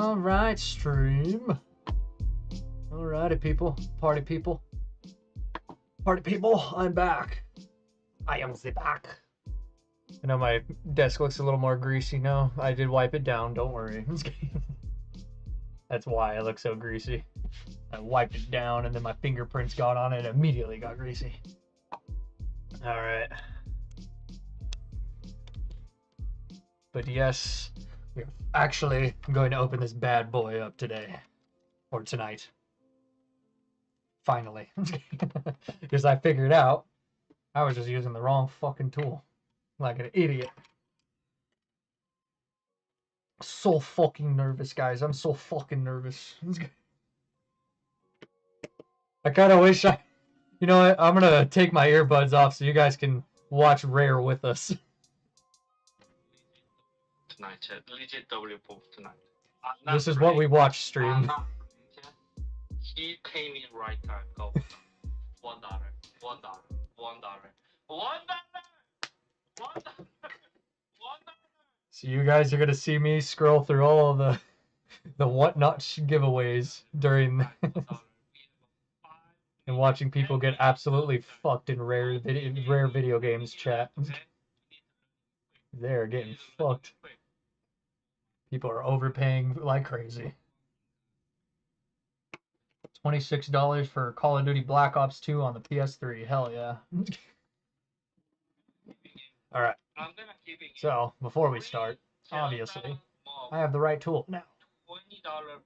Alright, stream. Alrighty, people. Party people. Party people, I'm back. I am the back. I know my desk looks a little more greasy now. I did wipe it down, don't worry. That's why it looks so greasy. I wiped it down and then my fingerprints got on it and immediately got greasy. Alright. But yes, we're actually going to open this bad boy up today. Or tonight. Finally. Because I figured out I was just using the wrong fucking tool. Like an idiot. So fucking nervous, guys. I'm so fucking nervous. I kind of wish I... You know what? I'm going to take my earbuds off so you guys can watch Rare with us. Tonight, legit W both tonight. This is what we watch stream. He came in right time. Go. $1. So you guys are gonna see me scroll through all of the whatnot giveaways during and watching people get absolutely fucked in rare video games chat. They're getting fucked. People are overpaying like crazy. $26 for Call of Duty Black Ops 2 on the PS3. Hell yeah. Alright. So, before we start, obviously, I have the right tool now.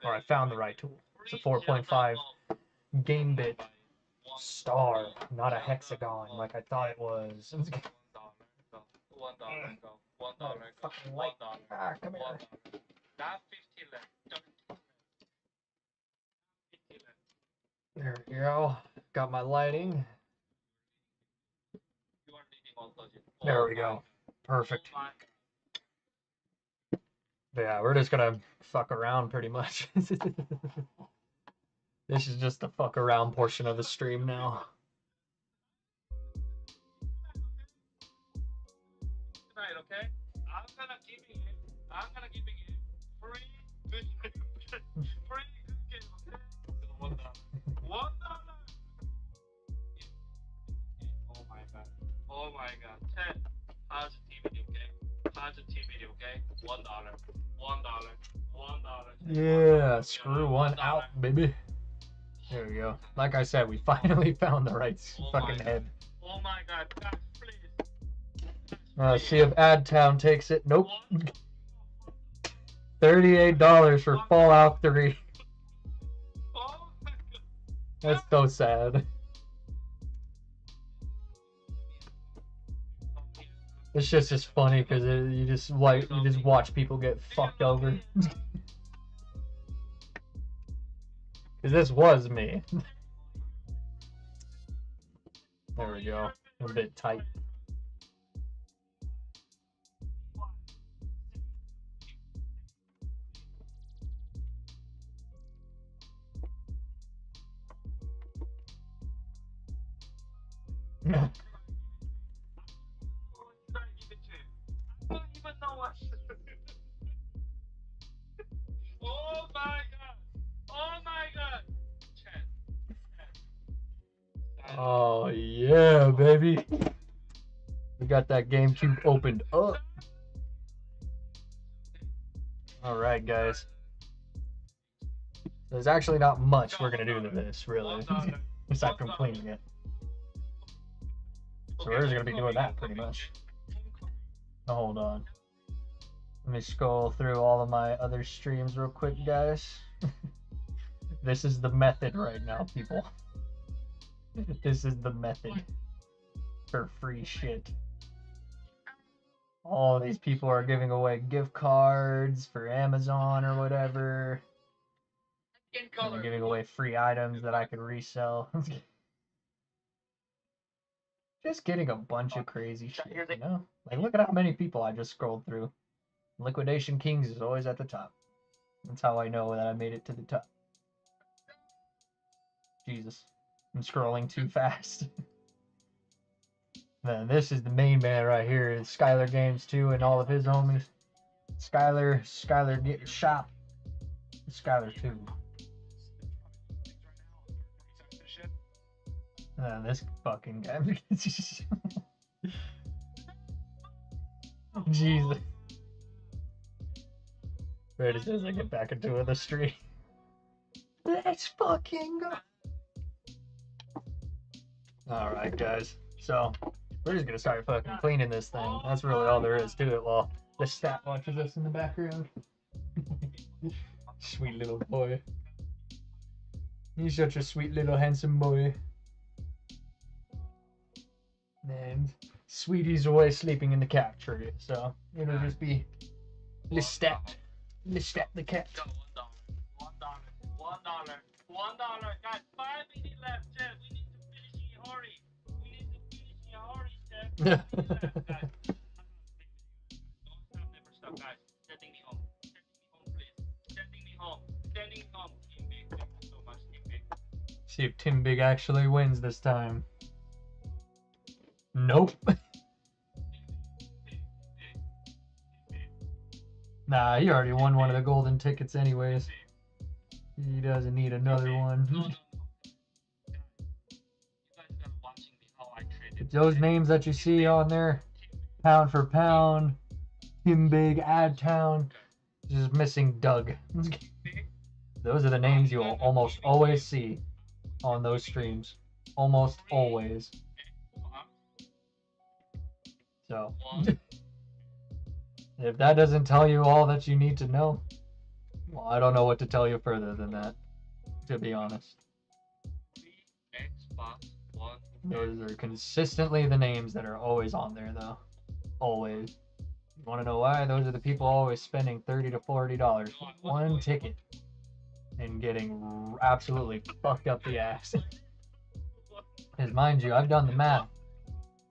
Or I found the right tool. It's a 4.5 Gamebit star, not a hexagon like I thought it was. $1. Fucking light. Ah, come here. Not 50 left. There we go. Got my lighting. There we go. Perfect. Yeah, we're just gonna fuck around pretty much. This is just the fuck around portion of the stream now. Tonight, okay? I'm gonna give you free good game, okay? $1. Oh my god. 10 positive video game. Positive video game. $1. Yeah, screw one out, baby. There we go. Like I said, we finally found the right fucking head. Oh my god, guys, please. See if AdTown takes it. Nope. $38 for Fallout 3. Oh my god. That's so sad. It's just funny because you just watch people get fucked over. Because this was me. There we go. A bit tight. Oh my god! Oh my god! Oh yeah, baby. We got that GameCube opened up. Alright, guys. There's actually not much we're gonna do to this, really. Aside from cleaning it. So we're just gonna be doing that pretty much. Now, hold on. Let me scroll through all of my other streams real quick, guys. This is the method right now, people. This is the method for free shit. All these people are giving away gift cards for Amazon or whatever. And they're giving away free items that I could resell. Just getting a bunch of crazy shit, you know? Like, look at how many people I just scrolled through. Liquidation Kings is always at the top. That's how I know that I made it to the top. Jesus. I'm scrolling too fast. Then this is the main man right here. Skylar Games 2 and all of his homies. Skylar shop. Skylar too. This fucking guy. Jesus. Right as soon as I get back into the street. Let's fucking go. Alright, guys. So, we're just gonna start fucking cleaning this thing. That's really all there is to it while the stat watches us in the background. Sweet little boy. He's such a sweet little handsome boy. And Sweetie's away sleeping in the cat tree, so it'll just be Lestat the cat. $1. Guys, 5 minutes left, Chad. We need to finish in a hurry. Chad. 5 minutes left, guys. Don't stop, never stop, guys. Sending me home. Sending me home, please. Sending me home. Team Big, thank you so much, Team Big. See if Tim Big actually wins this time. Nope. Nah, he already won one of the golden tickets anyways. He doesn't need another one. No. You guys are watching me how I traded. Those names that you see on there, pound for pound, Tim Big, Ad Town, just missing Doug. Those are the names you'll almost always see on those streams. Almost always. So, if that doesn't tell you all that you need to know, well, I don't know what to tell you further than that, to be honest. Those are consistently the names that are always on there, though. Always. You want to know why? Those are the people always spending $30 to $40 for one ticket and getting absolutely fucked up the ass. Because mind you, I've done the math.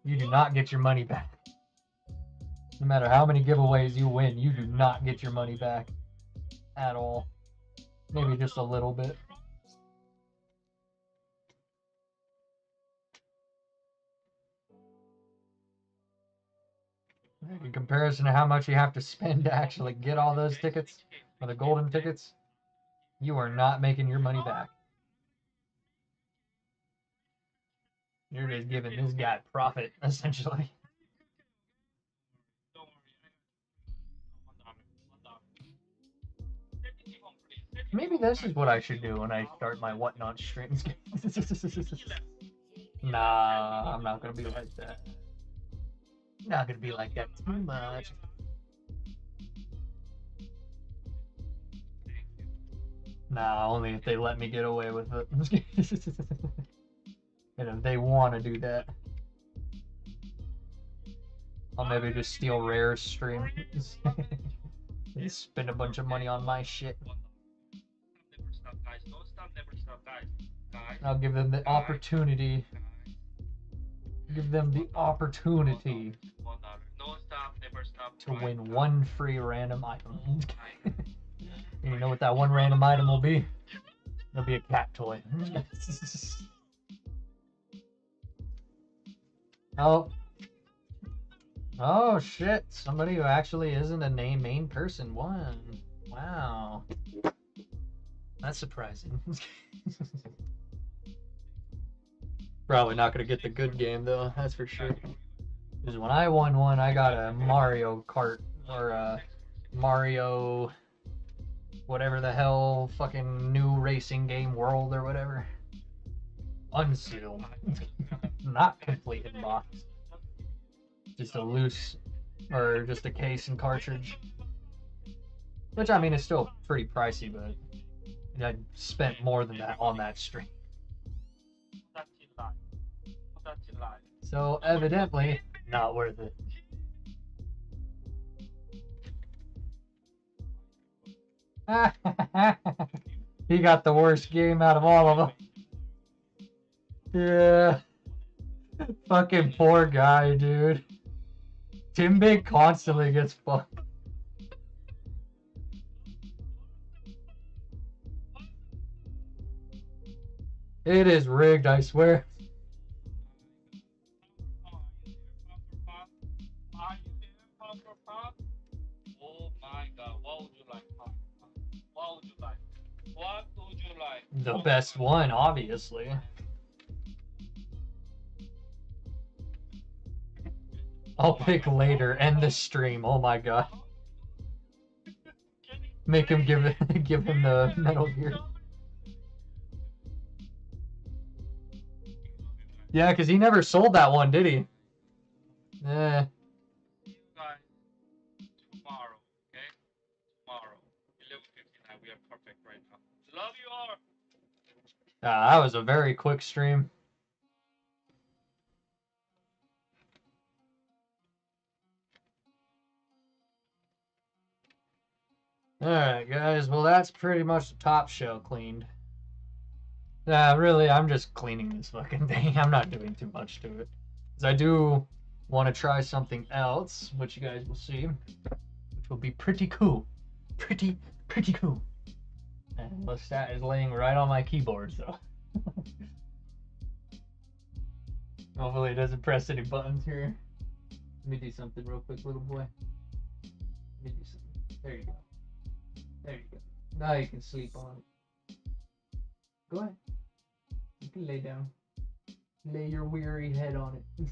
You do not get your money back. No matter how many giveaways you win, you do not get your money back at all. Maybe just a little bit. In comparison to how much you have to spend to actually get all those tickets, or the golden tickets, you are not making your money back. You're just giving this guy profit, essentially. Maybe this is what I should do when I start my whatnot streams. Nah, I'm not gonna be like that. Not gonna be like that too much. Nah, only if they let me get away with it. And if they want to do that, I'll maybe just steal Rare's stream. Just spend a bunch of money on my shit. I'll give them the opportunity. Give them the opportunity to win one free random item. And you know what that one random item will be? It'll be a cat toy. Oh. Oh shit. Somebody who actually isn't a main person won. Wow. That's surprising. Probably not gonna get the good game though, that's for sure. Because when I won one, I got a Mario Kart or a Mario whatever the hell fucking new racing game world or whatever. Unsealed. Not completed box. Just a loose or just a case and cartridge. Which I mean is still pretty pricey, but I spent more than that on that stream. So evidently not worth it. He got the worst game out of all of them. Yeah. Fucking poor guy, dude. Tim Big constantly gets fucked. It is rigged, I swear. Oh my god, what would you like? What would you like? What would you like? The best one, obviously. I'll pick later. End the stream. Oh my god. Make him give him the Metal Gear. Yeah, because he never sold that one, did he? Eh. You guys tomorrow, okay? Tomorrow, 11:59. We are perfect right now. Love you all. That was a very quick stream. Alright, guys. Well, that's pretty much the top shell cleaned. Really, I'm just cleaning this fucking thing. I'm not doing too much to it. Because I do want to try something else, which you guys will see. Which will be pretty cool. Pretty cool. And Lestat is laying right on my keyboard, so. Hopefully it doesn't press any buttons here. Let me do something real quick, little boy. Let me do something. There you go. There you go. Now you can sleep on it. Go ahead. You can lay down. Lay your weary head on it.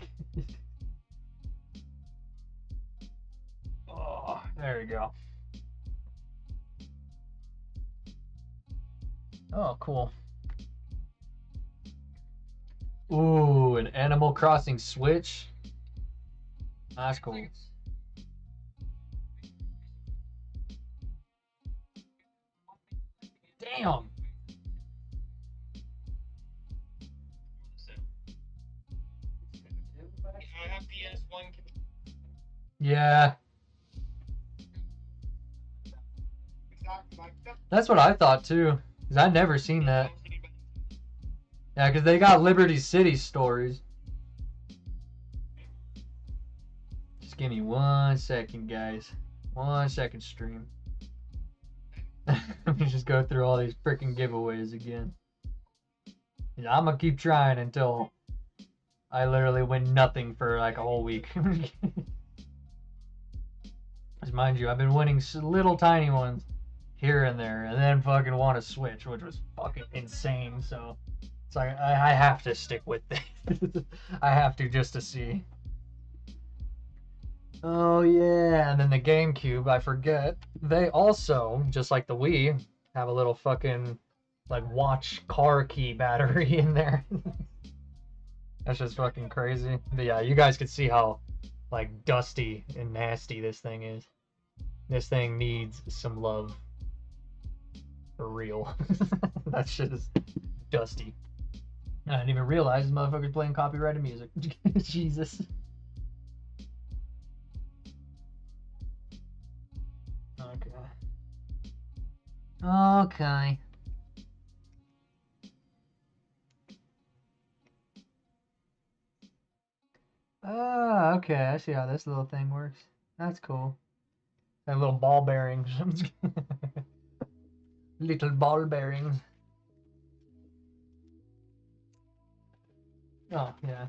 Oh, there you go. Oh, cool. Ooh, an Animal Crossing Switch. That's cool. Damn. I have PS1. Yeah. That's what I thought too. Because I've never seen that. Yeah, because they got Liberty City stories. Just give me 1 second, guys. 1 second, stream. Let me just go through all these freaking giveaways again. Yeah, I'm gonna keep trying until I literally win nothing for like a whole week. Because mind you, I've been winning little tiny ones here and there, and then fucking won a Switch, which was fucking insane. So it's like I have to stick with it. I have to just to see. Oh yeah, and then the GameCube, I forget. They also, just like the Wii, have a little fucking like watch car key battery in there. That's just fucking crazy. But yeah, you guys could see how like dusty and nasty this thing is. This thing needs some love. For real. That shit is dusty. I didn't even realize this motherfucker's playing copyrighted music. Jesus. Okay. Okay. Oh, okay. I see how this little thing works. That's cool. That little ball bearings. Little ball bearings. Oh, yeah.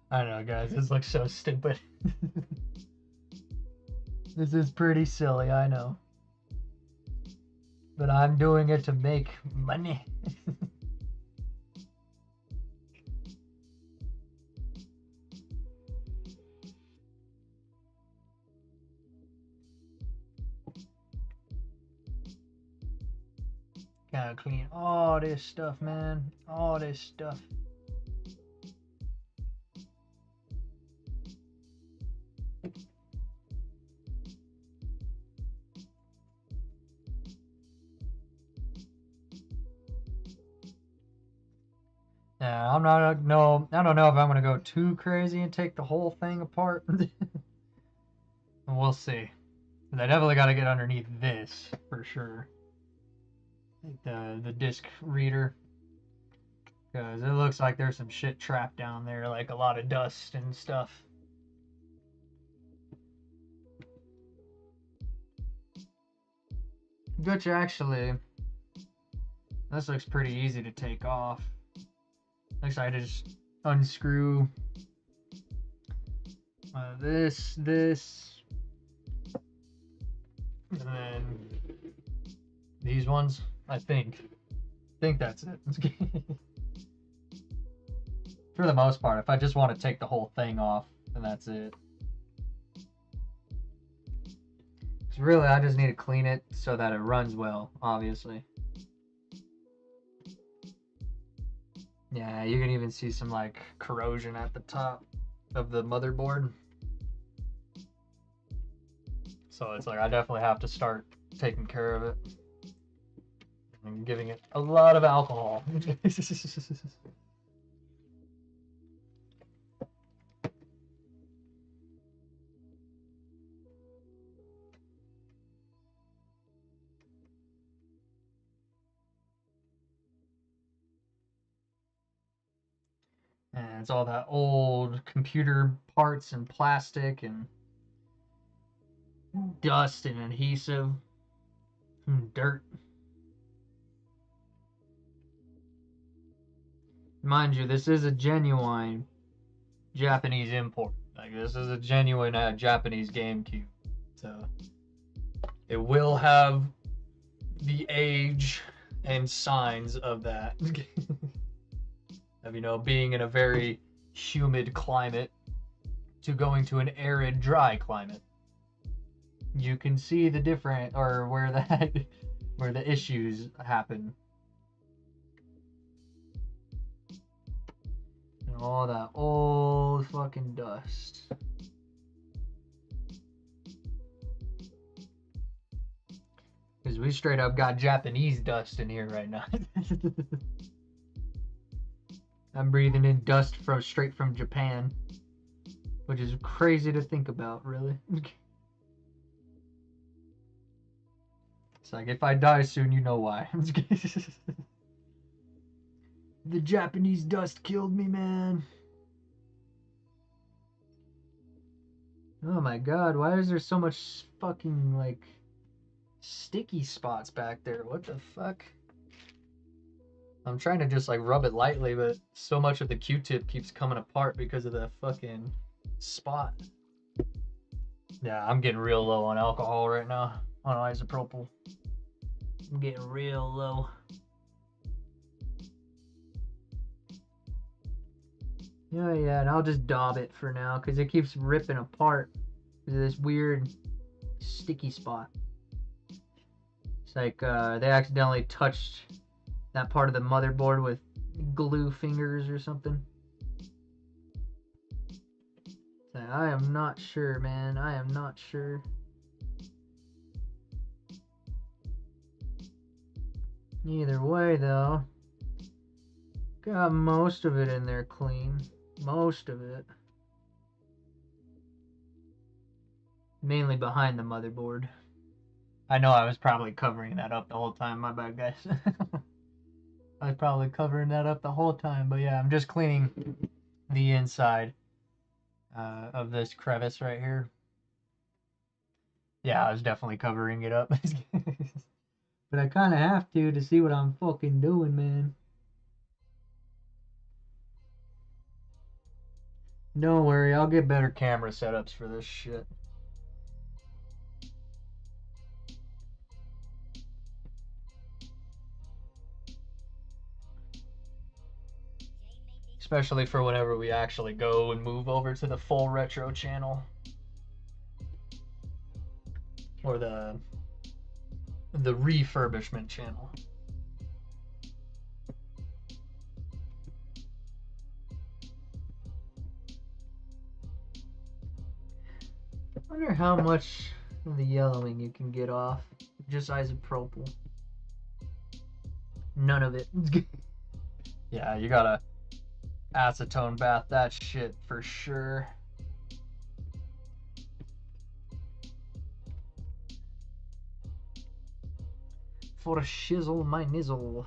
I know, guys. This looks so stupid. This is pretty silly, I know. But I'm doing it to make money. Gotta clean all this stuff, man. All this stuff. Yeah, I'm not no. I don't know if I'm gonna go too crazy and take the whole thing apart. We'll see. I definitely got to get underneath this for sure. The disc reader, because it looks like there's some shit trapped down there, like a lot of dust and stuff. Which actually, this looks pretty easy to take off. Looks like I just unscrew this, and then these ones. I think that's it. For the most part, if I just want to take the whole thing off, then that's it. So really, I just need to clean it so that it runs well, obviously. Yeah, you can even see some like corrosion at the top of the motherboard. So it's like I definitely have to start taking care of it and giving it a lot of alcohol. And it's all that old computer parts and plastic and dust and adhesive and dirt. Mind you, this is a genuine Japanese import. Like, this is a genuine Japanese Gamecube. So it will have the age and signs of that. Of, you know, being in a very humid climate to going to an arid, dry climate. You can see the different, or where that, where the issues happen. And all that old fucking dust. Because we straight up got Japanese dust in here right now. I'm breathing in dust from straight from Japan, which is crazy to think about, really. It's like, if I die soon, you know why. The Japanese dust killed me, man. Oh my god, why is there so much fucking, like, sticky spots back there? What the fuck? I'm trying to just like rub it lightly, but so much of the Q-tip keeps coming apart because of that fucking spot. Yeah, I'm getting real low on alcohol right now, on isopropyl. I'm getting real low. Oh yeah, and I'll just daub it for now because it keeps ripping apart because of this weird sticky spot. It's like they accidentally touched that part of the motherboard with glue fingers or something. So I am not sure, man. I am not sure. Either way, though, got most of it in there clean. Most of it. Mainly behind the motherboard. I know I was probably covering that up the whole time. My bad, guys. I was probably covering that up the whole time. But yeah, I'm just cleaning the inside of this crevice right here. Yeah, I was definitely covering it up. But I kind of have to see what I'm fucking doing, man. Don't worry, I'll get better camera setups for this shit. Especially for whenever we actually go and move over to the full retro channel. Or the refurbishment channel. I wonder how much of the yellowing you can get off. Just isopropyl. None of it. Yeah, you gotta acetone bath that shit for sure. For a shizzle my nizzle.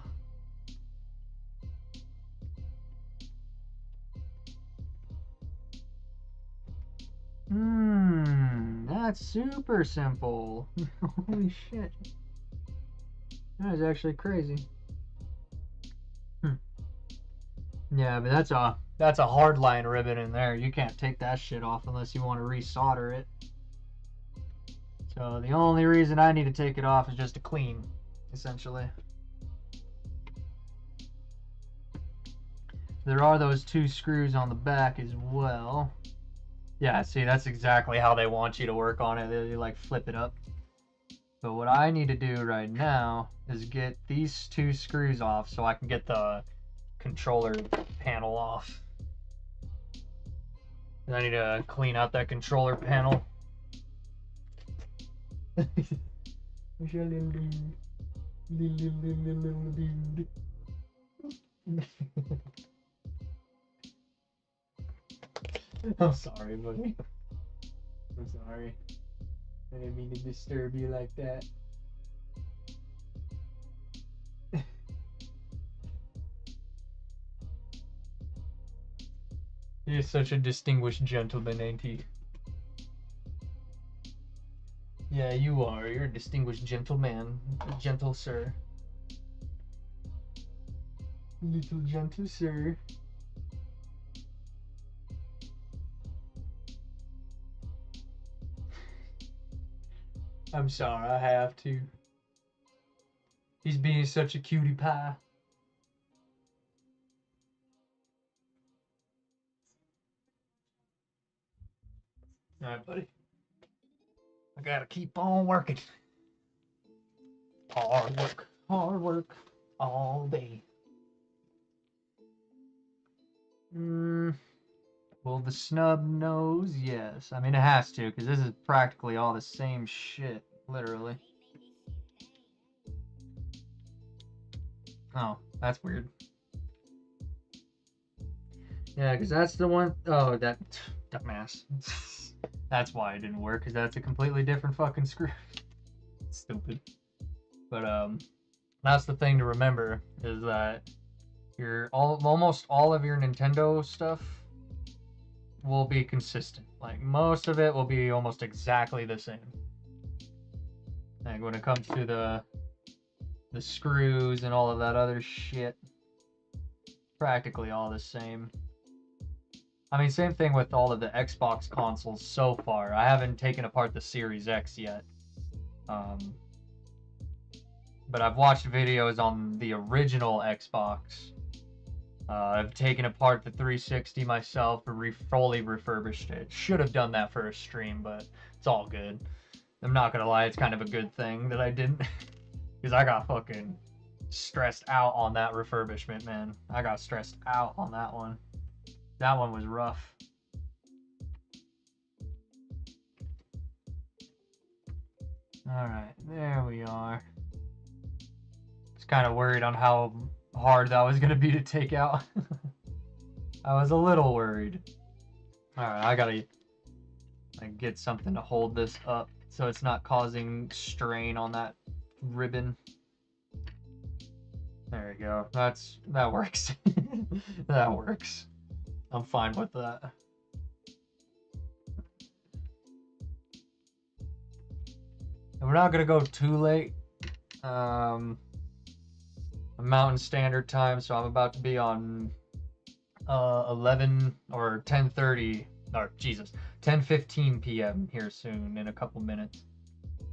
That's super simple. Holy shit. That is actually crazy. Yeah, but that's a hard line ribbon in there. You can't take that shit off unless you want to resolder it. So the only reason I need to take it off is just to clean, essentially. There are those 2 screws on the back as well. Yeah, see, that's exactly how they want you to work on it. They like flip it up. But what I need to do right now is get these 2 screws off so I can get the controller panel off. And I need to clean out that controller panel. I'm sorry, buddy. I'm sorry. I didn't mean to disturb you like that. He's such a distinguished gentleman, ain't he? Yeah, you are. You're a distinguished gentleman. Gentle sir. Little gentle sir. I'm sorry, I have to. He's being such a cutie pie. Alright, buddy. I gotta keep on working. Hard work, all day. Will the snub nose? Yes. I mean, it has to, because this is practically all the same shit, literally. Oh, that's weird. Yeah, because that's the one. Oh, that dumbass. That's why it didn't work, because that's a completely different fucking screw. Stupid. But that's the thing to remember, is that almost all of your Nintendo stuff will be consistent. Like, most of it will be almost exactly the same. Like, when it comes to the screws and all of that other shit, practically all the same. I mean, same thing with all of the Xbox consoles so far. I haven't taken apart the Series X yet. But I've watched videos on the original Xbox. I've taken apart the 360 myself and fully refurbished it. Should have done that for a stream, but it's all good. I'm not gonna lie, it's kind of a good thing that I didn't. Because I got fucking stressed out on that refurbishment, man. I got stressed out on that one. That one was rough. Alright, there we are. Just kind of worried on how hard that was going to be to take out. I was a little worried. Alright, I gotta get something to hold this up so it's not causing strain on that ribbon. There we go. That works. That works. I'm fine with that. And we're not gonna go too late. Mountain Standard Time, so I'm about to be on 11 or 10:30, or Jesus, 10:15 p.m. here soon in a couple minutes.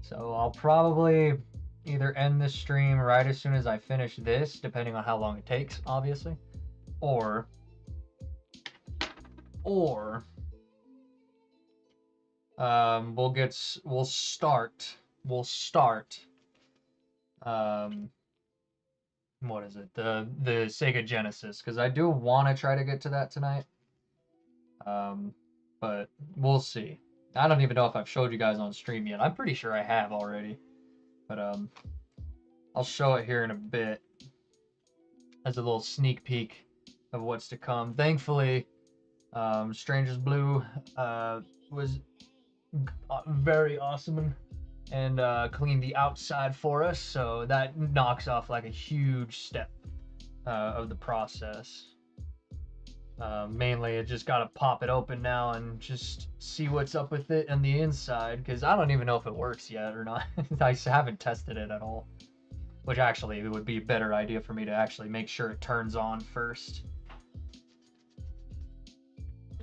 So I'll probably either end this stream right as soon as I finish this, depending on how long it takes, obviously, or we'll start what is it, the Sega Genesis, because I do want to try to get to that tonight, but we'll see. I don't even know if I've showed you guys on stream yet. I'm pretty sure I have already, but I'll show it here in a bit as a little sneak peek of what's to come. Thankfully, Stranger's Blue was very awesome and cleaned the outside for us, so that knocks off like a huge step of the process. Mainly, I just gotta pop it open now and just see what's up with it on the inside, because I don't even know if it works yet or not. I haven't tested it at all, which actually it would be a better idea for me to actually make sure it turns on first.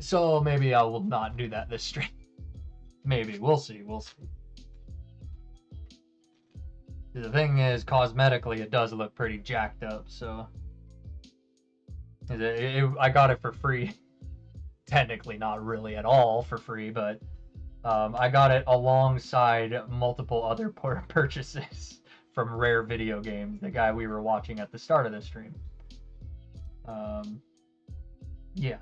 So maybe I will not do that this stream. Maybe. We'll see. We'll see. The thing is, cosmetically, it does look pretty jacked up, so... I got it for free. Technically, not really at all for free, but I got it alongside multiple other purchases from Rare Video Games, the guy we were watching at the start of the stream. Yeah.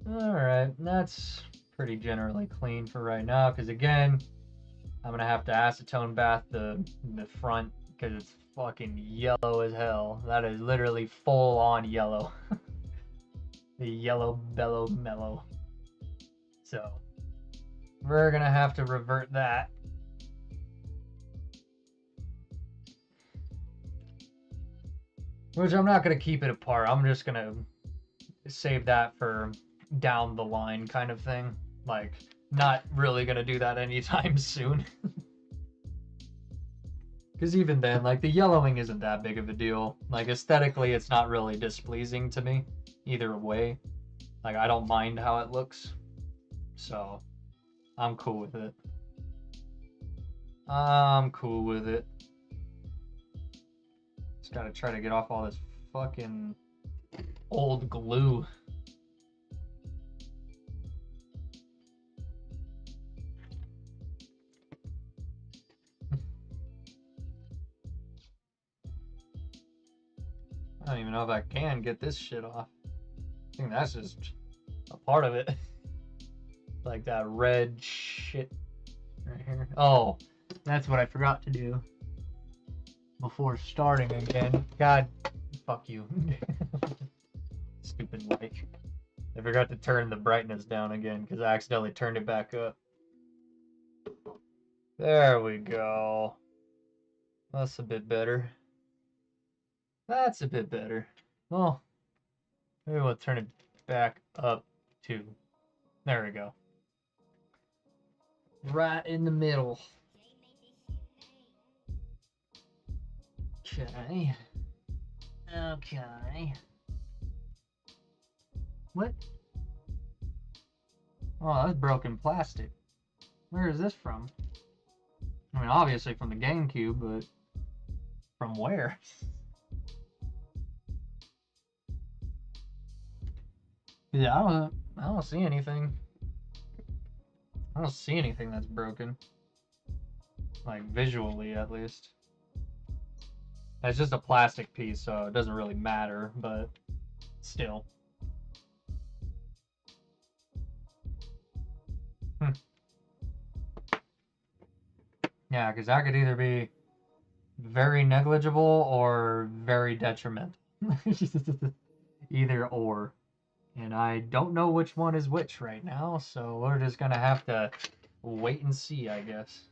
Alright, that's pretty generally clean for right now, because again, I'm going to have to acetone bath the front, because it's fucking yellow as hell. That is literally full on yellow. The yellow bellow mellow. So we're gonna have to revert that. Which I'm not gonna keep it apart. I'm just gonna save that for down the line kind of thing. Like, not really gonna do that anytime soon. Because even then, like, the yellowing isn't that big of a deal. Like, aesthetically, it's not really displeasing to me either way. Like, I don't mind how it looks. So, I'm cool with it. I'm cool with it. Just gotta try to get off all this fucking old glue. I don't even know if I can get this shit off. I think that's just a part of it. Like that red shit right here. Oh, that's what I forgot to do before starting again. God, fuck you. Stupid light. I forgot to turn the brightness down again because I accidentally turned it back up. There we go. That's a bit better. That's a bit better. Well, maybe we'll turn it back up too. There we go. Right in the middle. Okay. Okay. What? Oh, that's broken plastic. Where is this from? I mean, obviously from the Gamecube, but from where? Yeah, I don't see anything. I don't see anything that's broken. Like, visually, at least. It's just a plastic piece, so it doesn't really matter, but still. Yeah, because that could either be very negligible or very detrimental. Either or. And I don't know which one is which right now, so we're just gonna have to wait and see, I guess.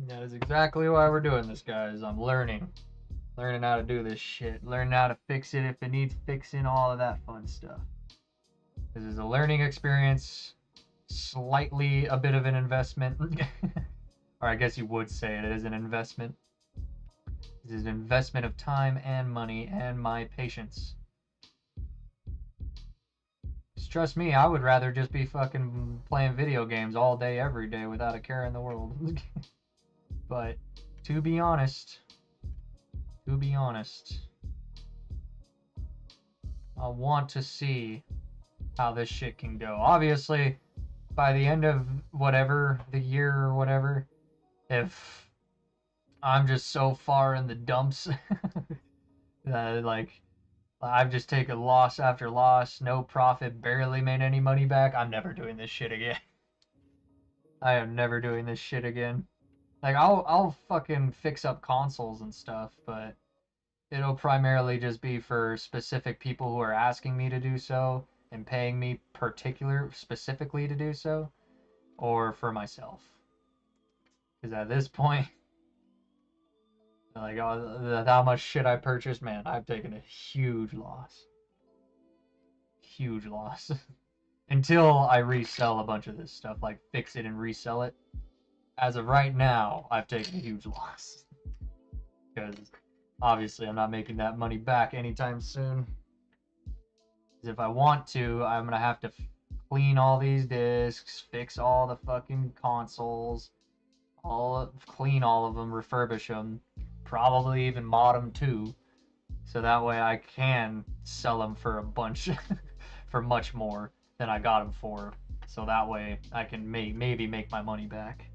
That is exactly why we're doing this, guys. I'm learning. Learning how to do this shit. Learning how to fix it if it needs fixing, all of that fun stuff. This is a learning experience, slightly a bit of an investment. Or I guess you would say it is an investment. This is an investment of time and money and my patience. Just trust me, I would rather just be fucking playing video games all day, every day without a care in the world. But to be honest, I want to see how this shit can go. Obviously, by the end of whatever, the year or whatever, if I'm just so far in the dumps that, like, I've just taken loss after loss, no profit, barely made any money back, I'm never doing this shit again. I am never doing this shit again. Like, I'll fucking fix up consoles and stuff, but it'll primarily just be for specific people who are asking me to do so and paying me specifically to do so, or for myself. Because at this point, like, how much shit I purchased, man, I've taken a huge loss. Huge loss. Until I resell a bunch of this stuff, like fix it and resell it. as of right now, I've taken a huge loss. Because obviously I'm not making that money back anytime soon. If I want to, I'm gonna have to clean all these discs, fix all the fucking consoles, clean all of them, refurbish them, probably even mod them too, so that way I can sell them for a bunch, for much more than I got them for. So that way I can maybe make my money back.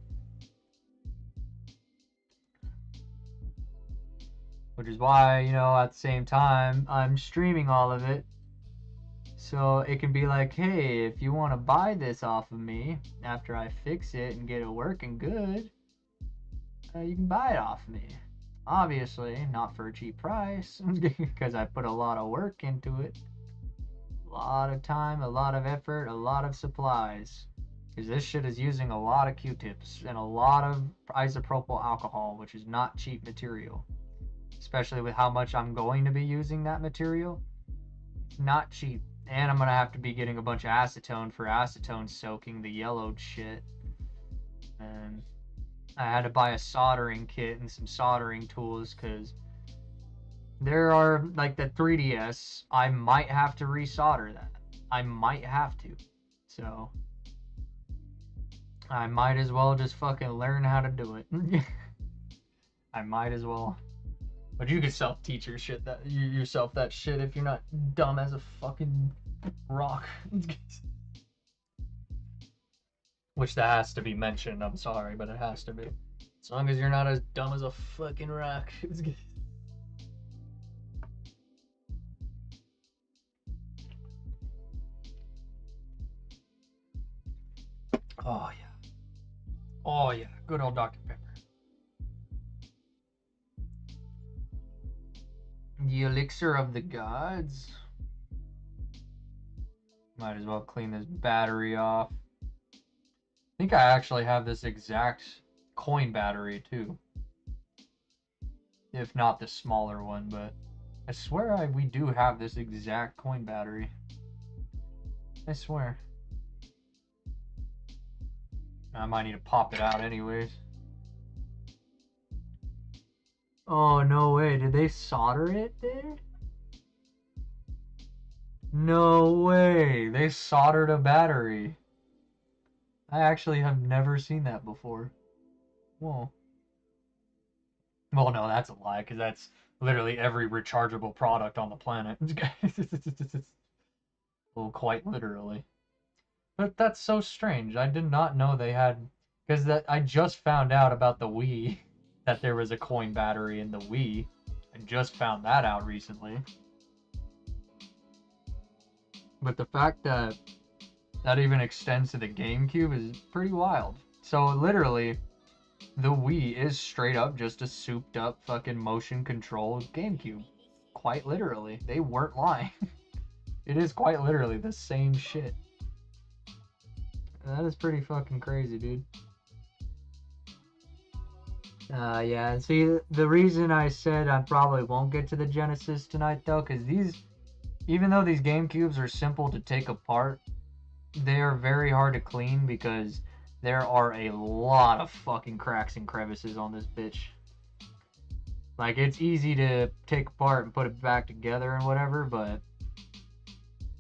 Which is why, you know, at the same time, I'm streaming all of it. So it can be like, hey, if you want to buy this off of me after I fix it and get it working good, you can buy it off me. Obviously, not for a cheap price, because I put a lot of work into it. A lot of time, a lot of effort, a lot of supplies. Because this shit is using a lot of Q-tips and a lot of isopropyl alcohol, which is not cheap material. Especially with how much I'm going to be using that material. It's not cheap. And I'm going to have to be getting a bunch of acetone for acetone soaking the yellowed shit. And I had to buy a soldering kit and some soldering tools because there are, like the 3DS, I might have to resolder that. I might have to. So I might as well just fucking learn how to do it. I might as well. But you can self-teach yourself that shit if you're not dumb as a fucking rock. Which that has to be mentioned, I'm sorry, but it has to be. As long as you're not as dumb as a fucking rock. Oh yeah. Oh yeah, good old Dr. Pepper. The elixir of the gods. Might as well clean this battery off. I think I actually have this exact coin battery too. If not the smaller one, but I swear we do have this exact coin battery. I swear. I might need to pop it out anyways. Oh, no way. Did they solder it there? No way. They soldered a battery. I actually have never seen that before. Whoa. Well, no, that's a lie, because that's literally every rechargeable product on the planet. Well, quite literally. But that's so strange. I did not know they had... Because I just found out about the Wii, that there was a coin battery in the Wii. I just found that out recently. But the fact that that even extends to the GameCube is pretty wild. So literally, the Wii is straight up just a souped up fucking motion controlled GameCube. Quite literally. They weren't lying. It is quite literally the same shit. That is pretty fucking crazy, dude. Yeah, see, the reason I said I probably won't get to the Genesis tonight, though, because even though these GameCubes are simple to take apart, they are very hard to clean because there are a lot of fucking cracks and crevices on this bitch. Like, it's easy to take apart and put it back together and whatever, but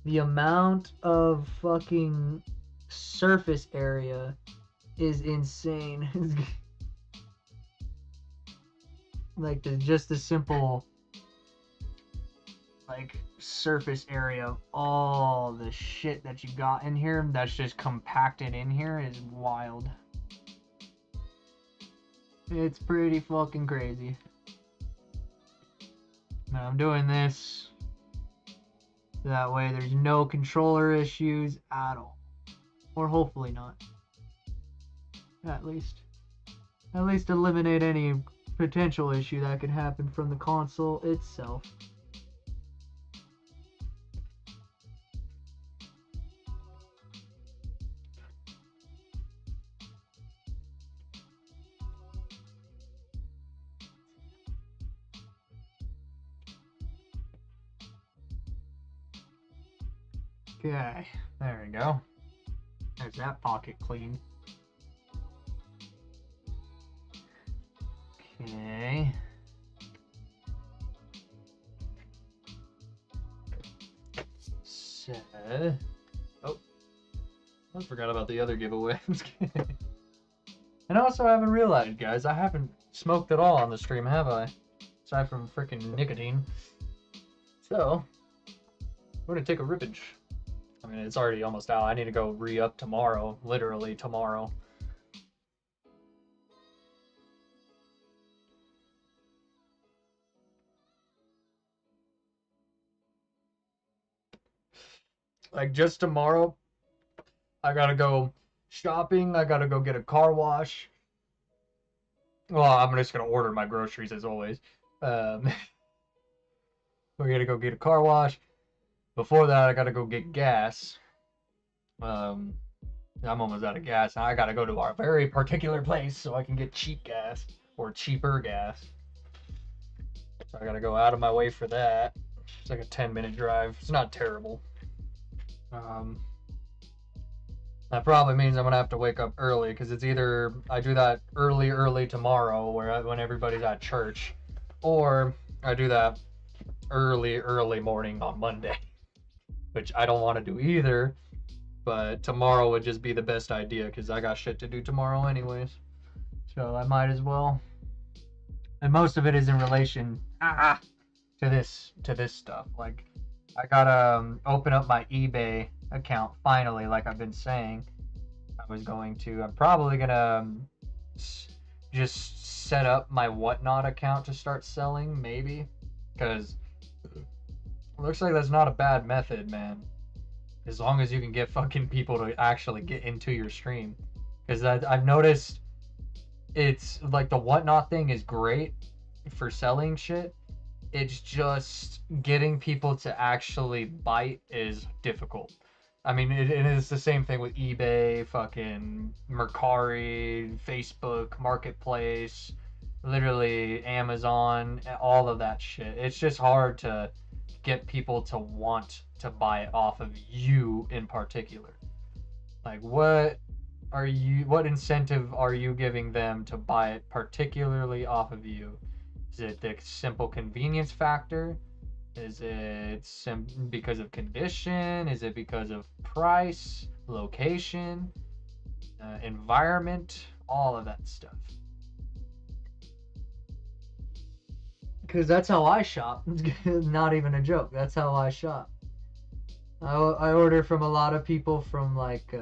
the amount of fucking surface area is insane. Like, just the simple, like, surface area of all the shit that you got in here that's just compacted in here is wild. It's pretty fucking crazy. Now I'm doing this so that way there's no controller issues at all. Or hopefully not. At least eliminate any potential issue that could happen from the console itself. Okay, there we go. There's that pocket clean. Okay. So, oh, I forgot about the other giveaway. And also, I haven't realized, guys, I haven't smoked at all on the stream, have I? Aside from freaking nicotine. So, we're gonna take a ribbage. I mean, it's already almost out. I need to go re-up tomorrow, literally tomorrow. Like, just tomorrow, I gotta go shopping. I gotta go get a car wash. Well, I'm just gonna order my groceries as always. We're gonna go get a car wash. Before that, I gotta go get gas. I'm almost out of gas. I gotta go to our very particular place so I can get cheap gas or cheaper gas. So I gotta go out of my way for that. It's like a 10-minute drive. It's not terrible. That probably means I'm gonna have to wake up early because it's either I do that early tomorrow when everybody's at church, or I do that early morning on Monday, which I don't want to do either. But tomorrow would just be the best idea because I got shit to do tomorrow anyways. So I might as well. And most of it is in relation to this stuff. Like, I gotta open up my eBay account finally, like I've been saying I was going to. I'm probably gonna just set up my Whatnot account to start selling, maybe, because it looks like that's not a bad method, man. As long as you can get fucking people to actually get into your stream. Because I've noticed it's like the Whatnot thing is great for selling shit. It's just getting people to actually bite is difficult. I mean, it is the same thing with eBay, fucking Mercari, Facebook, Marketplace, literally Amazon, all of that shit. It's just hard to get people to want to buy it off of you in particular. Like, what incentive are you giving them to buy it particularly off of you? Is it the simple convenience factor? Is it because of condition? Is it because of price, location, environment, all of that stuff? Because that's how I shop. Not even a joke. That's how I shop. I order from a lot of people from like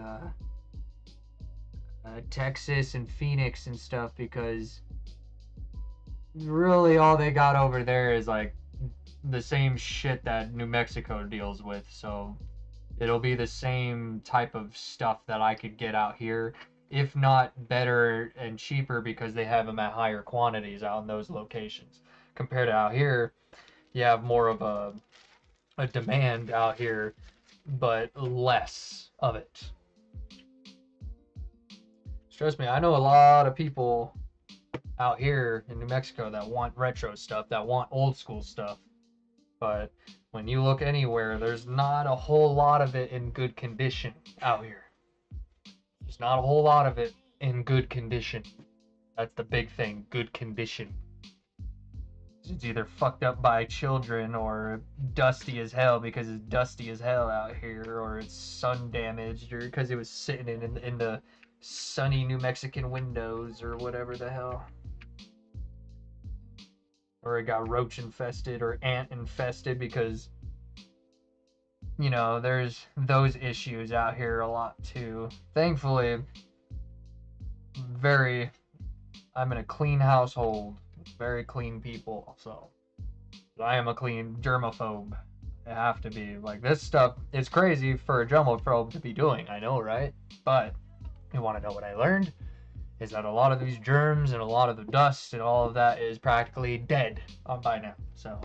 Texas and Phoenix and stuff because really all they got over there is like the same shit that New Mexico deals with. So it'll be the same type of stuff that I could get out here, if not better and cheaper, because they have them at higher quantities out in those locations. Compared to out here, you have more of a demand out here, but less of it. Trust me, I know a lot of people out here in New Mexico that want retro stuff, that want old school stuff. But when you look anywhere, there's not a whole lot of it in good condition out here. There's not a whole lot of it in good condition. That's the big thing, good condition. It's either fucked up by children or dusty as hell because it's dusty as hell out here, or it's sun damaged, or because it was sitting in the sunny New Mexican windows or whatever the hell. Or it got roach infested or ant infested because, you know, there's those issues out here a lot too. Thankfully, I'm in a clean household, very clean people, so I am a clean germaphobe. I have to be. Like, this stuff is crazy for a germaphobe to be doing, I know, right? But you want to know what I learned? Is that a lot of these germs and a lot of the dust and all of that is practically dead by now. So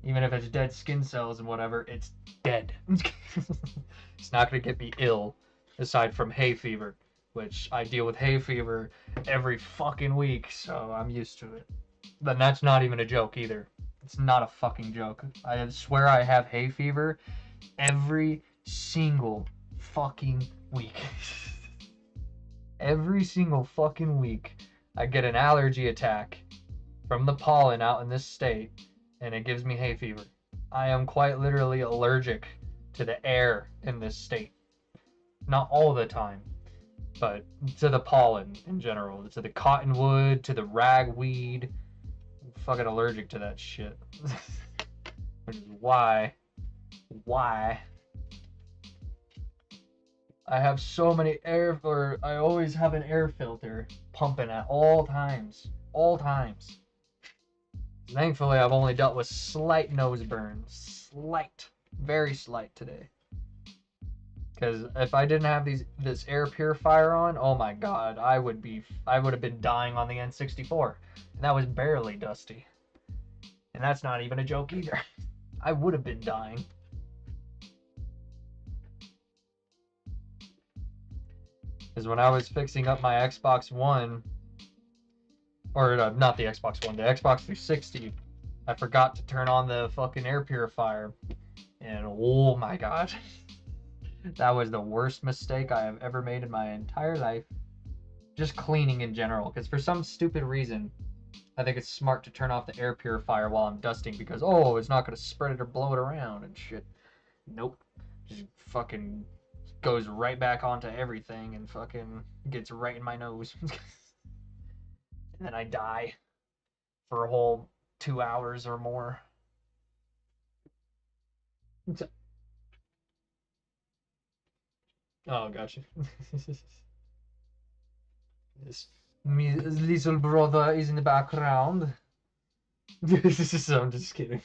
even if it's dead skin cells and whatever, it's dead. It's not going to get me ill, aside from hay fever, which I deal with hay fever every fucking week, so I'm used to it. But that's not even a joke either. It's not a fucking joke. I swear I have hay fever every single fucking week. Every single fucking week, I get an allergy attack, from the pollen out in this state, and it gives me hay fever. I am quite literally allergic to the air in this state. Not all the time, but to the pollen in general, to the cottonwood, to the ragweed. I'm fucking allergic to that shit. Which is why I have so many I always have an air filter pumping at all times. All times. Thankfully, I've only dealt with slight nose burns. Slight. Very slight today. Because if I didn't have this air purifier on, oh my god, I would have been dying on the N64. And that was barely dusty. And that's not even a joke either. I would have been dying. Because when I was fixing up my Xbox One, or not the Xbox One, the Xbox 360, I forgot to turn on the fucking air purifier. And oh my god. That was the worst mistake I have ever made in my entire life. Just cleaning in general. Because for some stupid reason, I think it's smart to turn off the air purifier while I'm dusting. Because, oh, it's not going to spread it or blow it around and shit. Nope. Just fucking goes right back onto everything and fucking gets right in my nose. And then I die for a whole 2 hours or more. Oh, gotcha. This little brother is in the background. I'm just kidding.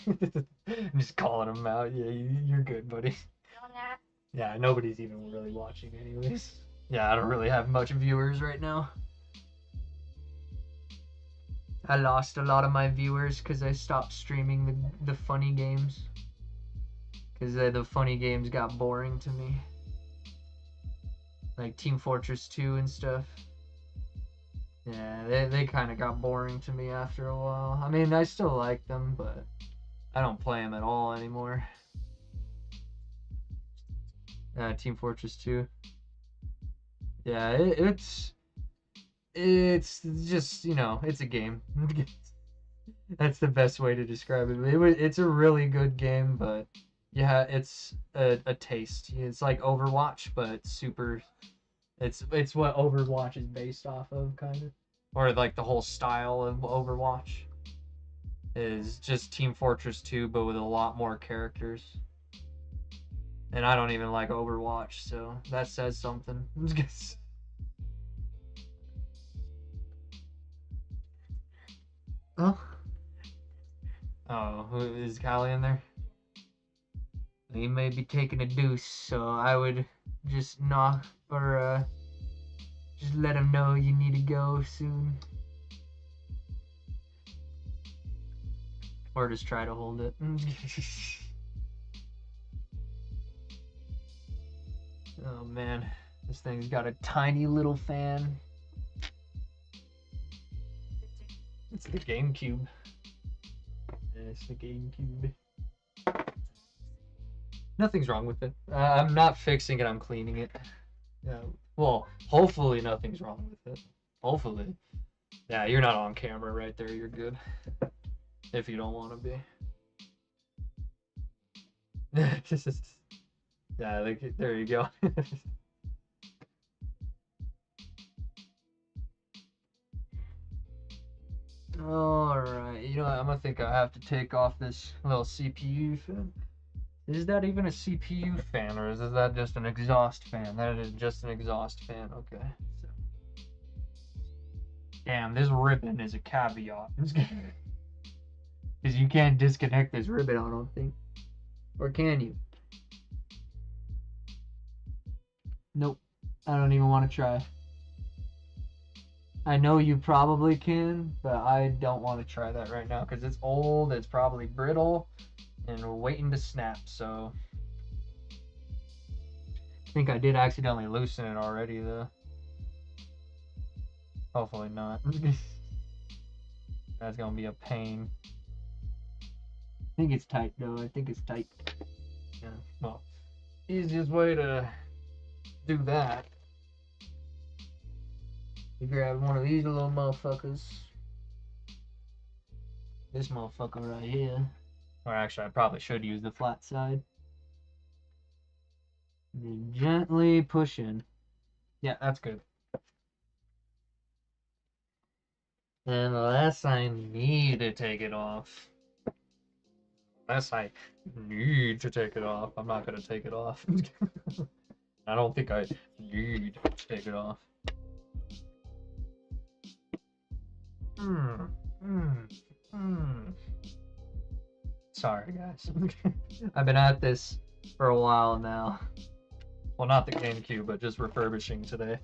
I'm just calling him out. Yeah, you're good, buddy. Yeah, nobody's even really watching anyways. Yeah, I don't really have much viewers right now. I lost a lot of my viewers because I stopped streaming the funny games. Because the funny games got boring to me. Like Team Fortress 2 and stuff. Yeah, they kind of got boring to me after a while. I mean, I still like them, but I don't play them at all anymore. Team Fortress 2. Yeah, it's just, you know, it's a game. That's the best way to describe it. It's a really good game, but yeah, it's a taste. It's like Overwatch, but super. It's what Overwatch is based off of, kind of, or like the whole style of Overwatch is just Team Fortress 2, but with a lot more characters. And I don't even like Overwatch, so that says something. Oh. Oh, who is Callie in there? He may be taking a deuce, so I would just knock or just let him know you need to go soon. Or just try to hold it. Oh man, this thing's got a tiny little fan. It's the Gamecube. Yeah, it's the Gamecube. Nothing's wrong with it. I'm not fixing it, I'm cleaning it. Yeah. Well, hopefully nothing's wrong with it. Hopefully. Yeah, you're not on camera right there. You're good. If you don't want to be. Yeah, there you go. Alright, you know what? I'm gonna think I have to take off this little CPU fan. Is that even a CPU fan, or is that just an exhaust fan? That is just an exhaust fan, okay. So. Damn, this ribbon is a caveat. Because you can't disconnect this ribbon, I don't think. Or can you? Nope. I don't even want to try. I know you probably can, but I don't want to try that right now because it's old, it's probably brittle, and we're waiting to snap, so. I think I did accidentally loosen it already, though. Hopefully not. That's gonna be a pain. I think it's tight, though. I think it's tight. Yeah, well, easiest way to do that, you grab one of these little motherfuckers, This motherfucker right here. Or actually, I probably should use the flat side. Just gently push in. Yeah, that's good. And unless I need to take it off. Unless I need to take it off, I'm not gonna take it off. I don't think I need to take it off. Sorry, guys. I've been at this for a while now. Well, not the Gamecube, but just refurbishing today.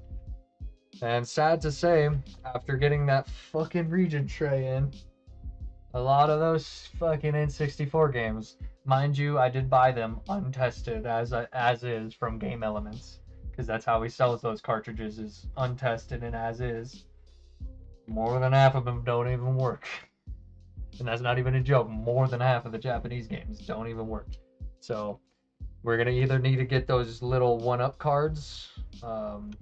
And sad to say, after getting that fucking region tray in, a lot of those fucking N64 games, mind you, I did buy them untested as is from Game Elements, because that's how he sells those cartridges, is untested and as is. More than half of them don't even work. And that's not even a joke. More than half of the Japanese games don't even work. So we're gonna either need to get those little one-up cards,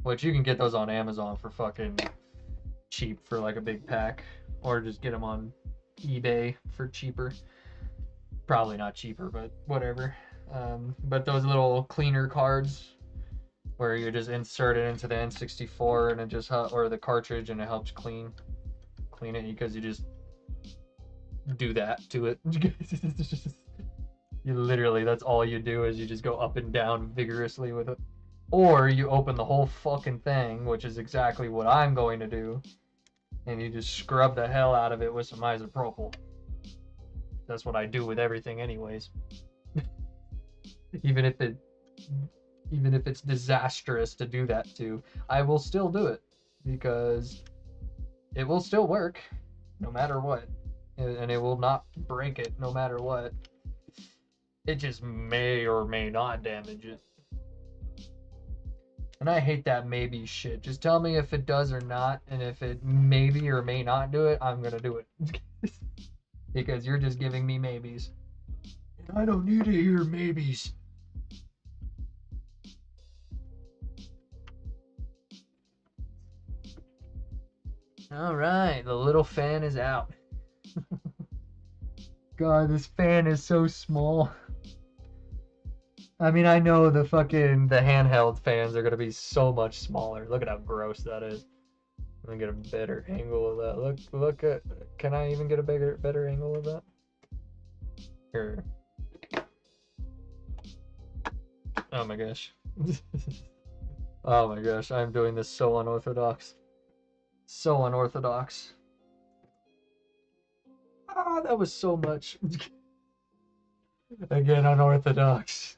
which you can get those on Amazon for fucking cheap for like a big pack, or just get them on eBay for cheaper. Probably not cheaper, but whatever. But those little cleaner cards where you just insert it into the N64 and it just or the cartridge and it helps clean it, because you just do that to it. You literally, that's all you do, is you just go up and down vigorously with it. Or you open the whole fucking thing, which is exactly what I'm going to do, and you just scrub the hell out of it with some isopropyl. That's what I do with everything anyways. Even if it's disastrous to do that to, I will still do it, because it will still work no matter what, and it will not break it no matter what. It just may or may not damage it. And I hate that maybe shit. Just tell me if it does or not, and if it maybe or may not do it, I'm gonna do it. Because you're just giving me maybes. And I don't need to hear maybes. Alright, the little fan is out. God, this fan is so small. I mean, I know the handheld fans are gonna be so much smaller. Look at how gross that is. Let me get a better angle of that. Look at. Can I even get a better angle of that? Here. Oh my gosh. Oh my gosh, I'm doing this so unorthodox. So unorthodox. Ah, that was so much. Again, unorthodox.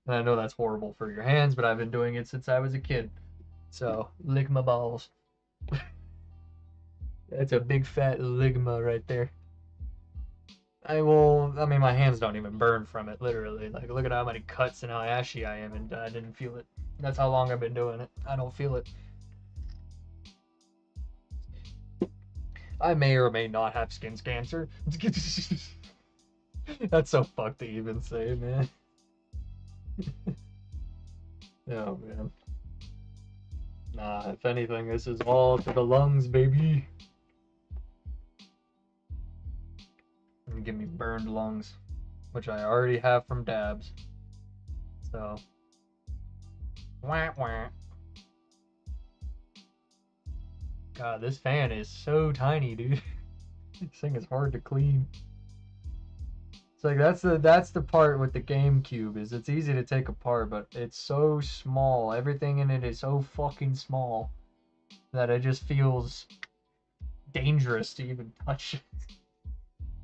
And I know that's horrible for your hands, but I've been doing it since I was a kid. So, lick my balls. That's a big fat ligma right there. I mean, my hands don't even burn from it, literally. Like, look at how many cuts and how ashy I am, and I didn't feel it. That's how long I've been doing it. I don't feel it. I may or may not have skin cancer. That's so fucked to even say, man. Oh, man. Nah, if anything, this is all to the lungs, baby. And give me burned lungs, which I already have from dabs. So. Wah, wah. God, this fan is so tiny, dude. This thing is hard to clean. It's like that's the part with the GameCube, is it's easy to take apart, but it's so small. Everything in it is so fucking small that it just feels dangerous to even touch it.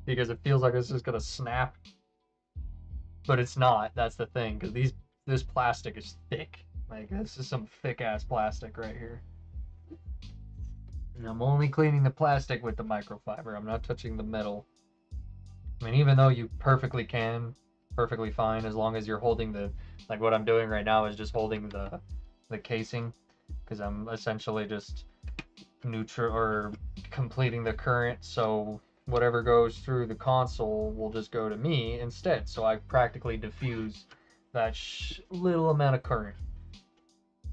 Because it feels like it's just gonna snap. But it's not. That's the thing, because this plastic is thick. Like, this is some thick ass plastic right here. And I'm only cleaning the plastic with the microfiber. I'm not touching the metal. I mean, even though you perfectly fine, as long as you're holding like what I'm doing right now is just holding the casing, because I'm essentially just neutral or completing the current, so whatever goes through the console will just go to me instead. So I practically diffuse that little amount of current,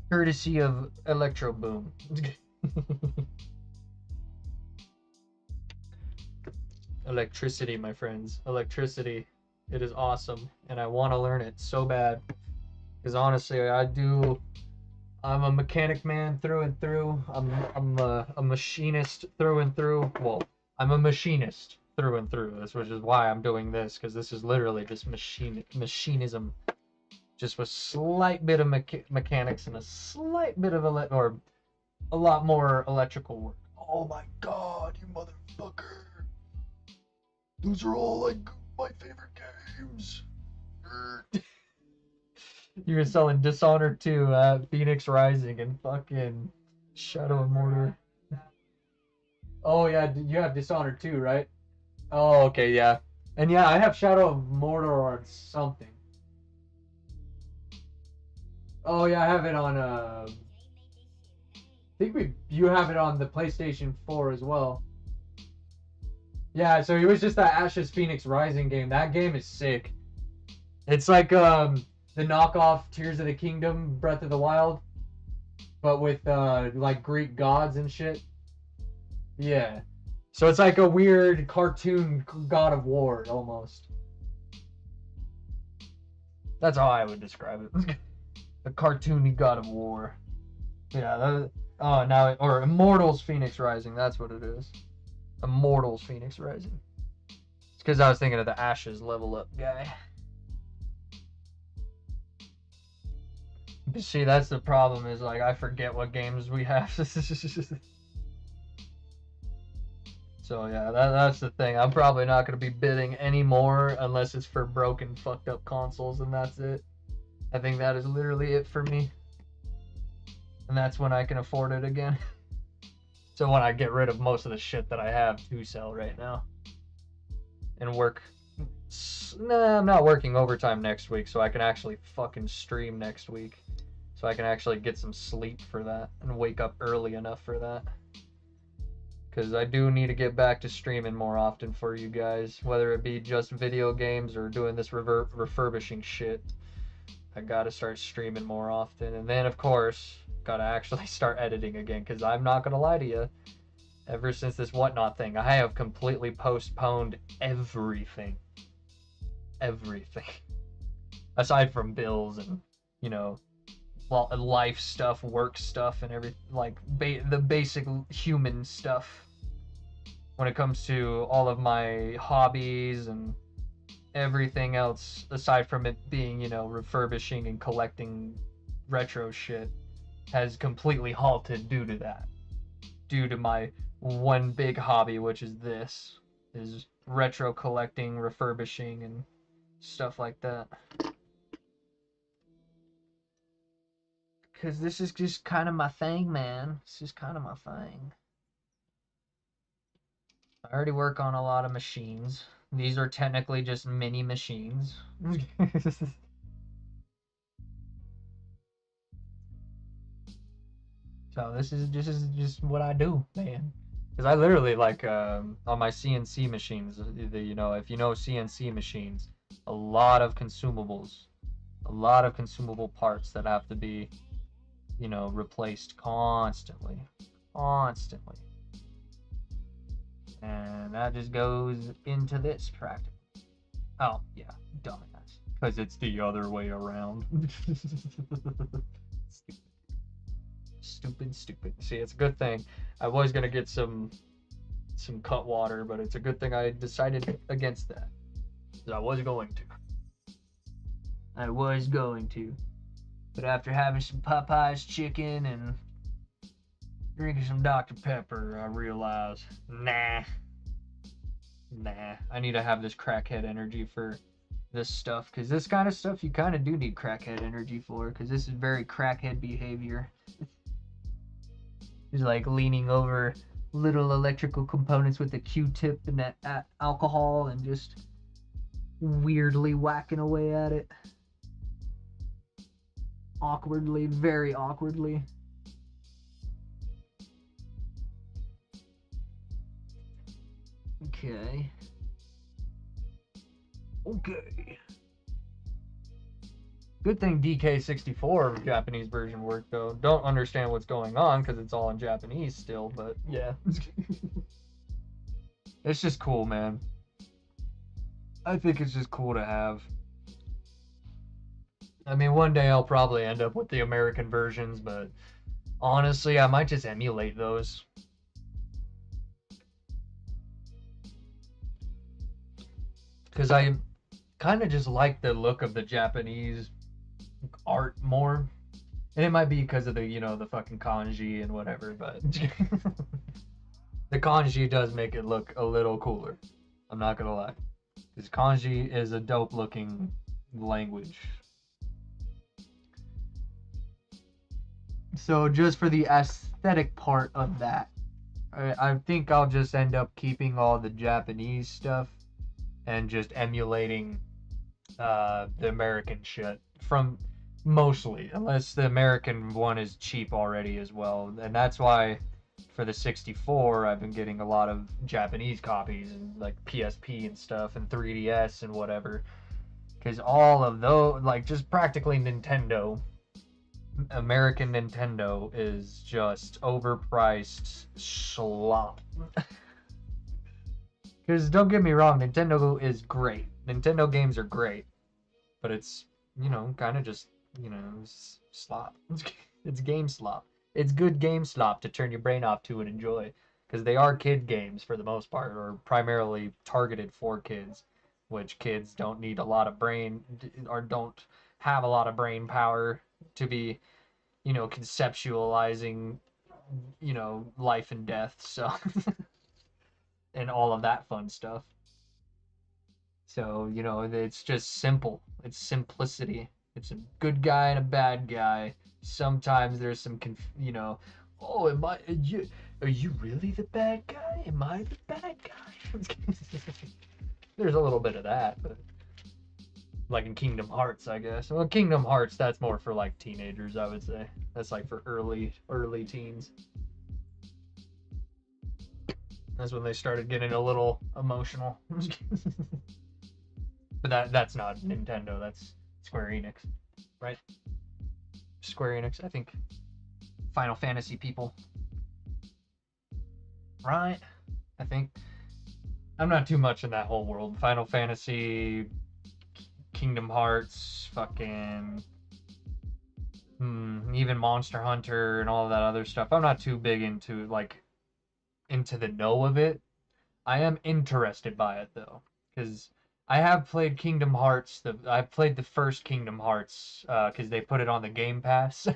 courtesy of Electro Boom. Electricity, my friends. Electricity. It is awesome, and I want to learn it so bad. Because honestly, I'm a mechanic man through and through. I'm a machinist through and through. Well, I'm a machinist through and through. Which is why I'm doing this, because this is literally just machinism, just with slight bit of mechanics and a slight bit of or a lot more electrical work. Oh my god, you motherfucker! Those are all like my favorite games. You were selling Dishonored 2, Phoenix Rising, and fucking Shadow of Mordor. Oh yeah, you have Dishonored 2, right? Oh, okay, yeah. And yeah, I have Shadow of Mordor on something. Oh yeah, I have it on I think you have it on the PlayStation 4 as well. Yeah, so it was just that Ashes Phoenix Rising game. That game is sick. It's like the knockoff Tears of the Kingdom, Breath of the Wild, but with like Greek gods and shit. Yeah. So it's like a weird cartoon God of War almost. That's how I would describe it. A cartoony God of War. Yeah. Or Immortals Phoenix Rising. That's what it is. Immortals Phoenix Rising. It's because I was thinking of the Ashes level up guy. But see, that's the problem, is like I forget what games we have. So yeah, that's the thing. I'm probably not going to be bidding anymore unless it's for broken, fucked up consoles, and that's it. I think that is literally it for me. And that's when I can afford it again. So when I get rid of most of the shit that I have to sell right now. And work... Nah, I'm not working overtime next week, so I can actually fucking stream next week. So I can actually get some sleep for that and wake up early enough for that. Because I do need to get back to streaming more often for you guys, whether it be just video games or doing this refurbishing shit. I gotta start streaming more often, and then of course gotta actually start editing again, because I'm not gonna lie to you, ever since this whatnot thing, I have completely postponed everything aside from bills and, you know, life stuff, work stuff, and everything, like the basic human stuff. When it comes to all of my hobbies and everything else, aside from it being, you know, refurbishing and collecting retro shit, has completely halted due to that. Due to my one big hobby, which is this, is retro collecting, refurbishing, and stuff like that. Because this is just kind of my thing, man. It's just kind of my thing. I already work on a lot of machines. These are technically just mini machines. So this is just what I do, man. Because I literally, like, on my CNC machines, you know, if you know CNC machines, a lot of consumables, a lot of consumable parts that have to be, you know, replaced constantly. And that just goes into this practically. Oh, yeah, dumbass. Because it's the other way around. Stupid. See, it's a good thing. I was going to get some cut water, but it's a good thing I decided against that. Because I was going to. But after having some Popeye's chicken and drinking some Dr. Pepper, I realized, nah. I need to have this crackhead energy for this stuff, because this kind of stuff you kind of do need crackhead energy for, because this is very crackhead behavior. It's like leaning over little electrical components with a Q-tip and that alcohol and just weirdly whacking away at it. Awkwardly, very awkwardly. Okay. Good thing DK64 Japanese version worked, though. Don't understand what's going on because it's all in Japanese still, but yeah. It's just cool, man. I think it's just cool to have. I mean, one day I'll probably end up with the American versions, but honestly, I might just emulate those. Because I kind of just like the look of the Japanese art more. And it might be because of the, you know, the fucking kanji and whatever, but the kanji does make it look a little cooler. I'm not gonna lie. Because kanji is a dope looking language. So just for the aesthetic part of that, I think I'll just end up keeping all the Japanese stuff and just emulating the American shit from mostly, unless the American one is cheap already as well. And that's why for the 64 I've been getting a lot of Japanese copies and like PSP and stuff and 3DS and whatever, because all of those, like, just practically Nintendo, American Nintendo is just overpriced slop. Because don't get me wrong, Nintendo is great. Nintendo games are great, but it's, you know, kind of just, you know, slop. It's game slop. It's good game slop to turn your brain off to and enjoy, because they are kid games for the most part, or primarily targeted for kids, which kids don't need a lot of brain, or don't have a lot of brain power to be, you know, conceptualizing, you know, life and death, so and all of that fun stuff. So, you know, it's just simple. It's simplicity. It's a good guy and a bad guy. Sometimes there's some, you know, oh, are you really the bad guy? Am I the bad guy? There's a little bit of that, but like in Kingdom Hearts, I guess. Well, Kingdom Hearts, that's more for like teenagers, I would say. That's like for early teens. That's when they started getting a little emotional. But that's not Nintendo, that's Square Enix, right? Square Enix, I think. Final Fantasy people. Right? I think. I'm not too much in that whole world. Final Fantasy, Kingdom Hearts, fucking even Monster Hunter and all of that other stuff. I'm not too big into, like, into the know of it. I am interested by it though, because I have played Kingdom Hearts. I played the first Kingdom Hearts because they put it on the Game Pass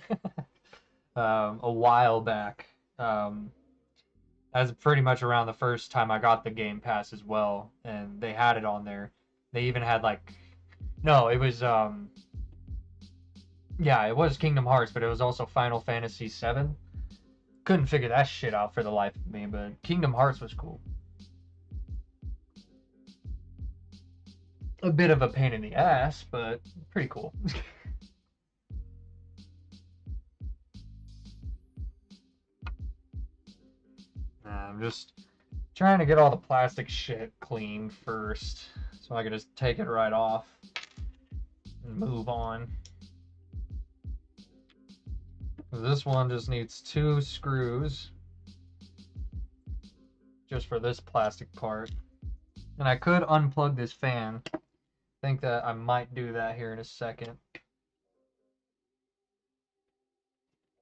a while back. That's pretty much around the first time I got the Game Pass as well, and they had it on there. They even had like, no, it was yeah, it was Kingdom Hearts, but it was also Final Fantasy VII. Couldn't figure that shit out for the life of me, but Kingdom Hearts was cool. A bit of a pain in the ass, but pretty cool. I'm just trying to get all the plastic shit cleaned first, so I can just take it right off and move on. This one just needs 2 screws just for this plastic part. And I could unplug this fan. I think that I might do that here in a second.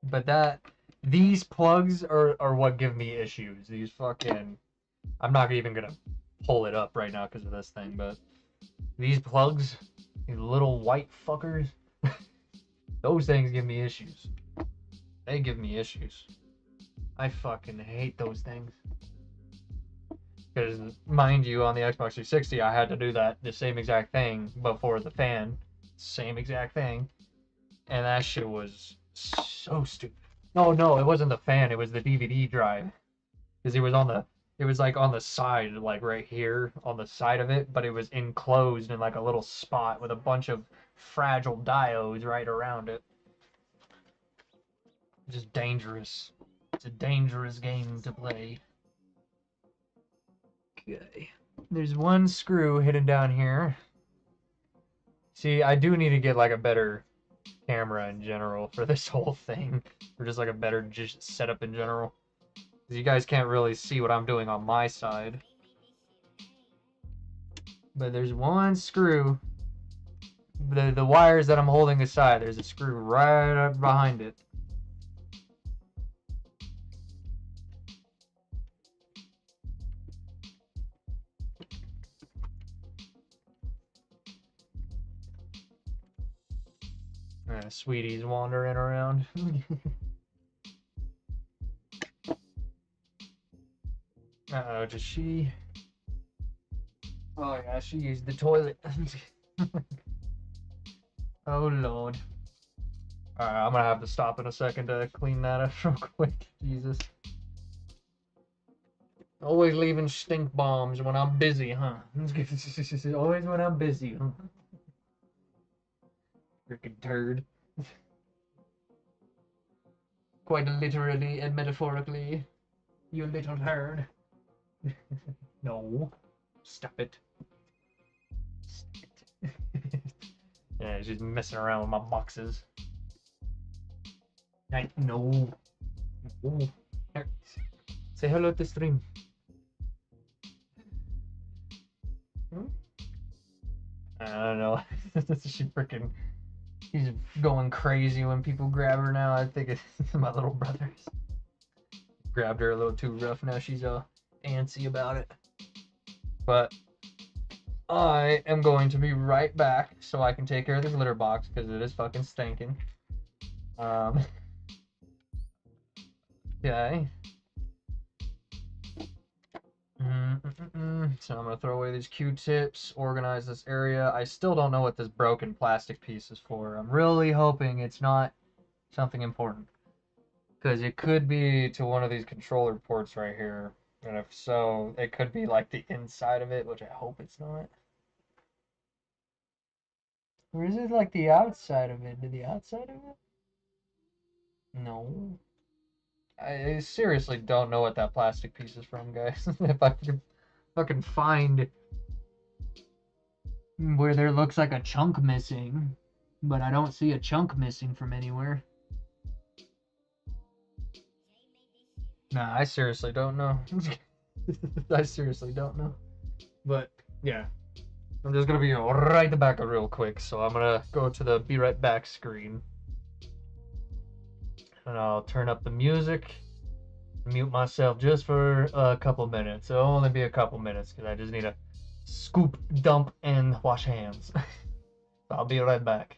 But these plugs are what give me issues. These fucking, I'm not even gonna pull it up right now because of this thing, but these plugs, these little white fuckers, those things give me issues. They give me issues. I fucking hate those things. Because, mind you, on the Xbox 360, I had to do the same exact thing before the fan. Same exact thing. And that shit was so stupid. No, it wasn't the fan, it was the DVD drive. Because it was like on the side, like right here, on the side of it, but it was enclosed in like a little spot with a bunch of fragile diodes right around it. Just dangerous. It's a dangerous game to play. Okay. There's 1 screw hidden down here. See, I do need to get like a better camera in general for this whole thing. Or just like a better just setup in general. Because you guys can't really see what I'm doing on my side. But there's one screw. The wires that I'm holding aside, there's a screw right up behind it. Sweetie's wandering around. Uh-oh, does she... Oh yeah, she used the toilet. Oh lord. Alright, I'm gonna have to stop in a second to clean that up real quick. Jesus. Always leaving stink bombs when I'm busy, huh? Always when I'm busy, huh? Freaking turd. Quite literally and metaphorically. You little turd. No. Stop it. Stop it. Yeah, she's messing around with my boxes. No. No. Say hello to stream. I don't know. She's going crazy when people grab her now. I think it's my little brothers. Grabbed her a little too rough. Now she's antsy about it. But I am going to be right back so I can take care of this litter box because it is fucking stinking. Okay. So I'm gonna throw away these Q-tips, organize this area. I still don't know what this broken plastic piece is for. I'm really hoping it's not something important. Because it could be to one of these controller ports right here. And if so, it could be like the inside of it, which I hope it's not. Or is it like the outside of it? The outside of it? No. I seriously don't know what that plastic piece is from, guys. If I can fucking find where there looks like a chunk missing, but I don't see a chunk missing from anywhere. Nah, I seriously don't know. I seriously don't know. But yeah, I'm just gonna be right back real quick. So I'm gonna go to the be right back screen. And I'll turn up the music, mute myself just for a couple minutes. It'll only be a couple minutes because I just need to scoop, dump, and wash hands. So I'll be right back.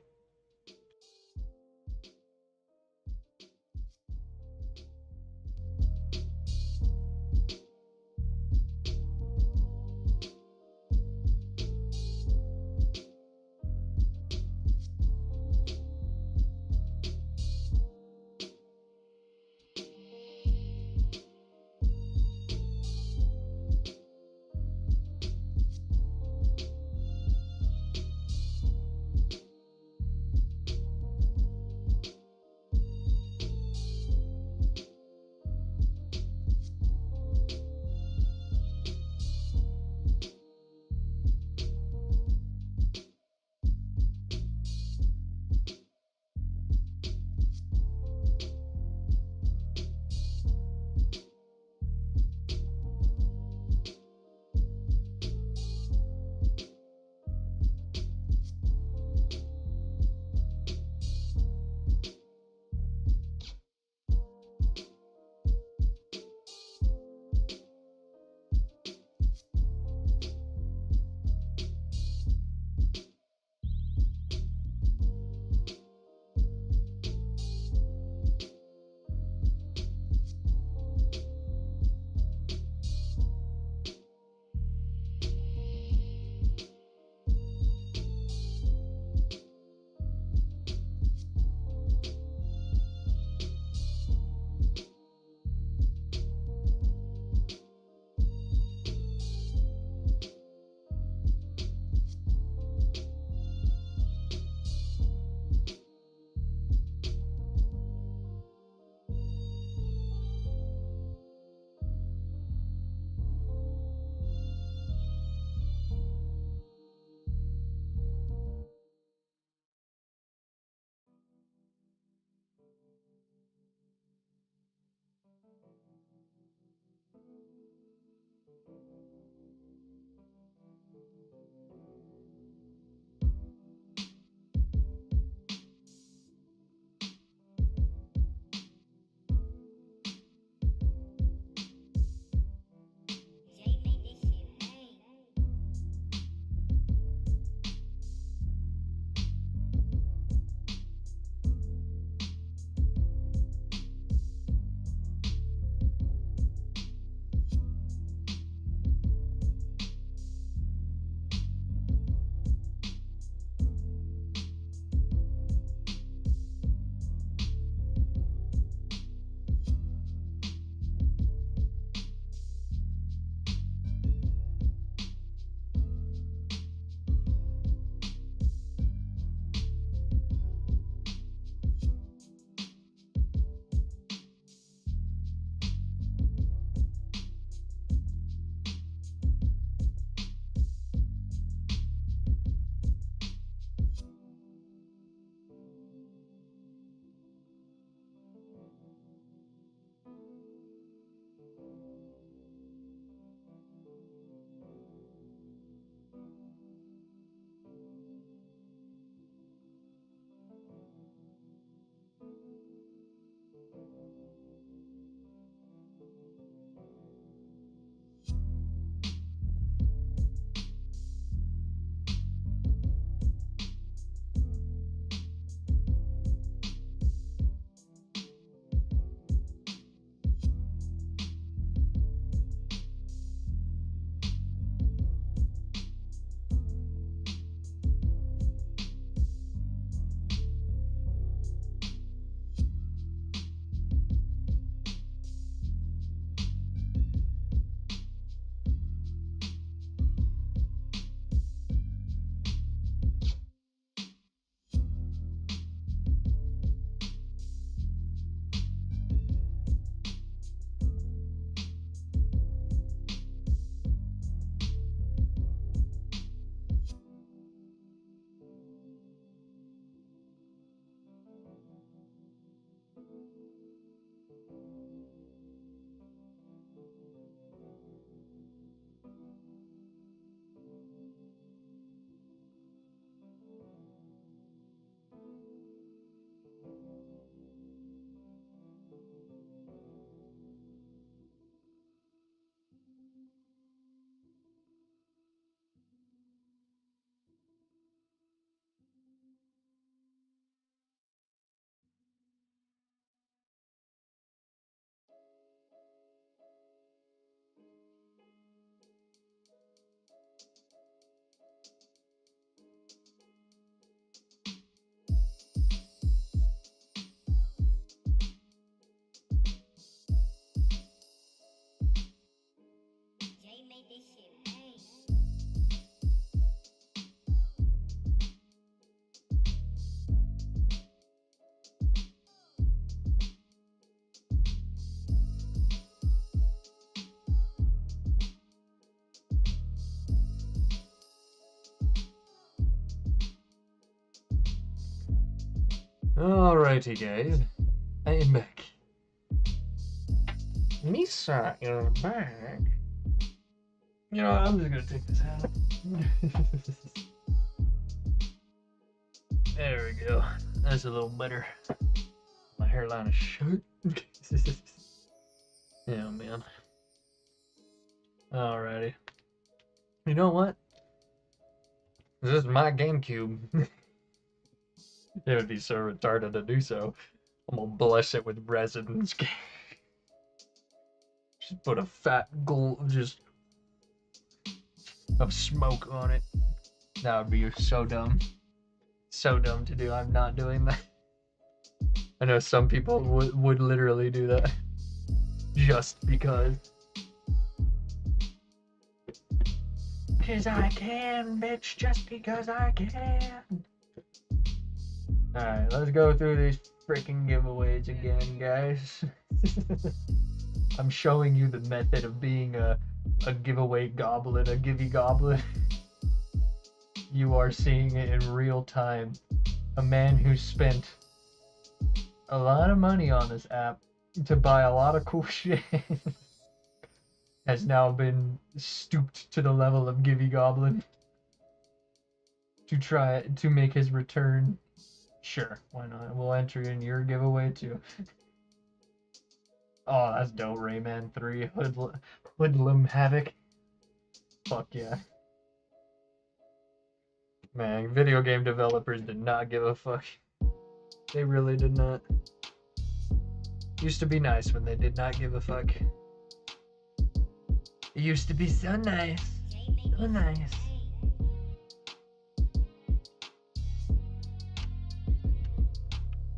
Alrighty, guys. I am back. Misa, you're back. You know, I'm just gonna take this out. There we go. That's a little better. My hairline is short. Yeah, man. Alrighty. You know what? This is my GameCube. It would be so retarded to do so. I'm gonna bless it with resin. Just put a fat glow just of smoke on it. That would be so dumb. So dumb to do. I'm not doing that. I know some people would literally do that. Just because. 'Cause I can, bitch, just because I can. Alright, let's go through these freaking giveaways again, guys. I'm showing you the method of being a giveaway goblin, a givey goblin. You are seeing it in real time. A man who spent a lot of money on this app to buy a lot of cool shit has now been stooped to the level of givey goblin to try to make his return. Sure, why not? We'll enter in your giveaway too. Oh, that's dope. Rayman 3 Hoodlum Havoc. Fuck yeah. Man, video game developers did not give a fuck. They really did not. Used to be nice when they did not give a fuck. It used to be so nice. So nice.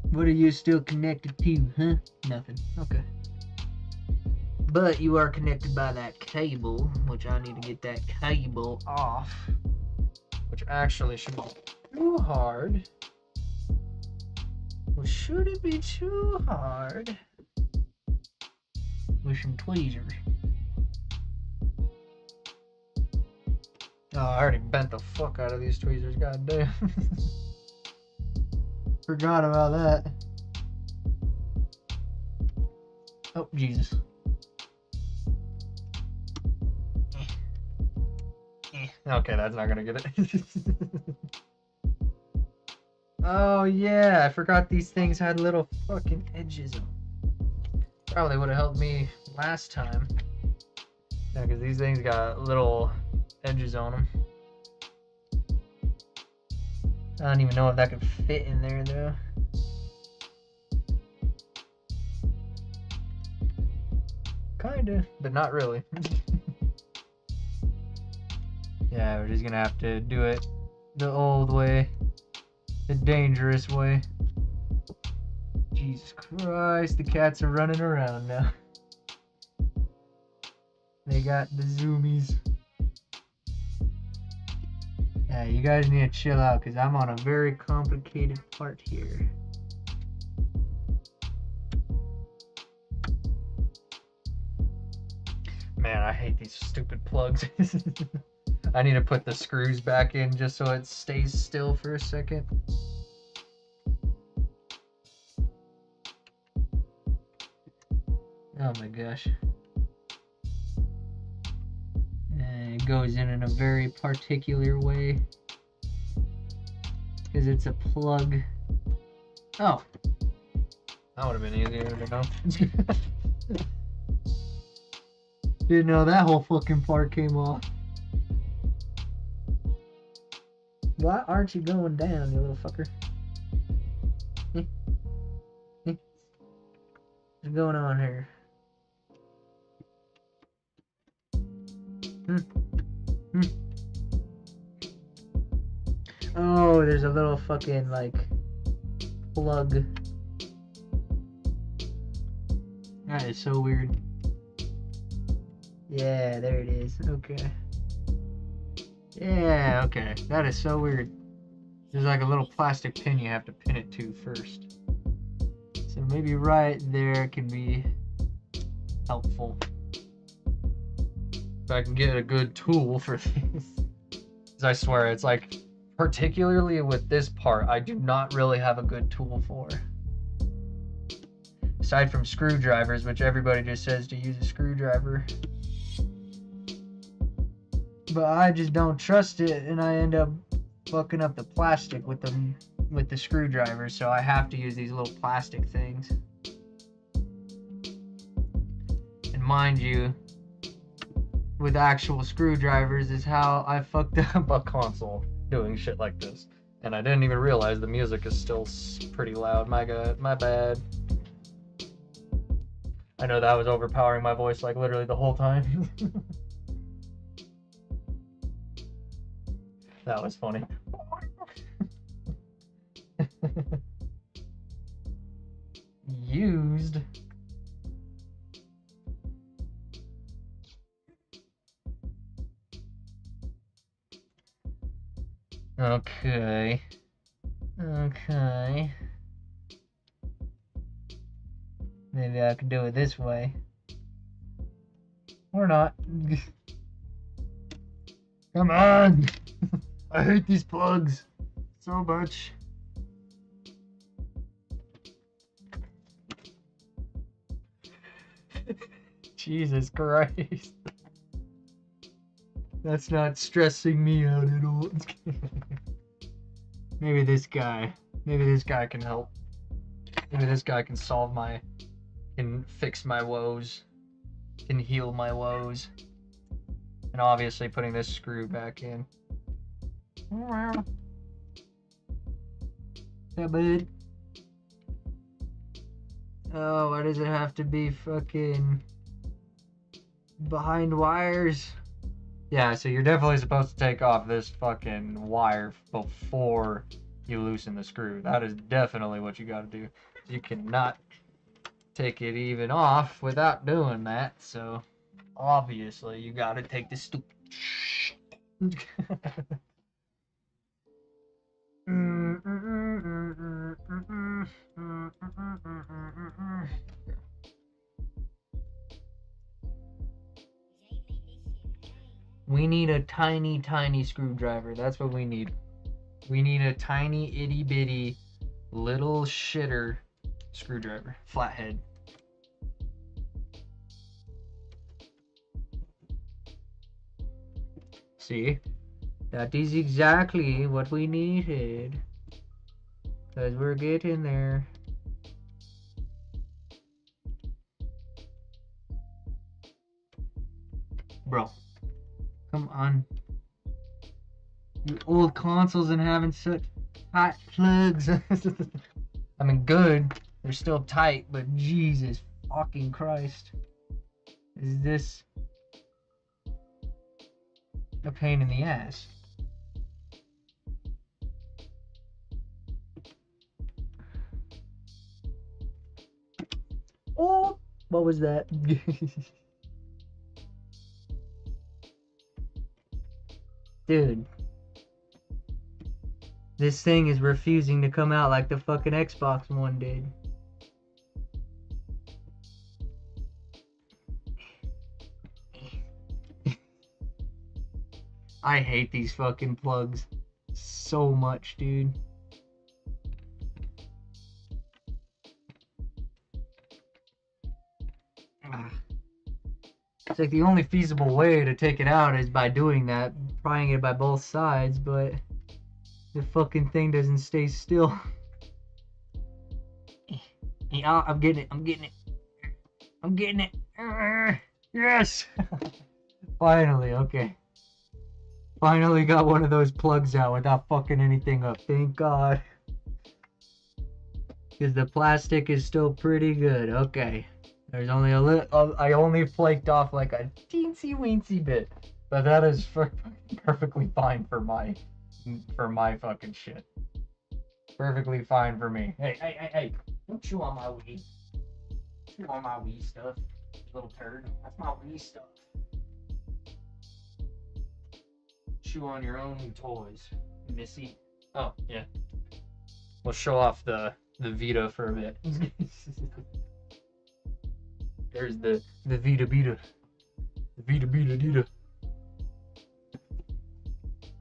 What are you still connected to, huh? Nothing. Okay. But you are connected by that cable, which I need to get that cable off. Which actually shouldn't be too hard. Well, should it be too hard? With some tweezers. Oh, I already bent the fuck out of these tweezers, goddamn. Forgot about that. Oh, Jesus. Okay, that's not gonna get it. Oh, yeah, I forgot these things had little fucking edges on them. Probably would have helped me last time. Yeah, because these things got little edges on them. I don't even know if that could fit in there, though. Kinda, but not really. Yeah, we're just gonna have to do it the old way. The dangerous way. Jesus Christ, the cats are running around now. They got the zoomies. Yeah, you guys need to chill out because I'm on a very complicated part here. Man, I hate these stupid plugs. I need to put the screws back in just so it stays still for a second. Oh my gosh. And it goes in a very particular way. Because it's a plug. Oh. That would have been easier to know. Didn't know that whole fucking part came off. Why aren't you going down, you little fucker? What's going on here? Oh, there's a little fucking, like, plug. That is so weird. Yeah, there it is. Okay. Yeah, okay. That is so weird. There's like a little plastic pin you have to pin it to first. So maybe right there can be helpful. If I can get a good tool for this. Because I swear, it's like particularly with this part, I do not really have a good tool for. Aside from screwdrivers, which everybody just says to use a screwdriver. But I just don't trust it, and I end up fucking up the plastic with the screwdrivers, so I have to use these little plastic things. And mind you, with actual screwdrivers is how I fucked up a console doing shit like this. And I didn't even realize the music is still pretty loud. My god, my bad. I know that was overpowering my voice like literally the whole time. That was funny. Used. Okay. Okay. Maybe I could do it this way. Or not. Come on! I hate these plugs so much. Jesus Christ. That's not stressing me out at all. Maybe this guy can help. Maybe this guy can can fix my woes, can heal my woes. And obviously putting this screw back in. Yeah, bud. Oh, why does it have to be fucking behind wires? Yeah, so you're definitely supposed to take off this fucking wire before you loosen the screw. That is definitely what you gotta do. You cannot take it even off without doing that, so obviously you gotta take the stupid We need a tiny, tiny screwdriver. That's what we need. We need a tiny, itty bitty, little shitter screwdriver. Flathead. See? That is exactly what we needed. Because we're getting there. Bro. Come on. You old consoles and having such tight plugs. I mean, good. They're still tight, but Jesus fucking Christ. Is this a pain in the ass? Oh, what was that? Dude. This thing is refusing to come out like the fucking Xbox One did. I hate these fucking plugs so much, dude. It's like the only feasible way to take it out is by doing that, prying it by both sides, but the fucking thing doesn't stay still. Yeah, I'm getting it. I'm getting it. I'm getting it. Yes! Finally, okay. Finally got one of those plugs out without fucking anything up. Thank God. Because the plastic is still pretty good. Okay. There's only a little. I only flaked off like a teensy weensy bit. But that is perfectly fine for my fucking shit. Perfectly fine for me. Hey. Don't chew on my weed. Chew on my weed stuff. Little turd. That's my weed stuff. Chew on your own toys, Missy. Oh, yeah. We'll show off the Vita for a bit. There's the Vita Beta. The Vita Beta Dita.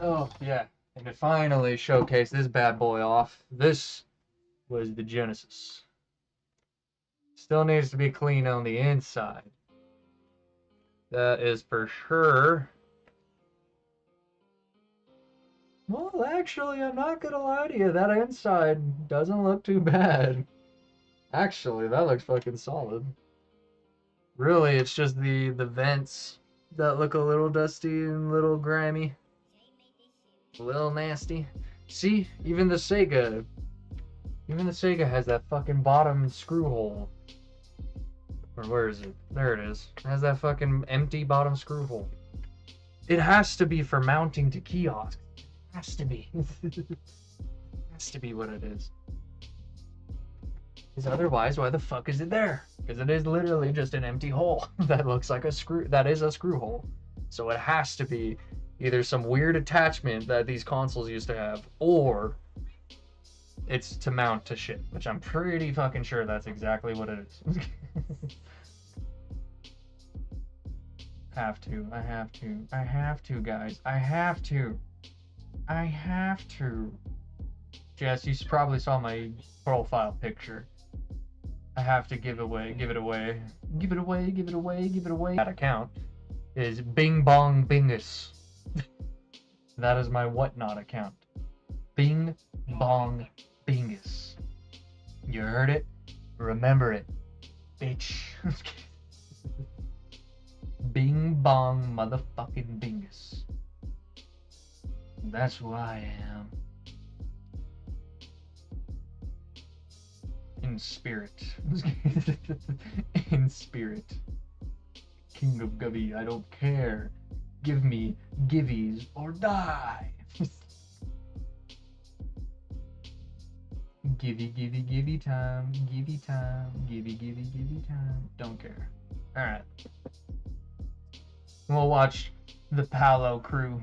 Oh, yeah. And to finally showcase this bad boy off, this was the Genesis. Still needs to be clean on the inside. That is for sure. Well, actually, I'm not gonna lie to you. That inside doesn't look too bad. Actually, that looks fucking solid. Really, it's just the vents that look a little dusty and a little grimy. A little nasty. See, even the Sega has that fucking bottom screw hole. Or where is it? There it is. It has that fucking empty bottom screw hole. It has to be for mounting to kiosks. It has to be. It has to be what it is. Because otherwise, why the fuck is it there? Because it is literally just an empty hole that looks like a screw. That is a screw hole. So it has to be either some weird attachment that these consoles used to have, or it's to mount to shit, which I'm pretty fucking sure that's exactly what it is. I have to, guys. I have to. Jess, you probably saw my profile picture. I have to give it away. That account is Bing Bong Bingus. That is my whatnot account. Bing Bong Bingus. You heard it? Remember it, bitch. Bing Bong motherfucking Bingus. That's who I am. In spirit. In spirit. King of Gubby, I don't care. Give me givvies or die. Givey time. Givey time. Don't care. Alright. We'll watch the Palo crew.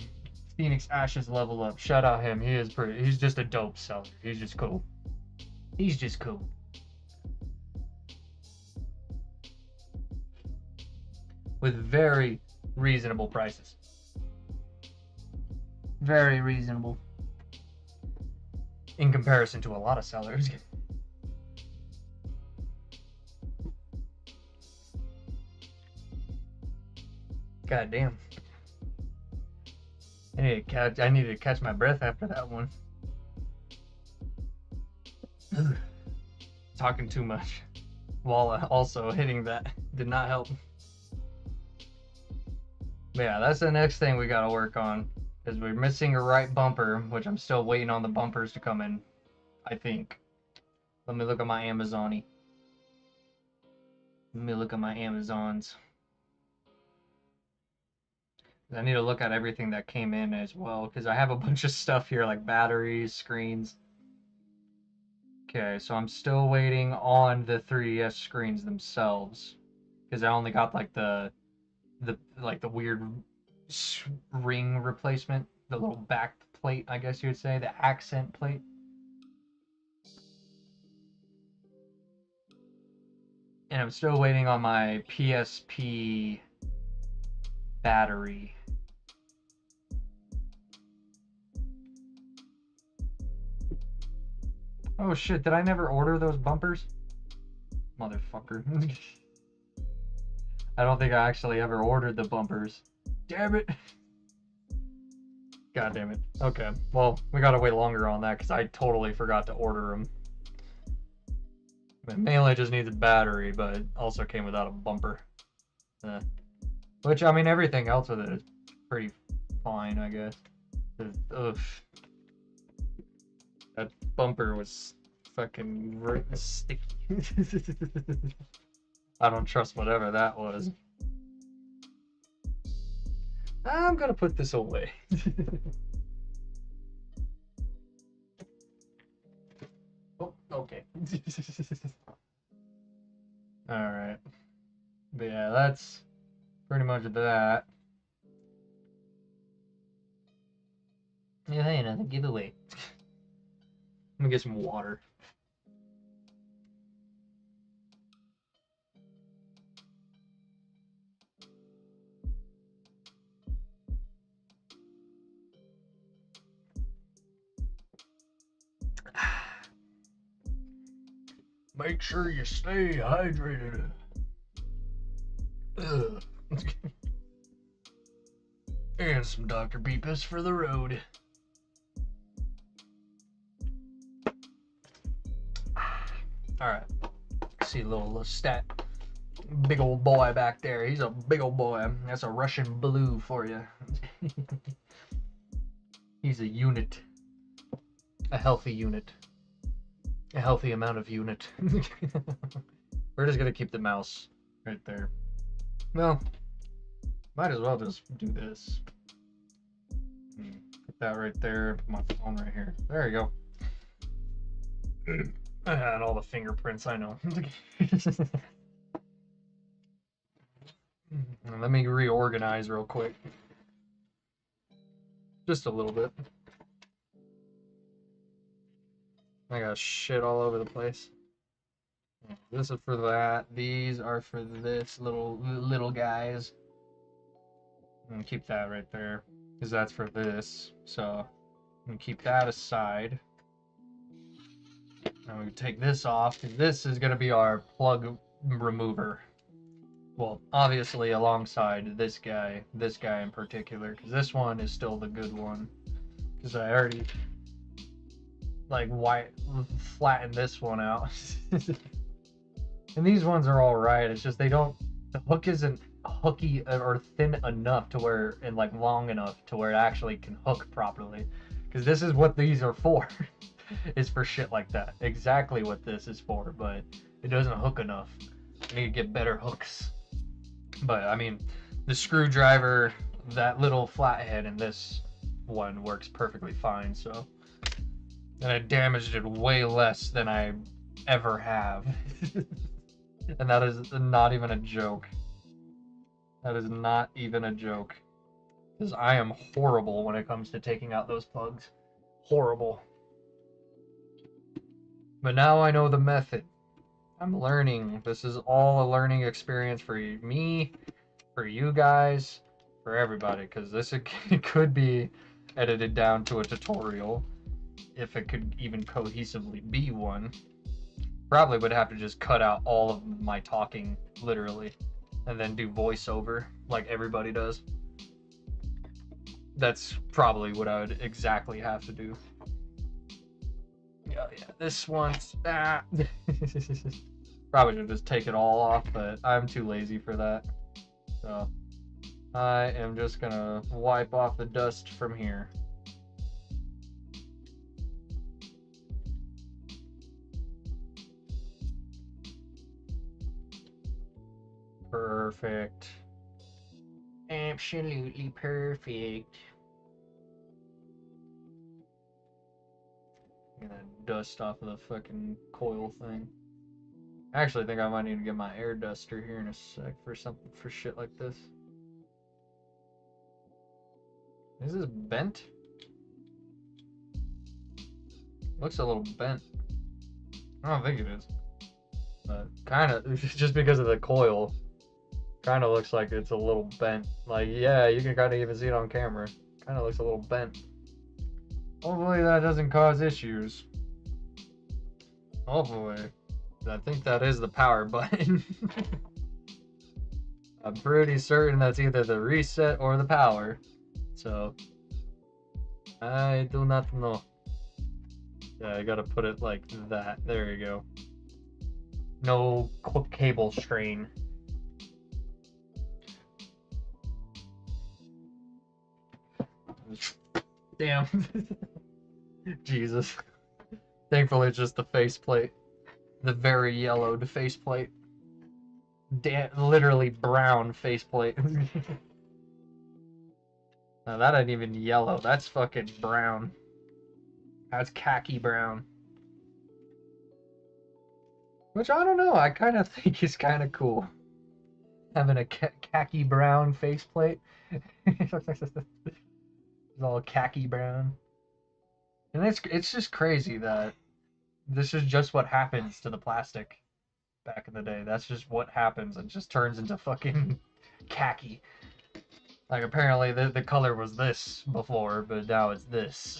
Phoenix Ashes level up. Shout out him. He's just a dope seller. He's just cool. With very reasonable prices. Very reasonable. In comparison to a lot of sellers. God damn. I need to catch my breath after that one. Talking too much while also hitting that did not help. But yeah, that's the next thing we gotta work on, because we're missing a right bumper, which I'm still waiting on the bumpers to come in, I think. Let me look at my Amazon-y. Let me look at my Amazons. I need to look at everything that came in as well, because I have a bunch of stuff here, like batteries, screens. Okay, so I'm still waiting on the 3DS screens themselves, because I only got like the weird ring replacement, the little back plate, I guess you would say, the accent plate. And I'm still waiting on my PSP battery. Oh shit, did I never order those bumpers? Motherfucker. I don't think I actually ever ordered the bumpers. Damn it. God damn it. Okay, well, we gotta wait longer on that because I totally forgot to order them. It mainly just needs a battery, but it also came without a bumper. Which, I mean, everything else with it is pretty fine, I guess. Ugh. That bumper was fucking sticky. I don't trust whatever that was. I'm gonna put this away. Oh, okay. Alright. But yeah, that's pretty much that. Yeah, hey, another giveaway. Let me get some water. Make sure you stay hydrated. Ugh. And some Dr. Beepus for the road. Alright. See a little stat. Big old boy back there. He's a big old boy. That's a Russian blue for you. He's a unit. A healthy unit. A healthy amount of unit. We're just gonna keep the mouse right there. Well, might as well just do this. Put that right there. Put my phone right here. There you go. And all the fingerprints, I know. Let me reorganize real quick. Just a little bit. I got shit all over the place. This is for that. These are for this little guys. And keep that right there, because that's for this. So I'm gonna keep that aside. And we take this off, because this is gonna be our plug remover. Well, obviously alongside this guy in particular, because this one is still the good one. Because I already like flattened this one out. And these ones are all right. It's just the hook isn't hooky or thin enough to where, and like long enough to where it actually can hook properly. Because this is what these are for. Is for shit like that. Exactly what this is for, but it doesn't hook enough. I need to get better hooks. But I mean, the screwdriver, that little flathead, and this one works perfectly fine. So, and I damaged it way less than I ever have. And that is not even a joke. That is not even a joke. Because I am horrible when it comes to taking out those plugs. Horrible. But now I know the method. I'm learning. This is all a learning experience for me, for you guys, for everybody. Because this it could be edited down to a tutorial. If it could even cohesively be one. Probably would have to just cut out all of my talking, literally. And then do voiceover, like everybody does. That's probably what I would exactly have to do. Yeah, this one's... Probably should just take it all off, but I'm too lazy for that. So, I am just gonna wipe off the dust from here. Perfect. Absolutely perfect. I'm gonna dust off of the fucking coil thing. I actually think I might need to get my air duster here in a sec for shit like this. Is this bent? Looks a little bent. I don't think it is. But kind of, just because of the coil, kind of looks like it's a little bent. Like, yeah, you can kind of even see it on camera. Kind of looks a little bent. Hopefully that doesn't cause issues. Hopefully. I think that is the power button. I'm pretty certain that's either the reset or the power. So, I do not know. Yeah, I gotta put it like that. There you go. No cable strain. Damn. Jesus. Thankfully, it's just the faceplate. The very yellowed faceplate. Literally brown faceplate. Now that ain't even yellow. That's fucking brown. That's khaki brown. Which I don't know. I kind of think is kind of cool. Having a khaki brown faceplate. It's all khaki brown. And it's just crazy that this is just what happens to the plastic back in the day. That's just what happens. It just turns into fucking khaki. Like, apparently the color was this before, but now it's this.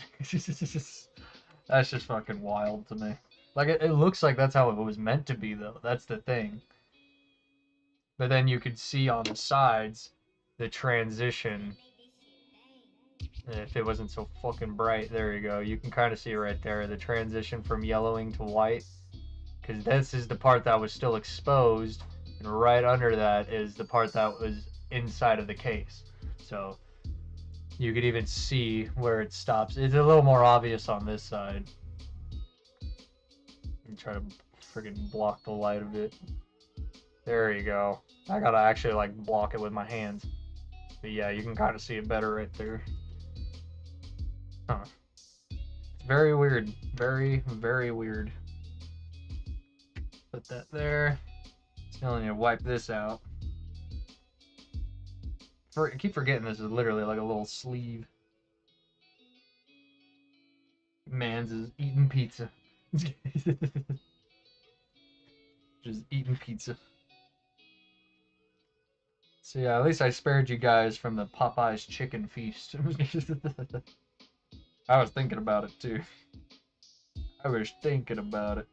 That's just fucking wild to me. Like, it looks like that's how it was meant to be, though. That's the thing. But then you could see on the sides the transition. If it wasn't so fucking bright, there you go. You can kind of see right there the transition from yellowing to white. Because this is the part that was still exposed, and right under that is the part that was inside of the case. So you could even see where it stops. It's a little more obvious on this side. And try to friggin' block the light a bit. There you go. I gotta actually like block it with my hands. But yeah, you can kind of see it better right there. Huh. It's very weird. Very, very weird. Put that there. Still need to wipe this out. I keep forgetting this is literally like a little sleeve. Mans is eating pizza. Just eating pizza. So yeah, at least I spared you guys from the Popeye's chicken feast. I was thinking about it too. I was thinking about it.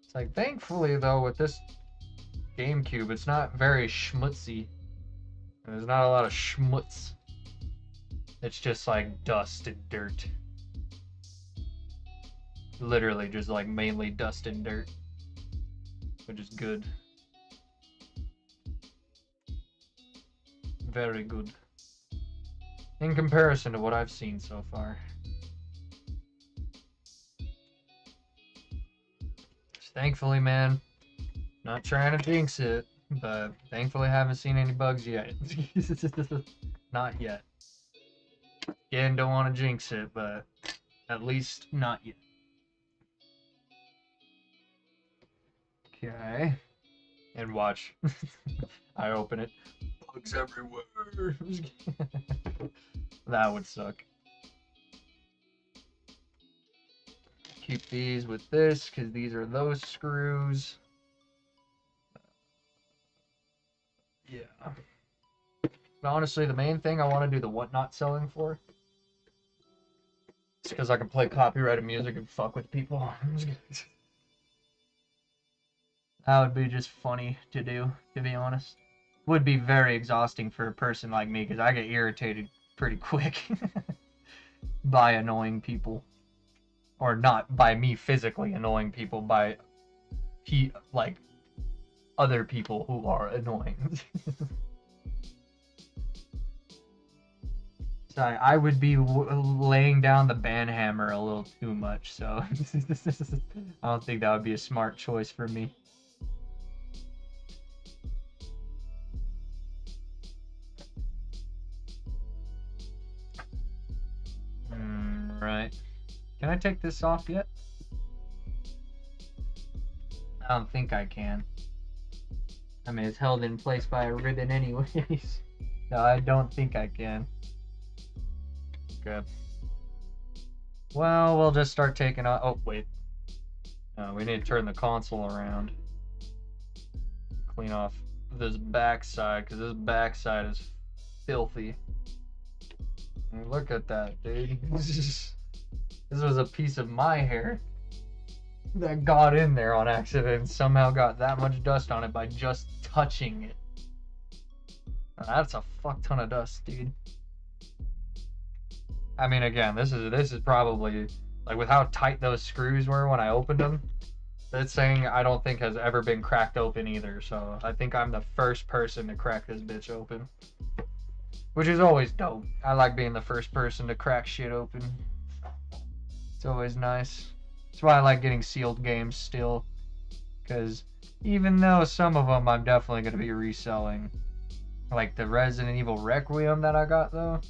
It's like, thankfully though, with this Gamecube, it's not very schmutzy. There's not a lot of schmutz. It's just like dust and dirt. Literally just like mainly dust and dirt. Which is good. Very good. In comparison to what I've seen so far. Thankfully, man, not trying to jinx it, but thankfully haven't seen any bugs yet. Not yet. Again, don't want to jinx it, but at least not yet. Okay. And watch. I open it. Bugs everywhere. That would suck. Keep these with this, because these are those screws. Yeah. But honestly, the main thing I want to do the whatnot selling for is because I can play copyrighted music and fuck with people. That would be just funny to do, to be honest. Would be very exhausting for a person like me, because I get irritated pretty quick by annoying people. Or not by me physically annoying people, by like other people who are annoying. So I would be laying down the banhammer a little too much, so I don't think that would be a smart choice for me. Right. Can I take this off yet? I don't think I can. I mean, it's held in place by a ribbon anyways. No, I don't think I can. Okay. Well, we'll just start taking off. Oh, wait. We need to turn the console around. Clean off this backside, because this backside is filthy. And look at that, dude. This was a piece of my hair that got in there on accident and somehow got that much dust on it by just touching it. Now, that's a fuck ton of dust, dude. I mean, again, this is probably, like, with how tight those screws were when I opened them, that thing I don't think has ever been cracked open either, so I think I'm the first person to crack this bitch open. Which is always dope. I like being the first person to crack shit open. It's always nice. That's why I like getting sealed games still. Because even though some of them I'm definitely going to be reselling. Like the Resident Evil Requiem that I got though.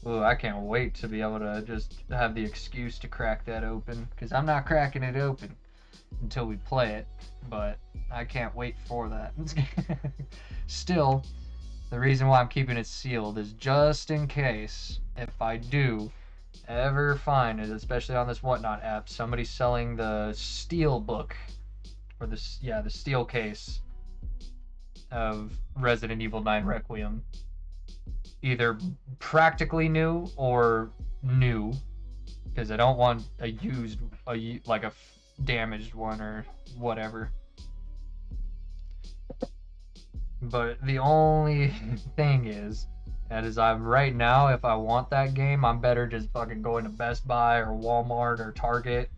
Ooh, I can't wait to be able to just have the excuse to crack that open. Because I'm not cracking it open until we play it. But I can't wait for that. Still, the reason why I'm keeping it sealed is just in case, if I do ever find it, especially on this Whatnot app, somebody selling the steel book, or the steel case of Resident Evil 9 Requiem, either practically new or new, because I don't want a like a damaged one or whatever. But the only thing is, I'm right now, if I want that game, I'm better just fucking going to Best Buy or Walmart or Target,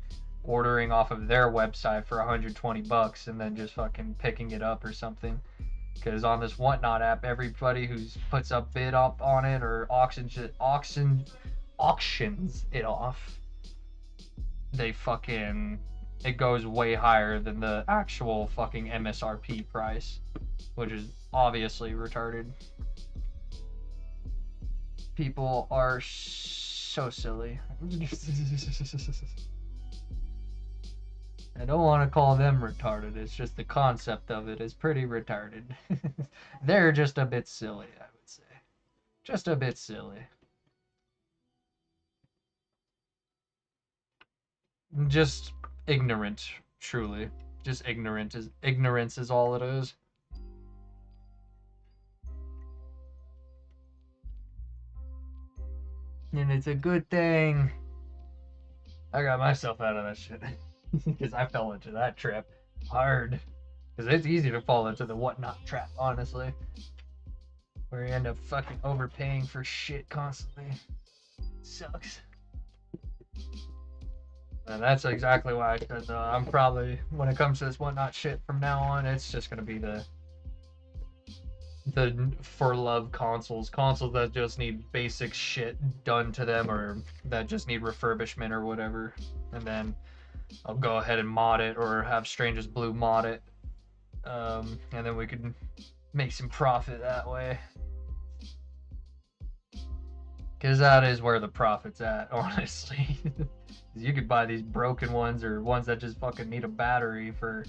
ordering off of their website for 120 bucks and then just fucking picking it up or something. Because on this Whatnot app, everybody who puts up bid up on it or auctions it off, it goes way higher than the actual fucking MSRP price, which is obviously retarded. People are so silly. I don't want to call them retarded, it's just the concept of it is pretty retarded. They're just a bit silly, I would say. Just a bit silly. Just ignorant, truly. Just ignorance is all it is. And it's a good thing I got myself out of that shit. Because I fell into that trap hard. Because it's easy to fall into the Whatnot trap, honestly. Where you end up fucking overpaying for shit constantly. Sucks. And that's exactly why I said, I'm probably, when it comes to this Whatnot shit from now on, it's just gonna be the for love consoles that just need basic shit done to them or that just need refurbishment or whatever, and then I'll go ahead and mod it or have Strangest Blue mod it, and then we could make some profit that way, because that is where the profit's at, honestly. You could buy these broken ones or ones that just fucking need a battery for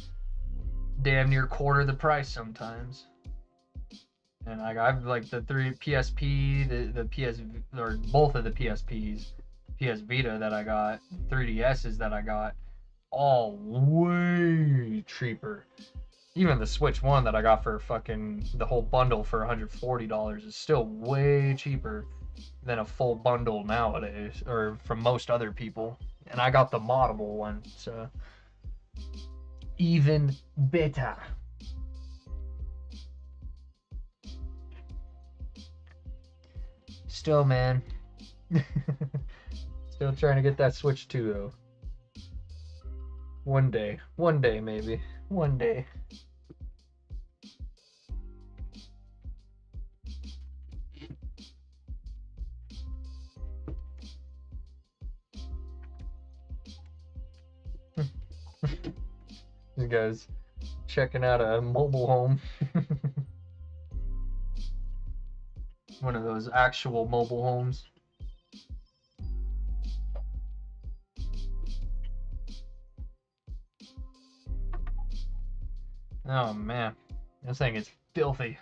damn near quarter the price sometimes. And I've like the 3 PSP, the PS, or both of the PSPs, PS Vita that I got, 3DSs that I got, all way cheaper. Even the Switch 1 that I got for fucking the whole bundle for $140 is still way cheaper than a full bundle nowadays, or from most other people. And I got the moddable one, so even better. Still, man. Still trying to get that Switch 2, though. One day maybe. One day. This guy's checking out a mobile home. One of those actual mobile homes. Oh man, this thing is filthy.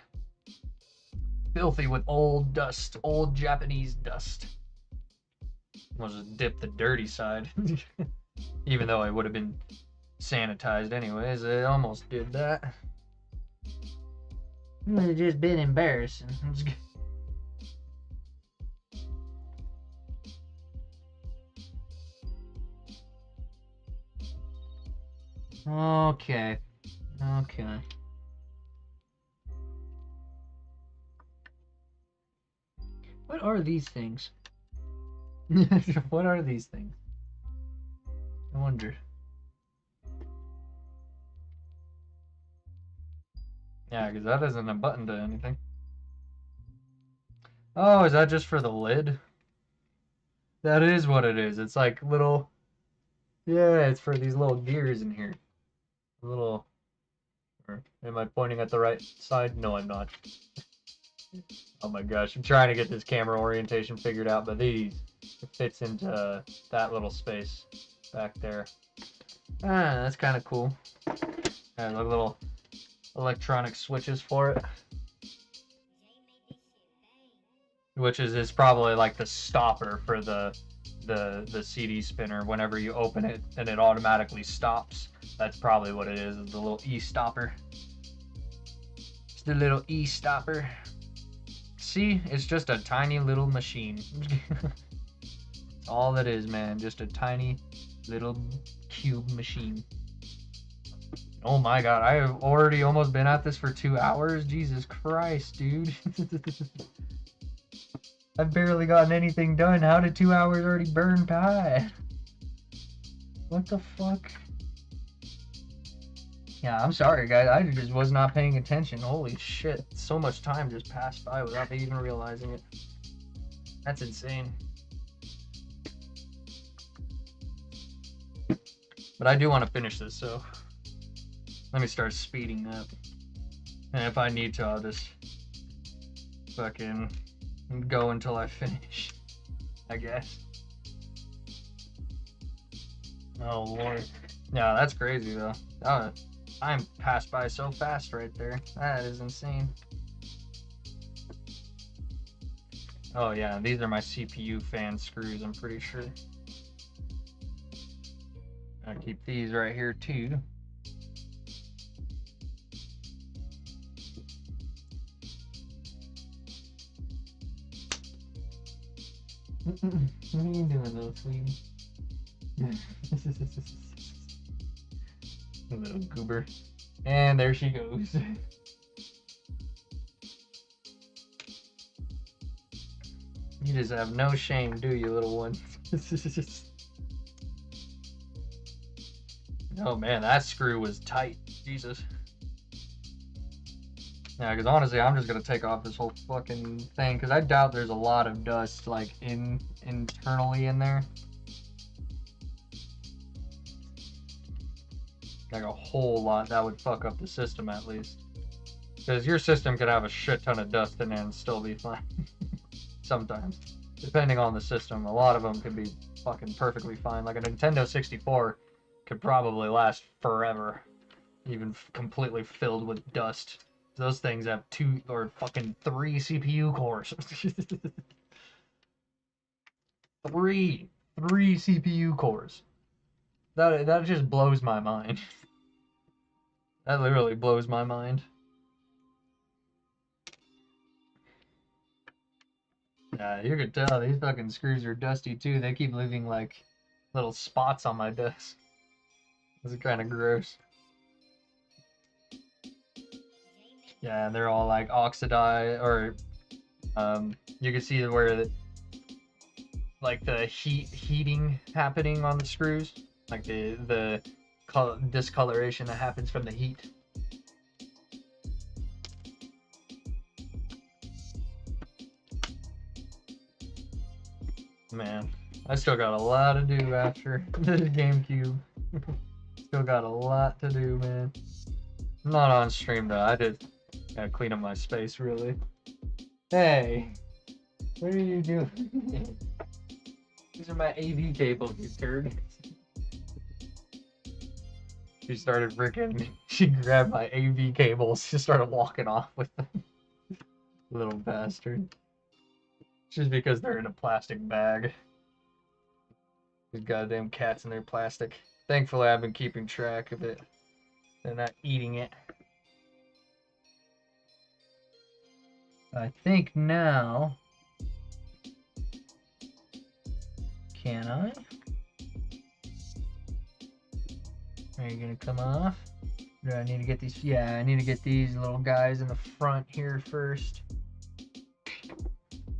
Filthy with old dust, old Japanese dust. We'll just dip the dirty side. Even though it would have been sanitized anyways, it almost did that. It would have just been embarrassing. Okay. What are these things? What are these things? I wonder. Yeah, because that isn't a button to anything. Oh, is that just for the lid? That is what it is. It's like little... Yeah, it's for these little gears in here. Little... Or am I pointing at the right side? No, I'm not. Oh my gosh, I'm trying to get this camera orientation figured out, but it fits into that little space back there. Ah, that's kind of cool. And little electronic switches for it. Which is probably like the stopper for the CD spinner. Whenever you open it and it automatically stops. That's probably what it is the little e-stopper. It's the little e-stopper. See, it's just a tiny little machine. That's all that is, man. Just a tiny little cube machine. Oh my god, I have already almost been at this for 2 hours. Jesus Christ, dude. I've barely gotten anything done. How did 2 hours already burn by? What the fuck? Yeah, I'm sorry, guys. I just was not paying attention. Holy shit. So much time just passed by without me even realizing it. That's insane. But I do want to finish this, so let me start speeding up. And if I need to, I'll just fucking go until I finish, I guess. Oh, Lord. Yeah, that's crazy, though. Time passed by so fast right there. That is insane. Oh, yeah, these are my CPU fan screws, I'm pretty sure. I'll keep these right here, too. What are you doing, little sweetie? Little goober. And there she goes. You just have no shame, do you, little one? Oh man, that screw was tight. Jesus. Yeah, because honestly, I'm just gonna take off this whole fucking thing, because I doubt there's a lot of dust, like, internally in there. Like a whole lot. That would fuck up the system, at least. Because your system could have a shit ton of dust in it and still be fine. Sometimes. Depending on the system. A lot of them could be fucking perfectly fine. Like a Nintendo 64 could probably last forever. Even completely filled with dust. Those things have 2 or fucking 3 CPU cores. 3 CPU cores. That just blows my mind. That literally blows my mind. Yeah, you can tell these fucking screws are dusty too. They keep leaving like little spots on my desk. This is kind of gross. Yeah, and they're all like oxidized, or you can see where like the heating happening on the screws, like the discoloration that happens from the heat. Man, I still got a lot to do after the Gamecube. Still got a lot to do, man. I'm not on stream though. I did gotta clean up my space, really. Hey, what are you doing? These are my AV cables, you turd. She started freaking. She grabbed my AV cables. She started walking off with them. Little bastard. Just because they're in a plastic bag. These goddamn cats in their plastic. Thankfully, I've been keeping track of it. They're not eating it. I think now... Can I? Are you gonna come off? Do I need to get these? Yeah, I need to get these little guys in the front here first.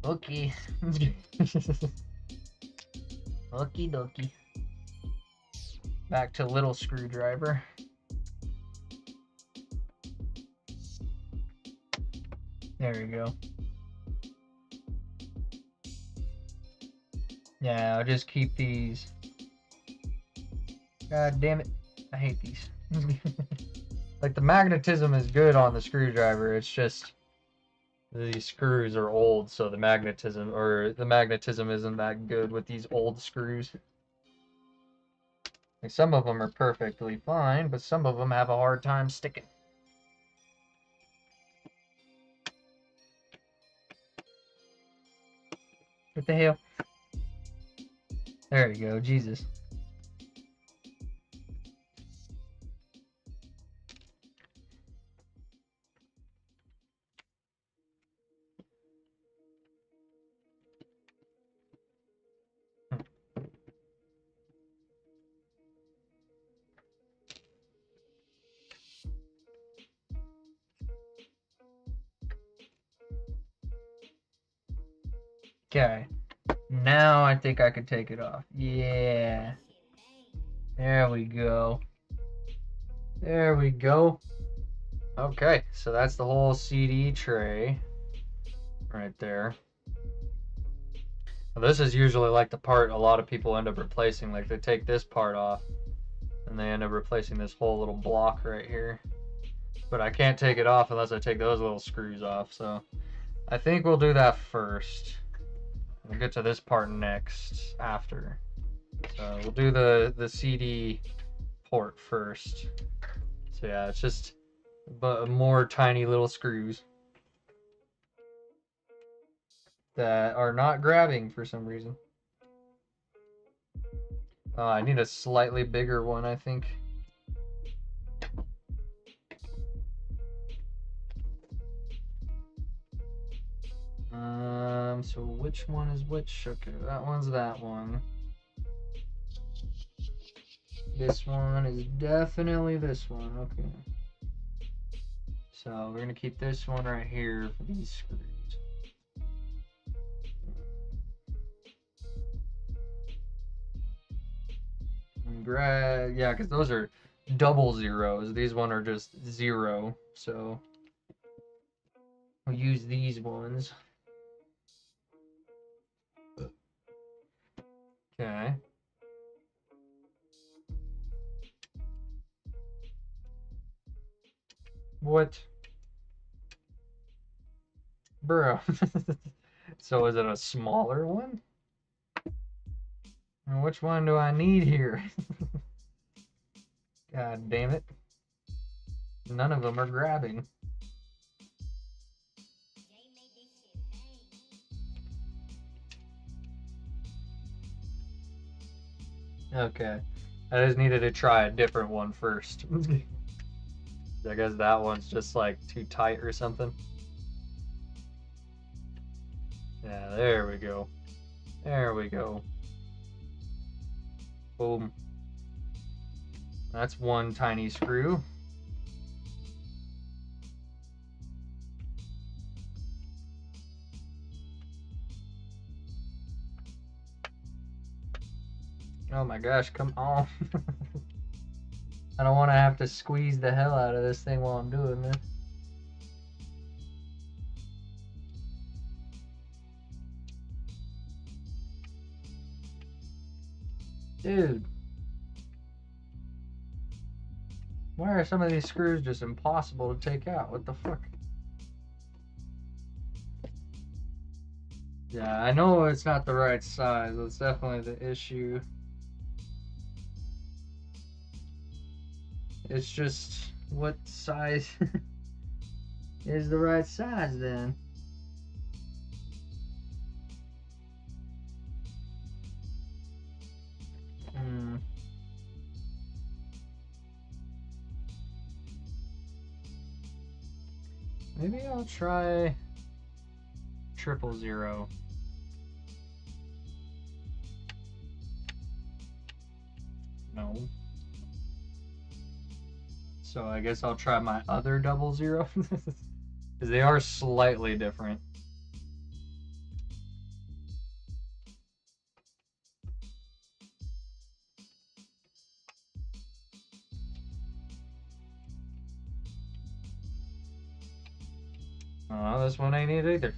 Okay. Okie dokie. Back to little screwdriver. There we go. Yeah, I'll just keep these. God damn it. I hate these. Like, the magnetism is good on the screwdriver, it's just these screws are old, so the magnetism isn't that good with these old screws. Like, some of them are perfectly fine, but some of them have a hard time sticking. What the hell? There you go, Jesus. Okay. Now I think I can take it off. Yeah. There we go. There we go. Okay, so that's the whole CD tray right there. Now, this is usually like the part a lot of people end up replacing. Like they take this part off and they end up replacing this whole little block right here. But I can't take it off unless I take those little screws off. So I think we'll do that first. We'll get to this part next after. So we'll do the CD port first. So yeah, it's just more tiny little screws that are not grabbing for some reason. I need a slightly bigger one, I think. So which one is which? Okay, that one's that one. This one is definitely this one. Okay. So we're gonna keep this one right here for these screws. Yeah, because those are double zeros. These one are just 0. So we'll use these ones. Okay. What? Bro. So is it a smaller one? Which one do I need here? God damn it. None of them are grabbing. Okay. I just needed to try a different one first. I guess that one's just like too tight or something. Yeah, there we go. There we go. Boom. That's one tiny screw. Oh my gosh, come on. I don't want to have to squeeze the hell out of this thing while I'm doing this. Dude. Why are some of these screws just impossible to take out? What the fuck? Yeah, I know it's not the right size. That's definitely the issue. It's just, what size is the right size then? Maybe I'll try 000. No. So I guess I'll try my other 00. Because they are slightly different. Oh, this one ain't it either.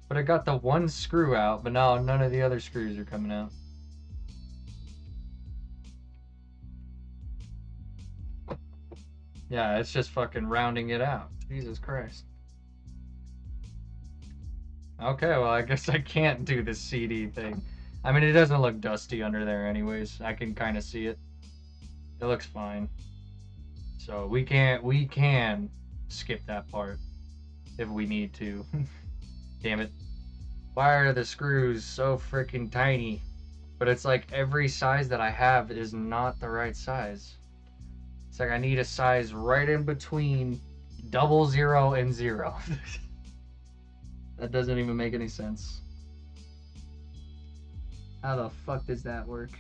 But I got the one screw out, but now none of the other screws are coming out. Yeah, it's just fucking rounding it out. Jesus Christ. Okay, well, I guess I can't do the CD thing. I mean, it doesn't look dusty under there anyways. I can kind of see it. It looks fine. So we can skip that part if we need to. Damn it. Why are the screws so freaking tiny? But it's like every size that I have is not the right size. It's like I need a size right in between 00 and 0. That doesn't even make any sense. How the fuck does that work?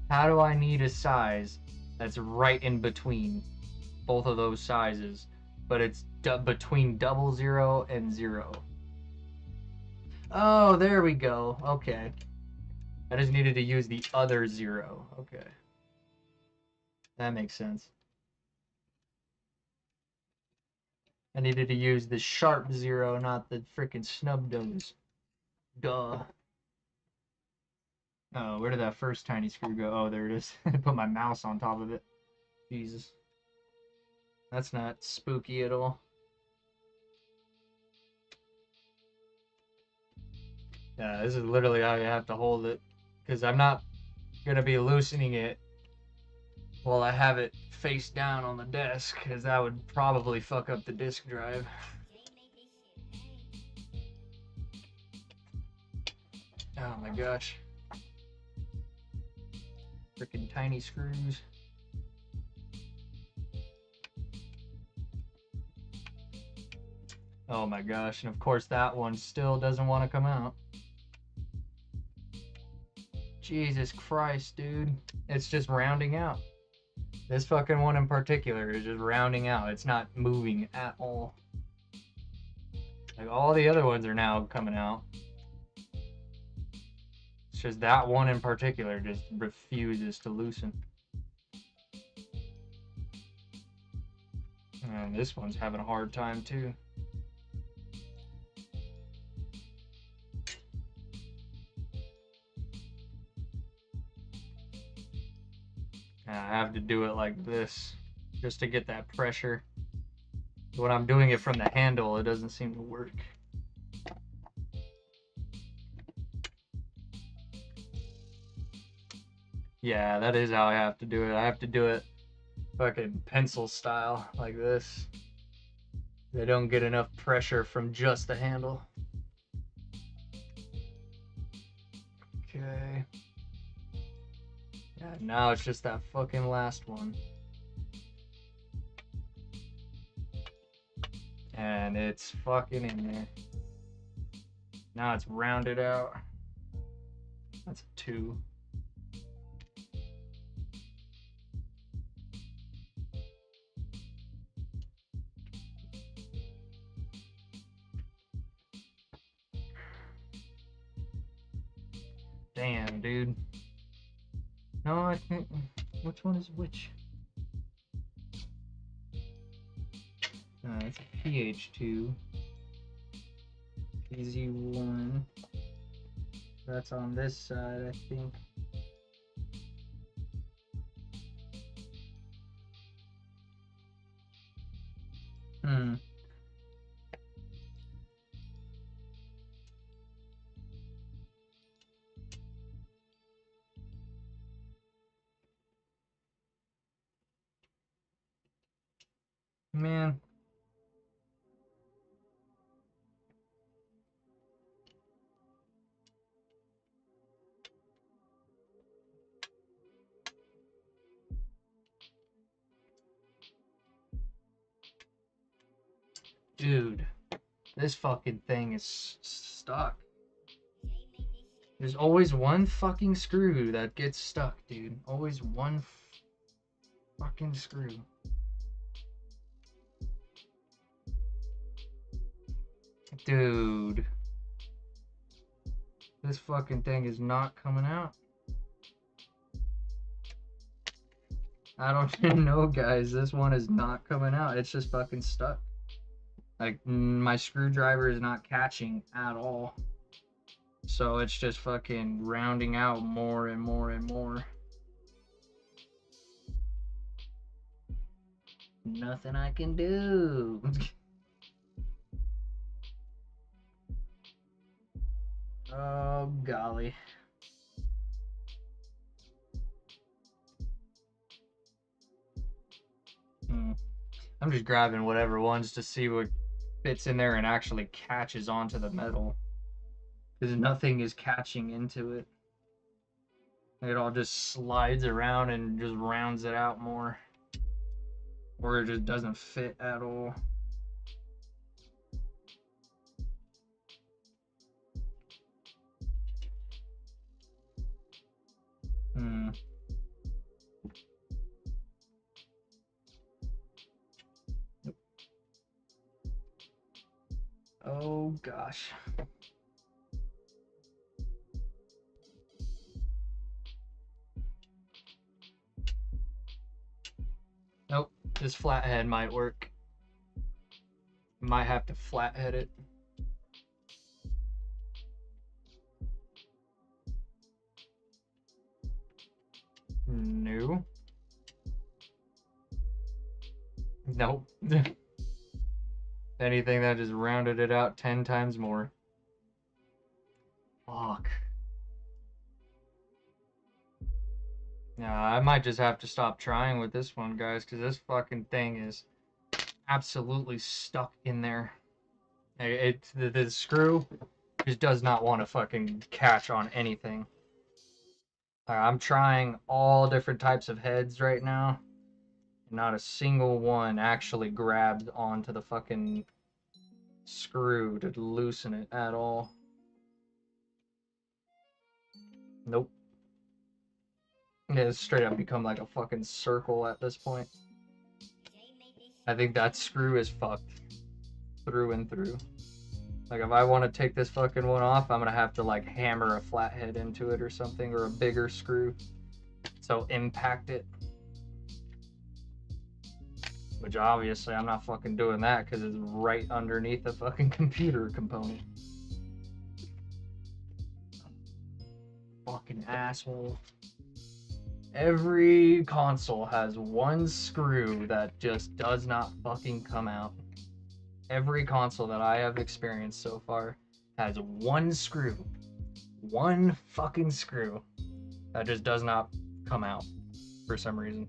How do I need a size that's right in between both of those sizes, but it's between 00 and 0? Oh, there we go. Okay. I just needed to use the other 0. Okay. That makes sense. I needed to use the sharp 0, not the freaking snub nose. Duh. Oh, where did that first tiny screw go? Oh, there it is. I put my mouse on top of it. Jesus. That's not spooky at all. Yeah, this is literally how you have to hold it. Because I'm not going to be loosening it while I have it face down on the desk. Because that would probably fuck up the disk drive. Oh my gosh. Freaking tiny screws. Oh my gosh. And of course that one still doesn't want to come out. Jesus Christ, dude. It's just rounding out. This fucking one in particular is just rounding out. It's not moving at all. Like all the other ones are now coming out. It's just that one in particular just refuses to loosen. And this one's having a hard time too. And I have to do it like this just to get that pressure. When I'm doing it from the handle, it doesn't seem to work. Yeah, that is how I have to do it. I have to do it fucking pencil style, like this. They don't get enough pressure from just the handle. Okay. Yeah, now it's just that fucking last one. And it's fucking in there. Now it's rounded out. That's a 2. Damn, dude. No, I can't. Which one is which? It's PH2. PZ1. That's on this side, I think. Man. Dude, this fucking thing is stuck. There's always one fucking screw that gets stuck, dude. Always one fucking screw. Dude. This fucking thing is not coming out. I don't know, guys. This one is not coming out. It's just fucking stuck. Like, my screwdriver is not catching at all. So it's just fucking rounding out more and more and more. Nothing I can do. Oh, golly. I'm just grabbing whatever ones to see what fits in there and actually catches onto the metal. Because nothing is catching into it. It all just slides around and just rounds it out more. Or it just doesn't fit at all. Oh gosh. This flathead might work. Might have to flathead it. No. Nope. Anything that just rounded it out 10 times more. Fuck. Yeah, I might just have to stop trying with this one, guys, because this fucking thing is absolutely stuck in there. The screw just does not want to fucking catch on anything. I'm trying all different types of heads right now. Not a single one actually grabbed onto the fucking screw to loosen it at all. Nope. It's straight up become like a fucking circle at this point. I think that screw is fucked through and through. Like, if I want to take this fucking one off, I'm gonna have to like hammer a flathead into it or something, or a bigger screw, so impact it. Which obviously I'm not fucking doing that because it's right underneath the fucking computer component. Fucking asshole. Every console has one screw that just does not fucking come out. Every console that I have experienced so far has one screw. One fucking screw that just does not come out for some reason.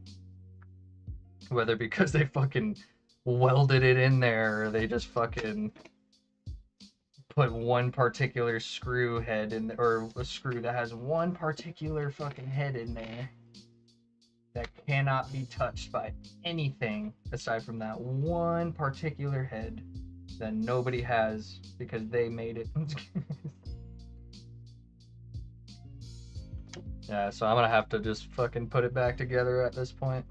Whether because they fucking welded it in there or they just fucking put one particular screw head in, or a screw that has one particular fucking head in there that cannot be touched by anything aside from that one particular head that nobody has because they made it. Yeah, so I'm gonna have to just fucking put it back together at this point.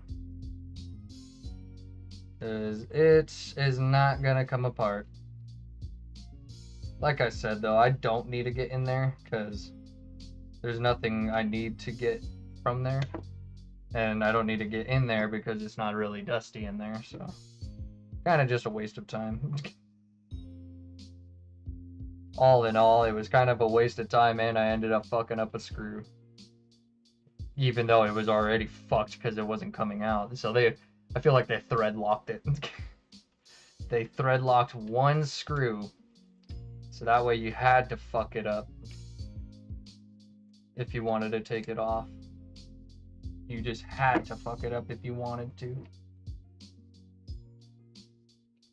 Because it is not gonna come apart. Like I said though, I don't need to get in there because there's nothing I need to get from there. And I don't need to get in there because it's not really dusty in there, so kind of just a waste of time. All in all, it was kind of a waste of time, and I ended up fucking up a screw. Even though it was already fucked because it wasn't coming out. So I feel like they thread locked it. They thread locked one screw, so that way you had to fuck it up if you wanted to take it off. You just had to fuck it up if you wanted to.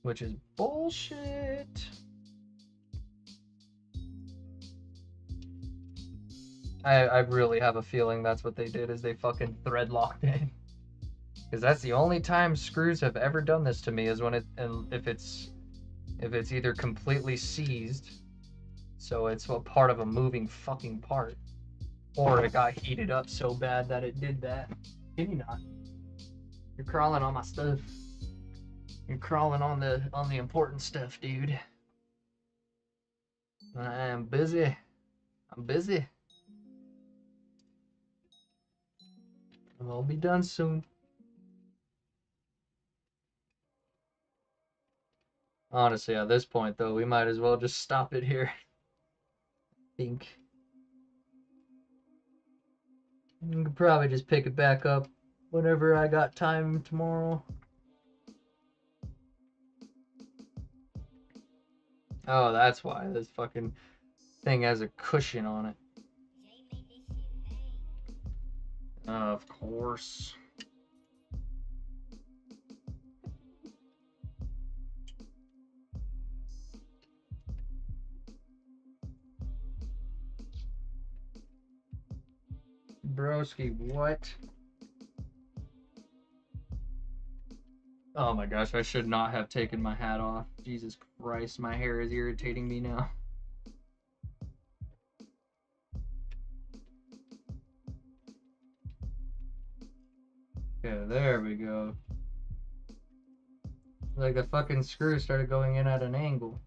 Which is bullshit. I really have a feeling that's what they did, is they fucking thread locked it. Because that's the only time screws have ever done this to me, is when if it's either completely seized, so it's a part of a moving fucking part, or it got heated up so bad that it did that. Can you not? You're crawling on my stuff. You're crawling on the important stuff, dude. I am busy. I'm busy. I'll be done soon. Honestly, at this point, though, we might as well just stop it here. I think. We could probably just pick it back up whenever I got time tomorrow. Oh, that's why this fucking thing has a cushion on it. Of course. Broski, what? Oh my gosh, I should not have taken my hat off. Jesus Christ, my hair is irritating me now. Okay, there we go. Like the fucking screw started going in at an angle.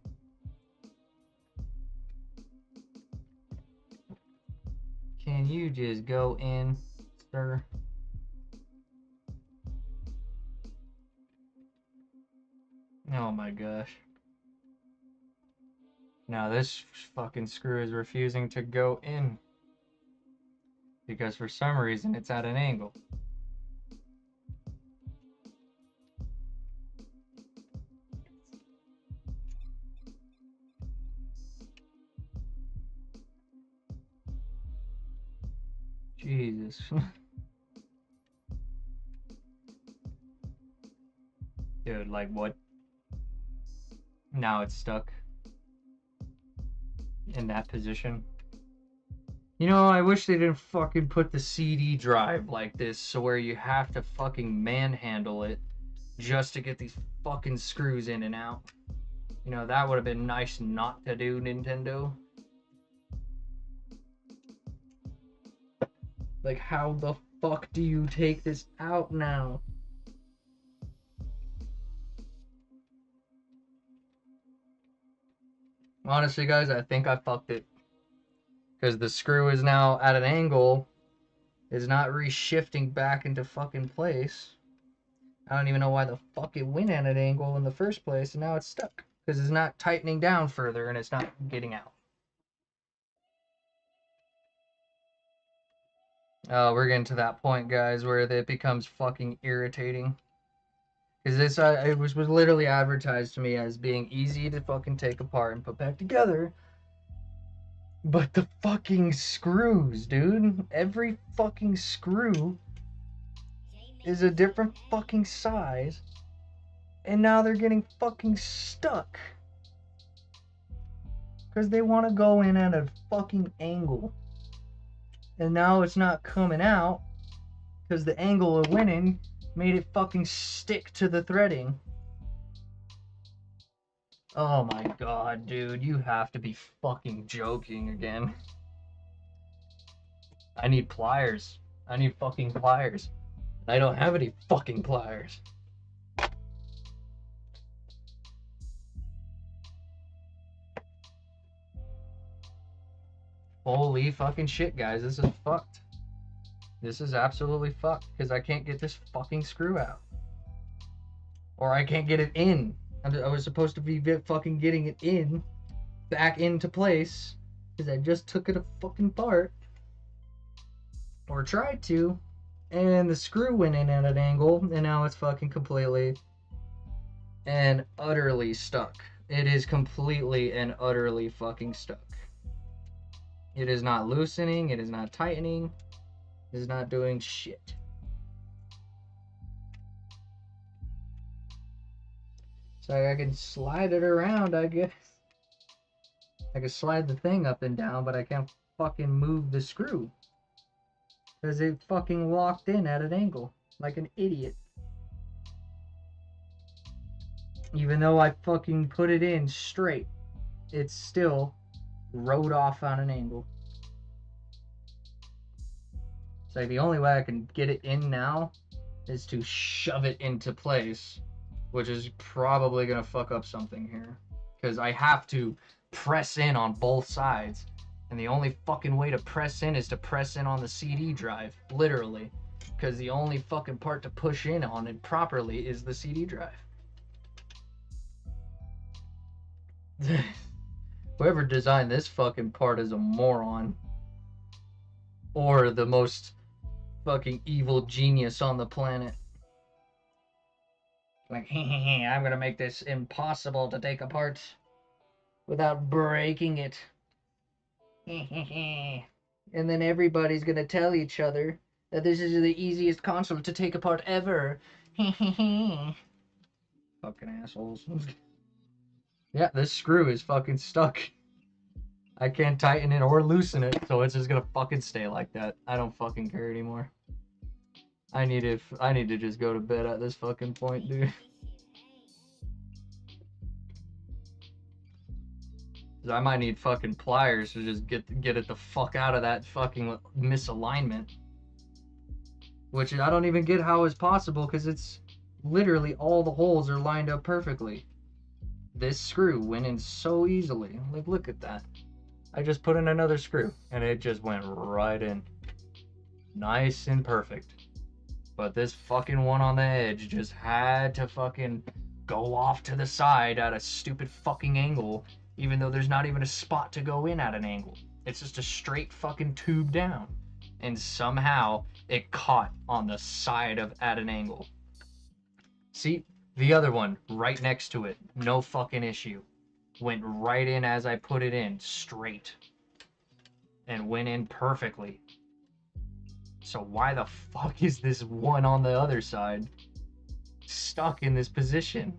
Can you just go in, sir? Oh my gosh. Now this fucking screw is refusing to go in. Because for some reason it's at an angle. Jesus. Dude, like what? Now it's stuck in that position. You know, I wish they didn't fucking put the CD drive like this, so where you have to fucking manhandle it just to get these fucking screws in and out. You know, that would have been nice not to do, Nintendo. Like, how the fuck do you take this out now? Honestly, guys, I think I fucked it. Because the screw is now at an angle. It's not re-shifting back into fucking place. I don't even know why the fuck it went at an angle in the first place, and now it's stuck. Because it's not tightening down further, and it's not getting out. Oh, we're getting to that point, guys, where it becomes fucking irritating. Because this, it was literally advertised to me as being easy to fucking take apart and put back together. But the fucking screws, dude. Every fucking screw is a different fucking size. And now they're getting fucking stuck. Because they want to go in at a fucking angle. And now it's not coming out. Because the angle of winning made it fucking stick to the threading. Oh my god, dude. You have to be fucking joking again. I need pliers. I need fucking pliers. I don't have any fucking pliers. Holy fucking shit, guys. This is fucked. This is absolutely fucked because I can't get this fucking screw out. Or I can't get it in. I was supposed to be fucking getting it in, back into place, because I just took it a fucking apart. Or tried to. And the screw went in at an angle, and now it's fucking completely and utterly stuck. It is completely and utterly fucking stuck. It is not loosening, it is not tightening, it is not doing shit. So I can slide it around, I guess. I can slide the thing up and down, but I can't fucking move the screw. Because it fucking locked in at an angle, like an idiot. Even though I fucking put it in straight, it's still rode off on an angle. So the only way I can get it in now is to shove it into place, which is probably gonna fuck up something here. Because I have to press in on both sides. And the only fucking way to press in is to press in on the CD drive, literally. Because the only fucking part to push in on it properly is the CD drive. Whoever designed this fucking part is a moron. Or the most fucking evil genius on the planet. Like, I'm gonna make this impossible to take apart without breaking it. And then everybody's gonna tell each other that this is the easiest console to take apart ever. Fucking assholes. Yeah, this screw is fucking stuck. I can't tighten it or loosen it, so it's just gonna fucking stay like that. I don't fucking care anymore. I need to just go to bed at this fucking point, dude. I might need fucking pliers to just get it the fuck out of that fucking misalignment. Which I don't even get how it's possible, because it's literally all the holes are lined up perfectly. This screw went in so easily. Like, look at that. I just put in another screw, and it just went right in. Nice and perfect. But this fucking one on the edge just had to fucking go off to the side at a stupid fucking angle, even though there's not even a spot to go in at an angle. It's just a straight fucking tube down. And somehow it caught on the side of at an angle. See, the other one right next to it, no fucking issue. Went right in as I put it in, straight. And went in perfectly. So why the fuck is this one on the other side stuck in this position?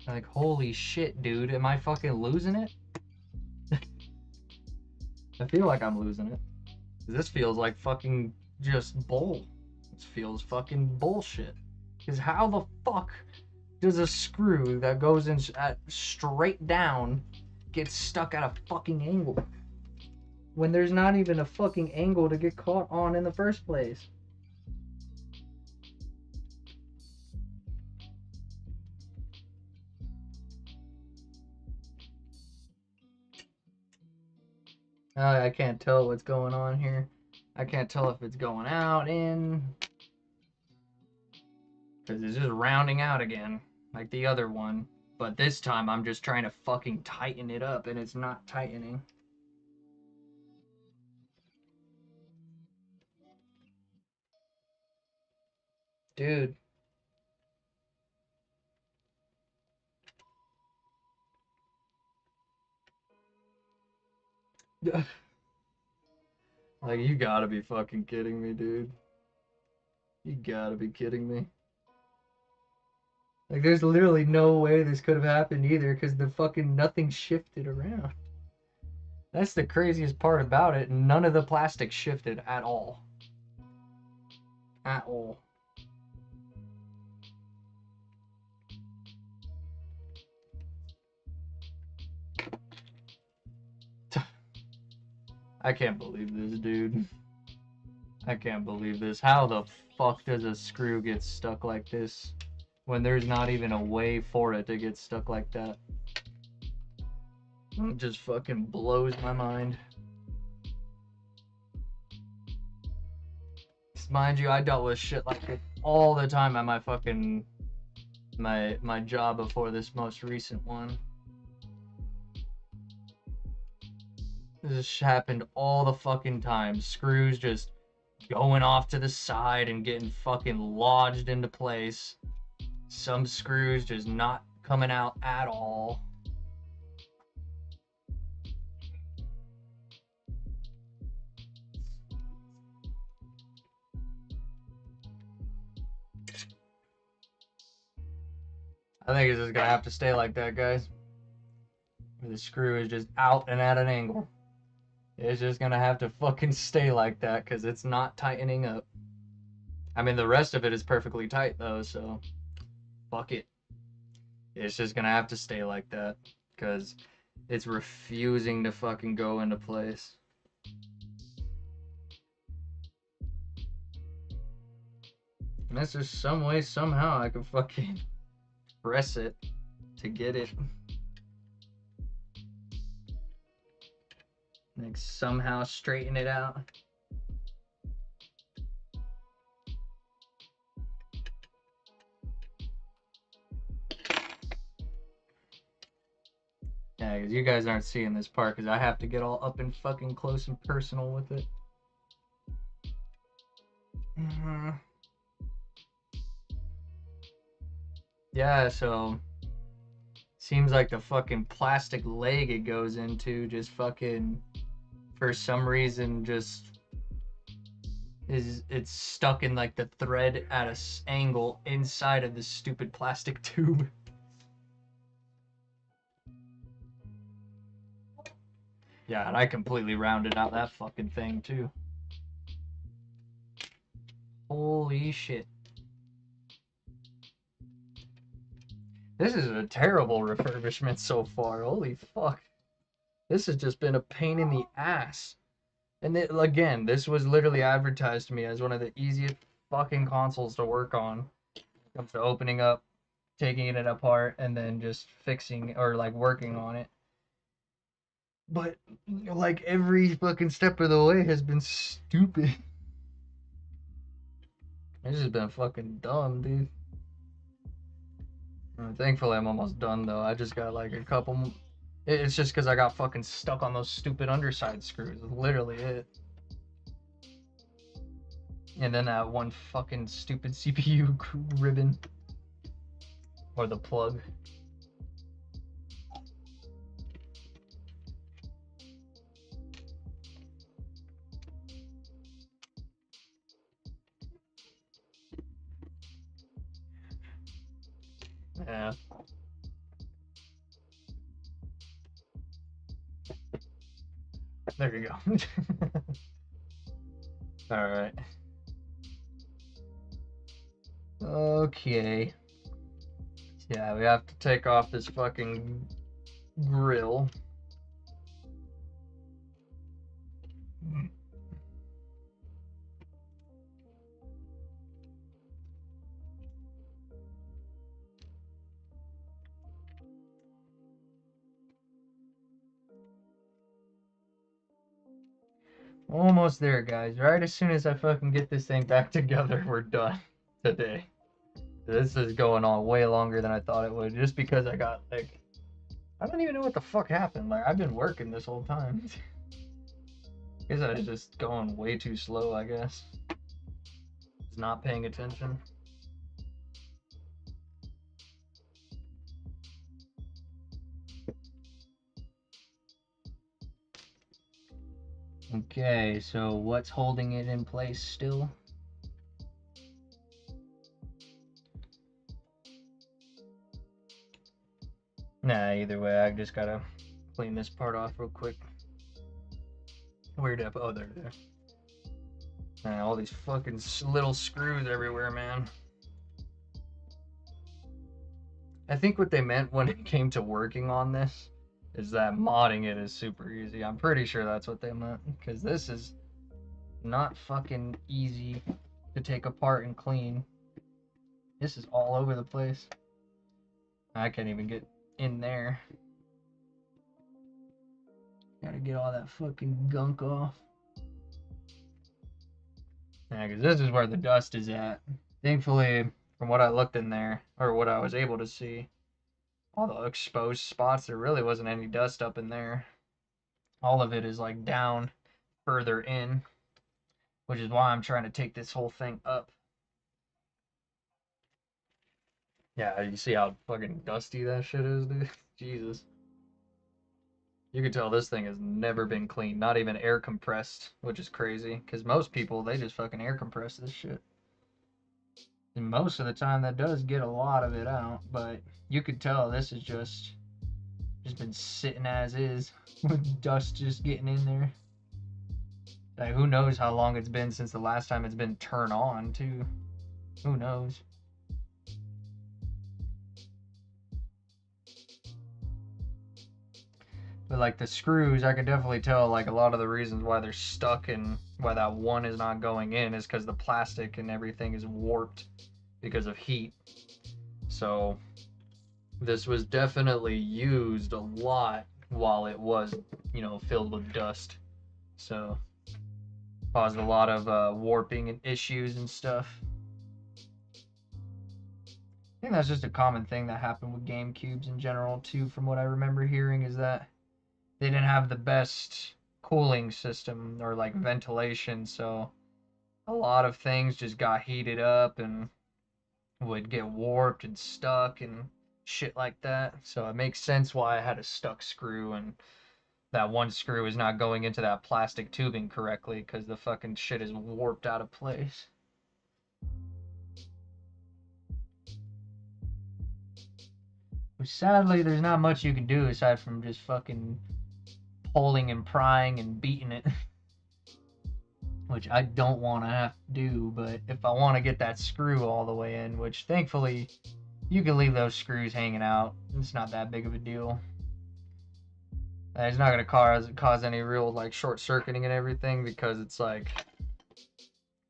Like, holy shit, dude, am I fucking losing it? I feel like I'm losing it. This feels like fucking just bull. This feels fucking bullshit. Because how the fuck does a screw that goes in at straight down get stuck at a fucking angle? When there's not even a fucking angle to get caught on in the first place. I can't tell what's going on here. I can't tell if it's going out, in. Because it's just rounding out again, like the other one. But this time I'm just trying to fucking tighten it up, and it's not tightening. Dude. Like, you gotta be fucking kidding me, dude. You gotta be kidding me. Like, there's literally no way this could have happened either, because the fucking nothing shifted around. That's the craziest part about it. None of the plastic shifted at all. At all. I can't believe this, dude. I can't believe this. How the fuck does a screw get stuck like this when there's not even a way for it to get stuck like that? It just fucking blows my mind. Mind you, I dealt with shit like this all the time at my fucking my job before this most recent one. This happened all the fucking time. Screws just going off to the side and getting fucking lodged into place. Some screws just not coming out at all. I think it's just gonna have to stay like that, guys. The screw is just out and at an angle. It's just gonna have to fucking stay like that because it's not tightening up. I mean, the rest of it is perfectly tight though, so fuck it. It's just gonna have to stay like that because it's refusing to fucking go into place. Unless there's some way, somehow, I can fucking press it to get it. Like, somehow straighten it out. Yeah, because you guys aren't seeing this part because I have to get all up and fucking close and personal with it. Yeah, so seems like the fucking plastic leg it goes into just fucking, for some reason, just it's stuck in like the thread at a angle inside of this stupid plastic tube. Yeah, and I completely rounded out that fucking thing too. Holy shit. This is a terrible refurbishment so far. Holy fuck. This has just been a pain in the ass. And it, again, this was literally advertised to me as one of the easiest fucking consoles to work on. It comes to opening up, taking it apart, and then just fixing or like working on it. But like every fucking step of the way has been stupid. It's just been fucking dumb, dude. Thankfully, I'm almost done though. I just got like a couple. It's just because I got fucking stuck on those stupid underside screws. Literally it. And then that one fucking stupid CPU ribbon. Or the plug. Yeah. There you go. Alright. Okay. Yeah, we have to take off this fucking grill. Almost there, guys. Right as soon as I fucking get this thing back together, we're done today. This is going on way longer than I thought it would, just because I got, like, I don't even know what the fuck happened. Like, I've been working this whole time. Guess I was just going way too slow, I guess. Just not paying attention. Okay, so what's holding it in place still? Nah, either way, I just gotta clean this part off real quick. Where'd I put? Oh, there. Man, all these fucking little screws everywhere, man. I think what they meant when it came to working on this is that modding it is super easy. I'm pretty sure that's what they meant, because this is not fucking easy to take apart and clean. This is all over the place. I can't even get in there. Gotta get all that fucking gunk off. Yeah, because this is where the dust is at. Thankfully, from what I looked in there, or what I was able to see, all the exposed spots, there really wasn't any dust up in there. All of it is like down further in, which is why I'm trying to take this whole thing up. Yeah, you see how fucking dusty that shit is, dude? Jesus. You can tell this thing has never been cleaned, not even air compressed, which is crazy, because most people, they just fucking air compress this shit. And most of the time that does get a lot of it out, but you could tell this is just been sitting as is, with dust just getting in there. Like, who knows how long it's been since the last time it's been turned on, too. Who knows? But like the screws, I can definitely tell like a lot of the reasons why they're stuck and why that one is not going in is because the plastic and everything is warped because of heat. So this was definitely used a lot while it was, you know, filled with dust. So caused a lot of warping and issues and stuff. I think that's just a common thing that happened with Gamecubes in general too, from what I remember hearing, is that they didn't have the best cooling system or like ventilation, so a lot of things just got heated up and would get warped and stuck and shit like that. So it makes sense why I had a stuck screw and that one screw is not going into that plastic tubing correctly because the fucking shit is warped out of place. But sadly, there's not much you can do aside from just fucking pulling and prying and beating it. Which I don't want to have to do, but if I want to get that screw all the way in, which thankfully you can leave those screws hanging out, it's not that big of a deal. It's not going to cause any real like short circuiting and everything because it's like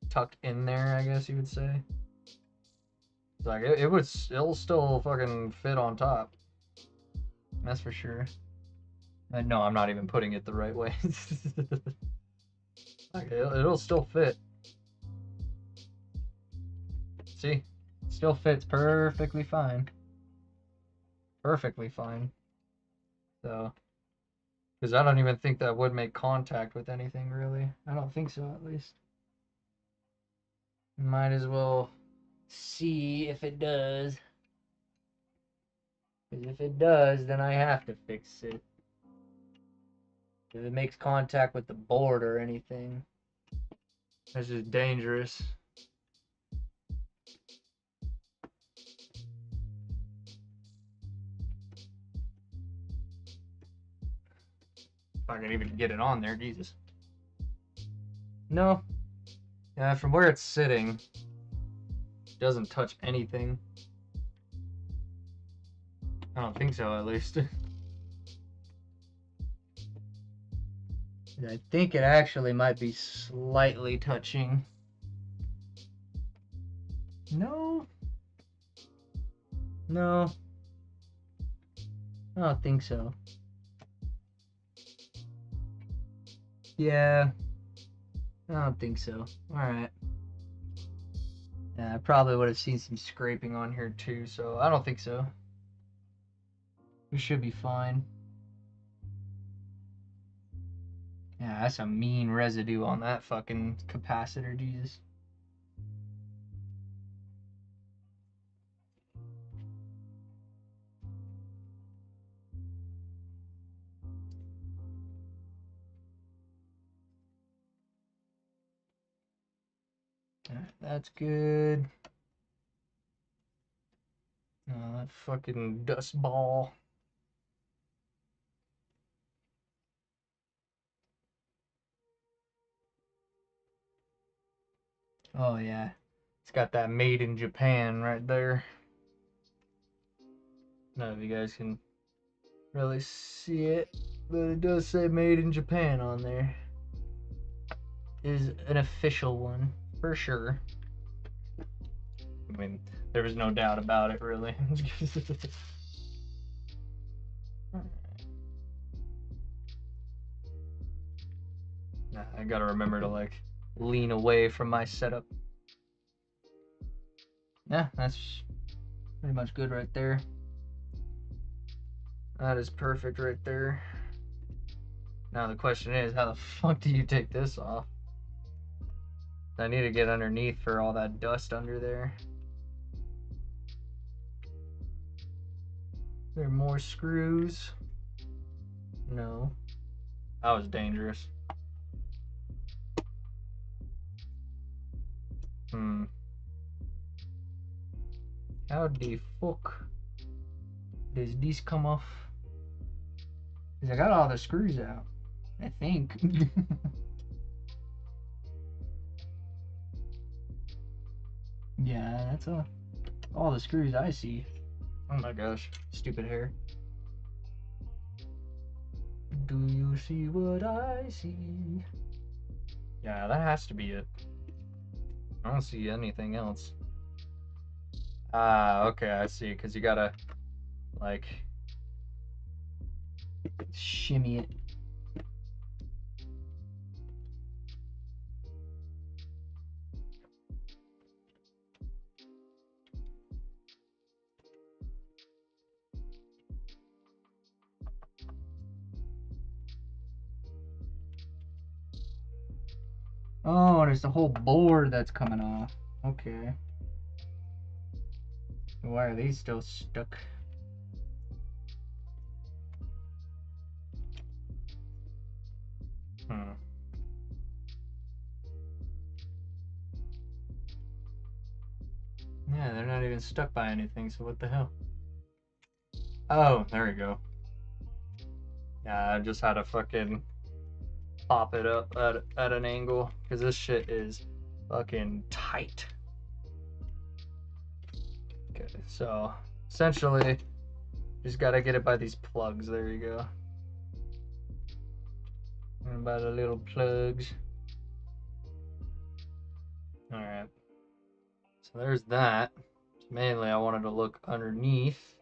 tucked in there, I guess you would say. It's like it'll still fucking fit on top. That's for sure. And no, I'm not even putting it the right way. Like, it'll still fit. See? Still fits perfectly fine. Perfectly fine. So, because I don't even think that would make contact with anything, really. I don't think so, at least. Might as well see if it does. Because if it does, then I have to fix it. If it makes contact with the board or anything, that's just dangerous. If I can even get it on there, Jesus. No. Yeah, from where it's sitting, it doesn't touch anything. I don't think so, at least. I think it actually might be slightly touching. No. No. I don't think so. Yeah. I don't think so. Alright. Yeah, I probably would have seen some scraping on here too, so I don't think so. We should be fine. Yeah, that's a mean residue on that fucking capacitor, Jesus. That's good. Oh, that fucking dust ball. Oh yeah. It's got that made in Japan right there. None of you guys can really see it, but it does say made in Japan on there. It is an official one, for sure. I mean, there was no doubt about it, really. Nah, I gotta remember to, like, lean away from my setup. Yeah, that's pretty much good right there. That is perfect right there. Now the question is, how the fuck do you take this off? I need to get underneath for all that dust under there. There are more screws. No. That was dangerous. How the fuck does this come off? Because I got all the screws out, I think. Yeah, that's all the screws I see. Oh my gosh, stupid hair. Do you see what I see? Yeah, that has to be it. I don't see anything else. Ah, okay, I see. Because you gotta, like, shimmy it. Oh, there's the whole board that's coming off. Okay. Why are these still stuck? Yeah, they're not even stuck by anything, so what the hell? Oh, there we go. Yeah, I just had to fucking pop it up at an angle, because this shit is fucking tight. Okay, so essentially, just gotta get it by these plugs. There you go. And by the little plugs. Alright. So there's that. Mainly, I wanted to look underneath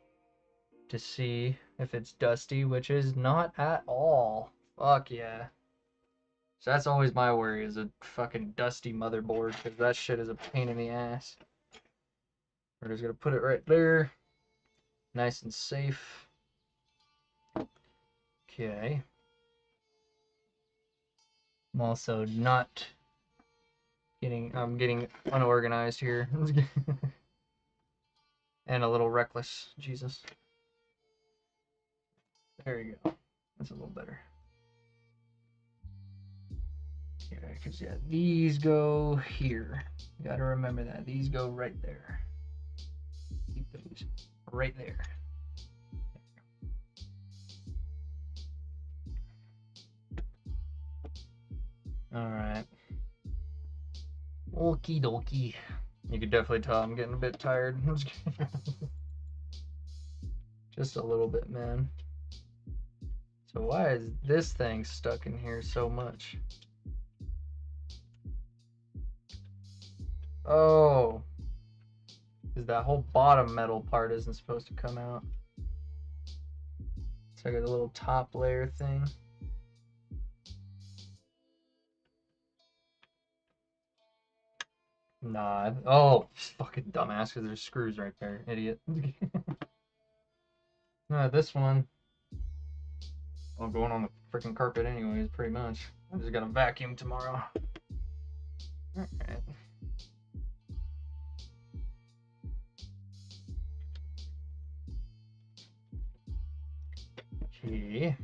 to see if it's dusty, which is not at all. Fuck yeah. So that's always my worry, is a fucking dusty motherboard, because that shit is a pain in the ass. We're just gonna put it right there. Nice and safe. Okay. I'm also not I'm getting unorganized here. And a little reckless. Jesus. There you go. That's a little better. Okay, because yeah, these go here. You gotta remember that. These go right there. Keep those right there. Alright. Okie dokie. You can definitely tell I'm getting a bit tired. Just a little bit, man. So why is this thing stuck in here so much? Oh. Because that whole bottom metal part isn't supposed to come out. It's like a little top layer thing. Nah. Oh, fucking dumbass, because there's screws right there. Idiot. This one. I'm going on the freaking carpet anyways, pretty much. I just gotta vacuum tomorrow. Alright. Okay.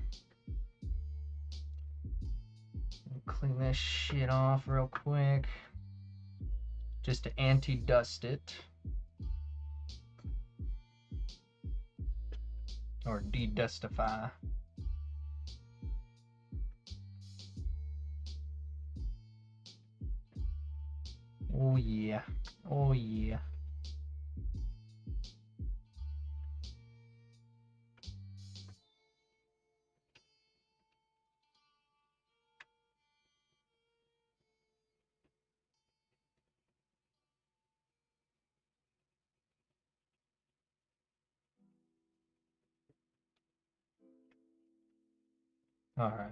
Clean this shit off real quick. Just to anti-dust it. Or de-dustify. Oh yeah. Oh yeah. Alright.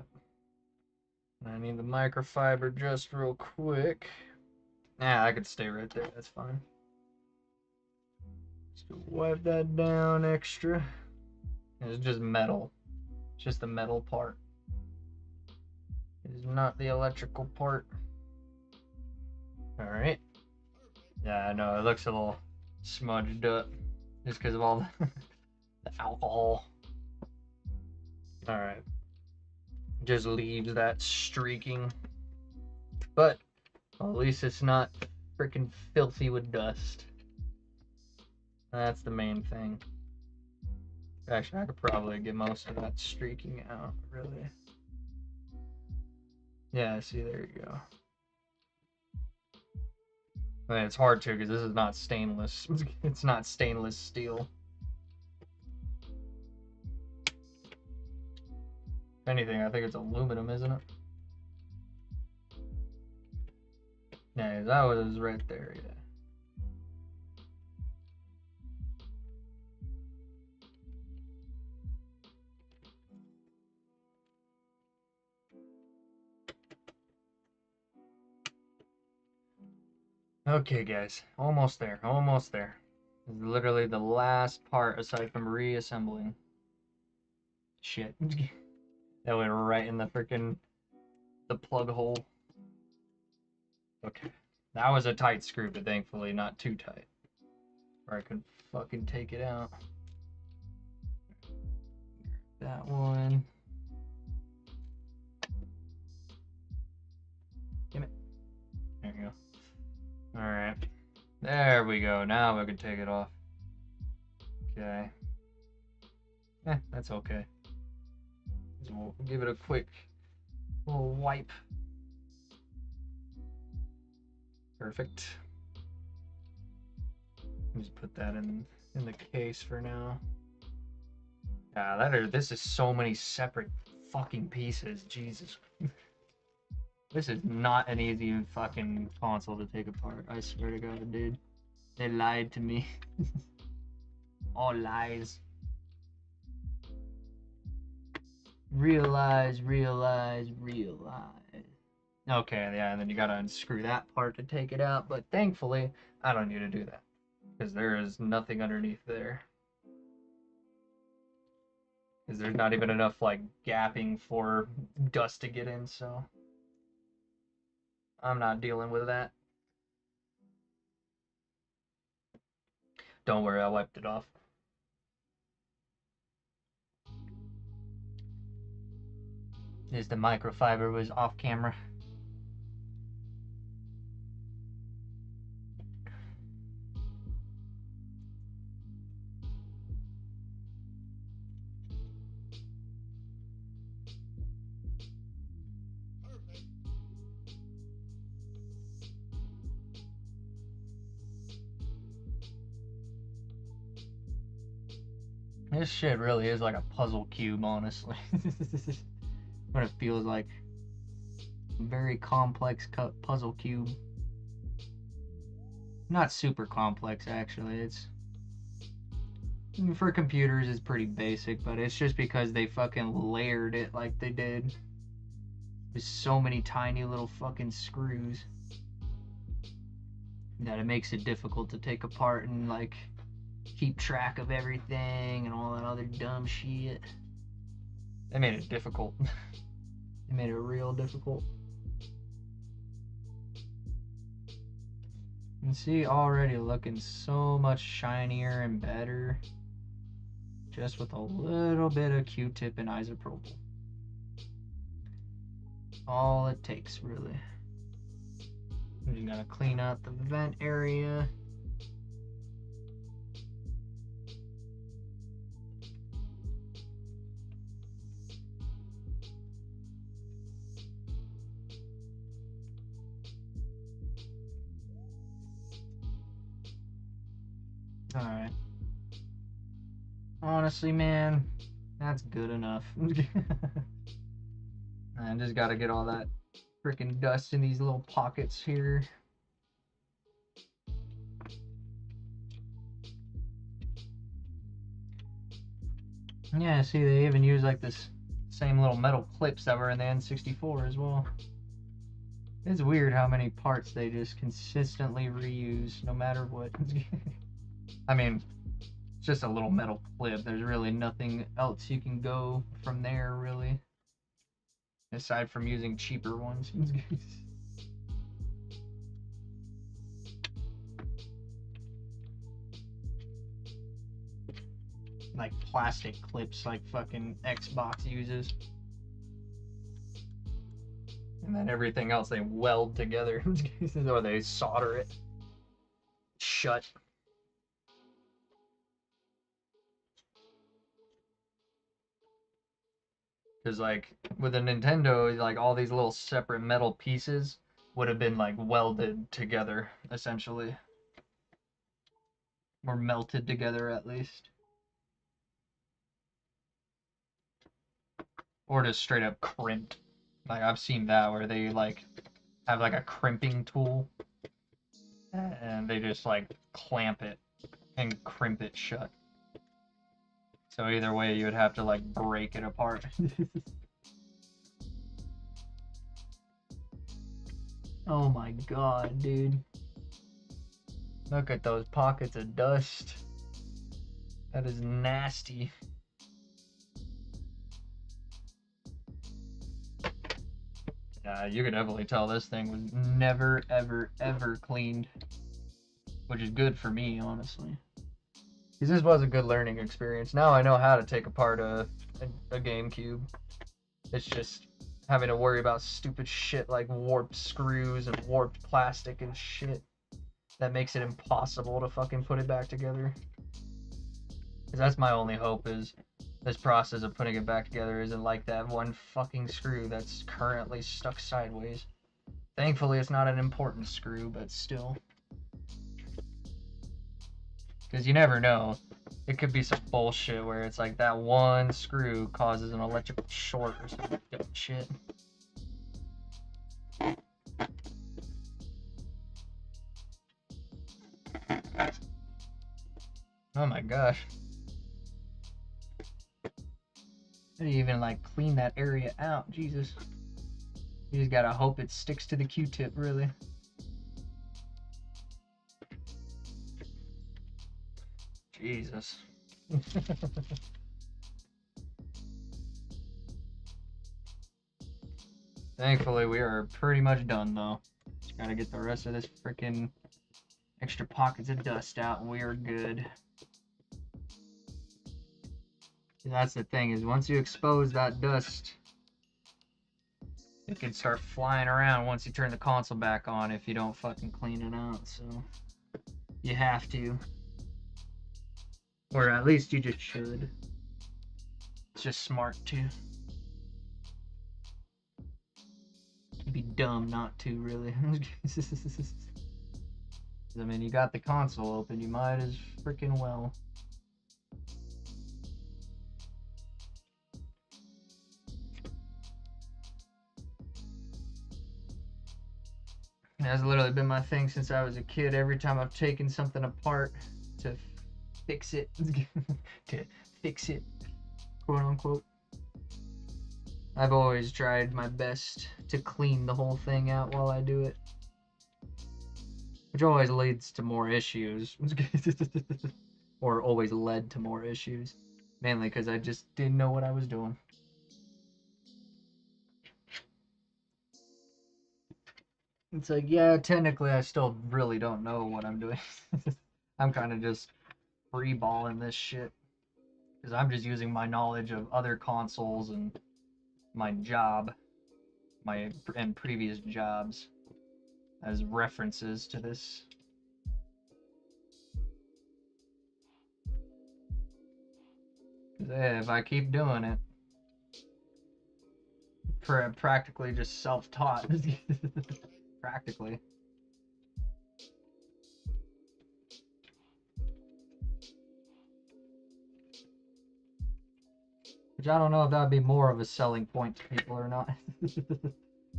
I need the microfiber just real quick. Nah, I could stay right there. That's fine. Just wipe that down extra. It's just metal. It's just the metal part. It is not the electrical part. Alright. Yeah, I know. It looks a little smudged up. Just because of all the alcohol. Alright. Just leaves that streaking. But well, at least it's not freaking filthy with dust. That's the main thing. Actually, I could probably get most of that streaking out, really. Yeah, see, there you go. I mean, it's hard to because this is not stainless. It's not stainless steel. If anything, I think it's aluminum, isn't it? Yeah, that was right there, yeah. Okay, guys, almost there, almost there. This is literally the last part aside from reassembling. Shit. That went right in the freaking the plug hole. Okay. That was a tight screw, but thankfully not too tight. Or I could fucking take it out. That one. Damn it. There you go. Alright. There we go. Now we can take it off. Okay. That's okay. So we'll give it a quick little wipe. Perfect. Just put that in the case for now. Yeah, this is so many separate fucking pieces. Jesus. This is not an easy fucking console to take apart. I swear to God, dude. They lied to me. All lies. Realize, realize, realize. Okay, yeah, and then you gotta unscrew that part to take it out, but thankfully, I don't need to do that. Because there is nothing underneath there. Because there's not even enough, like, gapping for dust to get in, so I'm not dealing with that. Don't worry, I wiped it off. Just the microfiber was off camera. This shit really is like a puzzle cube, honestly. What it feels like. A very complex puzzle cube. Not super complex, actually. It's, for computers, it's pretty basic, but it's just because they fucking layered it like they did. There's so many tiny little fucking screws that it makes it difficult to take apart and, like, keep track of everything and all that other dumb shit. They made it difficult. They made it real difficult. You can see already looking so much shinier and better just with a little bit of Q-tip and isopropyl. All it takes, really. We're just gonna clean out the vent area. Alright. Honestly, man, that's good enough. I just gotta get all that freaking dust in these little pockets here. Yeah, see, they even use like this same little metal clips that were in the N64 as well. It's weird how many parts they just consistently reuse, no matter what. I mean, it's just a little metal clip. There's really nothing else you can go from there, really. Aside from using cheaper ones. Like plastic clips like fucking Xbox uses. And then everything else they weld together. Or they solder it shut. Because, like, with a Nintendo, like, all these little separate metal pieces would have been, like, welded together, essentially. Or melted together, at least. Or just straight up crimped. Like, I've seen that where they, like, have, like, a crimping tool. And they just, like, clamp it and crimp it shut. So either way, you would have to, like, break it apart. Oh my god, dude. Look at those pockets of dust. That is nasty. Yeah, you could definitely tell this thing was never, ever, ever cleaned. Which is good for me, honestly. Because this was a good learning experience. Now I know how to take apart a Gamecube. It's just having to worry about stupid shit like warped screws and warped plastic and shit. That makes it impossible to fucking put it back together. Because that's my only hope, is this process of putting it back together isn't like that one fucking screw that's currently stuck sideways. Thankfully, it's not an important screw, but still. Because you never know. It could be some bullshit where it's like that one screw causes an electrical short or some dumb shit. Oh my gosh. How do you even like clean that area out? Jesus. You just gotta hope it sticks to the Q-tip, really. Jesus. Thankfully, we are pretty much done, though. Just gotta get the rest of this freaking extra pockets of dust out, and we are good. That's the thing, is once you expose that dust, it can start flying around once you turn the console back on if you don't fucking clean it out, so you have to. Or at least you just should. It's just smart to. It'd be dumb not to, really. I mean, you got the console open, you might as freaking well. That's literally been my thing since I was a kid. Every time I've taken something apart to fix it, quote unquote, I've always tried my best to clean the whole thing out while I do it. Which always leads to more issues. Or always led to more issues. Mainly because I just didn't know what I was doing. It's like, yeah, technically I still really don't know what I'm doing. I'm kind of just freeballing this shit. Because I'm just using my knowledge of other consoles and my job, and previous jobs, as references to this. If I keep doing it, practically just self-taught. Practically. Which I don't know if that'd be more of a selling point to people or not.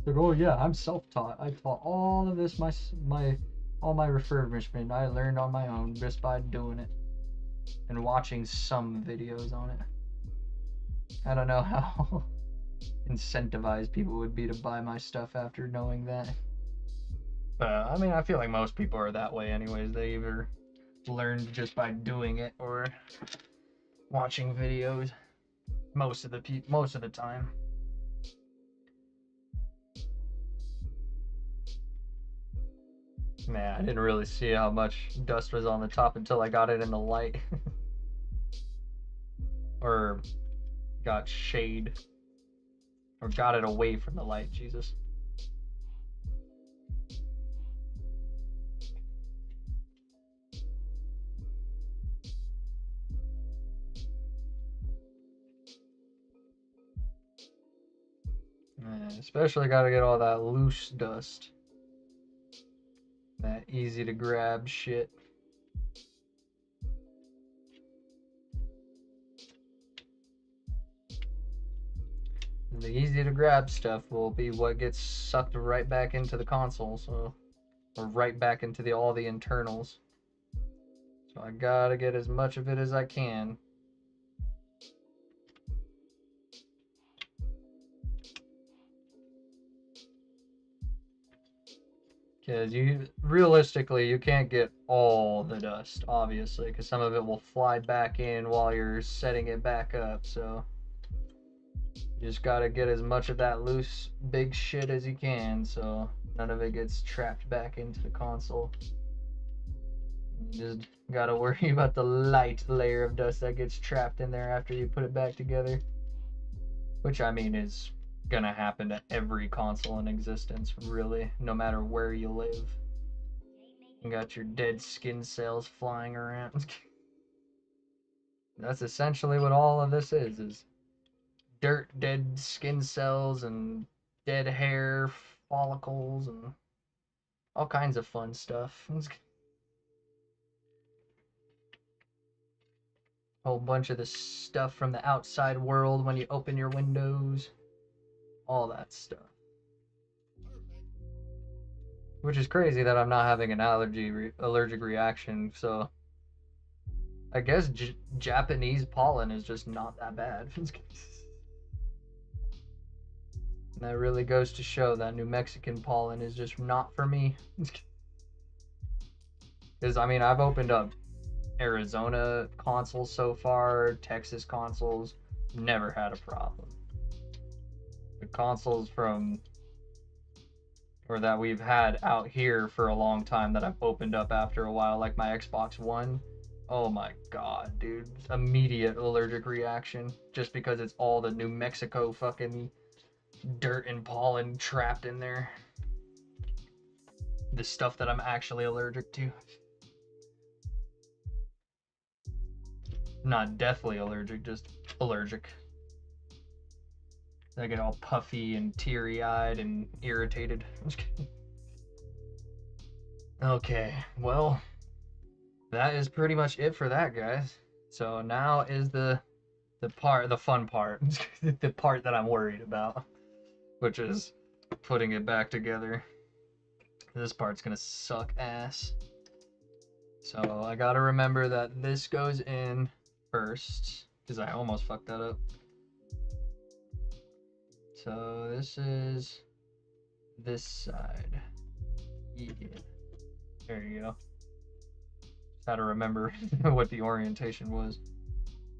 Like, oh yeah, I'm self-taught. I taught all of this, all my refurbishment I learned on my own just by doing it and watching some videos on it. I don't know how incentivized people would be to buy my stuff after knowing that. I mean, I feel like most people are that way anyways. They either learned just by doing it or watching videos most of the time. Man, I didn't really see how much dust was on the top until I got it in the light. Or got shade. Or got it away from the light, Jesus. Man, especially gotta get all that loose dust. That easy to grab shit. The easy to grab stuff will be what gets sucked right back into the console, so, or right back into all the internals. So I gotta get as much of it as I can. Because realistically, you can't get all the dust, obviously, because some of it will fly back in while you're setting it back up, so you just gotta get as much of that loose, big shit as you can, so none of it gets trapped back into the console. You just gotta worry about the light layer of dust that gets trapped in there after you put it back together. Which, I mean, is gonna happen to every console in existence, really, no matter where you live. You got your dead skin cells flying around. That's essentially what all of this is dirt, dead skin cells, and dead hair follicles, and all kinds of fun stuff. Whole bunch of the stuff from the outside world when you open your windows. All that stuff. Which is crazy that I'm not having an allergic reaction, so I guess Japanese pollen is just not that bad. That really goes to show that New Mexican pollen is just not for me. Because, I mean, I've opened up Arizona consoles so far, Texas consoles, never had a problem. The consoles from, or that we've had out here for a long time that I've opened up after a while, like my Xbox One, oh my god, dude. Immediate allergic reaction just because it's all the New Mexico fucking dirt and pollen trapped in there. The stuff that I'm actually allergic to. Not deathly allergic, just allergic. I get all puffy and teary-eyed and irritated. Okay, well, that is pretty much it for that, guys. So now is the fun part, the part that I'm worried about, which is putting it back together. This part's gonna suck ass. So I gotta remember that this goes in first, because I almost fucked that up. So this is this side. Yeah. There you go. Just had to remember what the orientation was.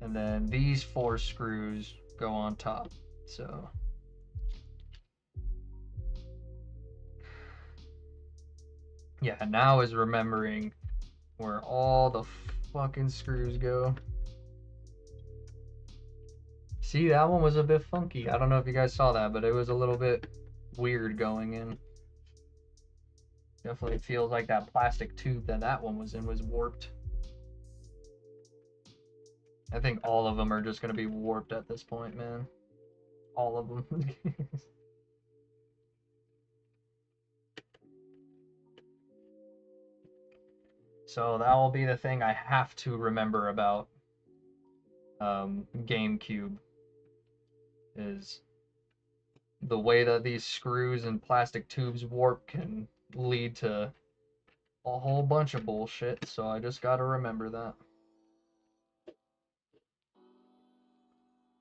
And then these 4 screws go on top. So yeah, now is remembering where all the fucking screws go. See, that one was a bit funky. I don't know if you guys saw that, but it was a little bit weird going in. Definitely feels like that plastic tube that one was in was warped. I think all of them are just going to be warped at this point, man. All of them. So that will be the thing I have to remember about Gamecube, is the way that these screws and plastic tubes warp can lead to a whole bunch of bullshit, so I just gotta remember that.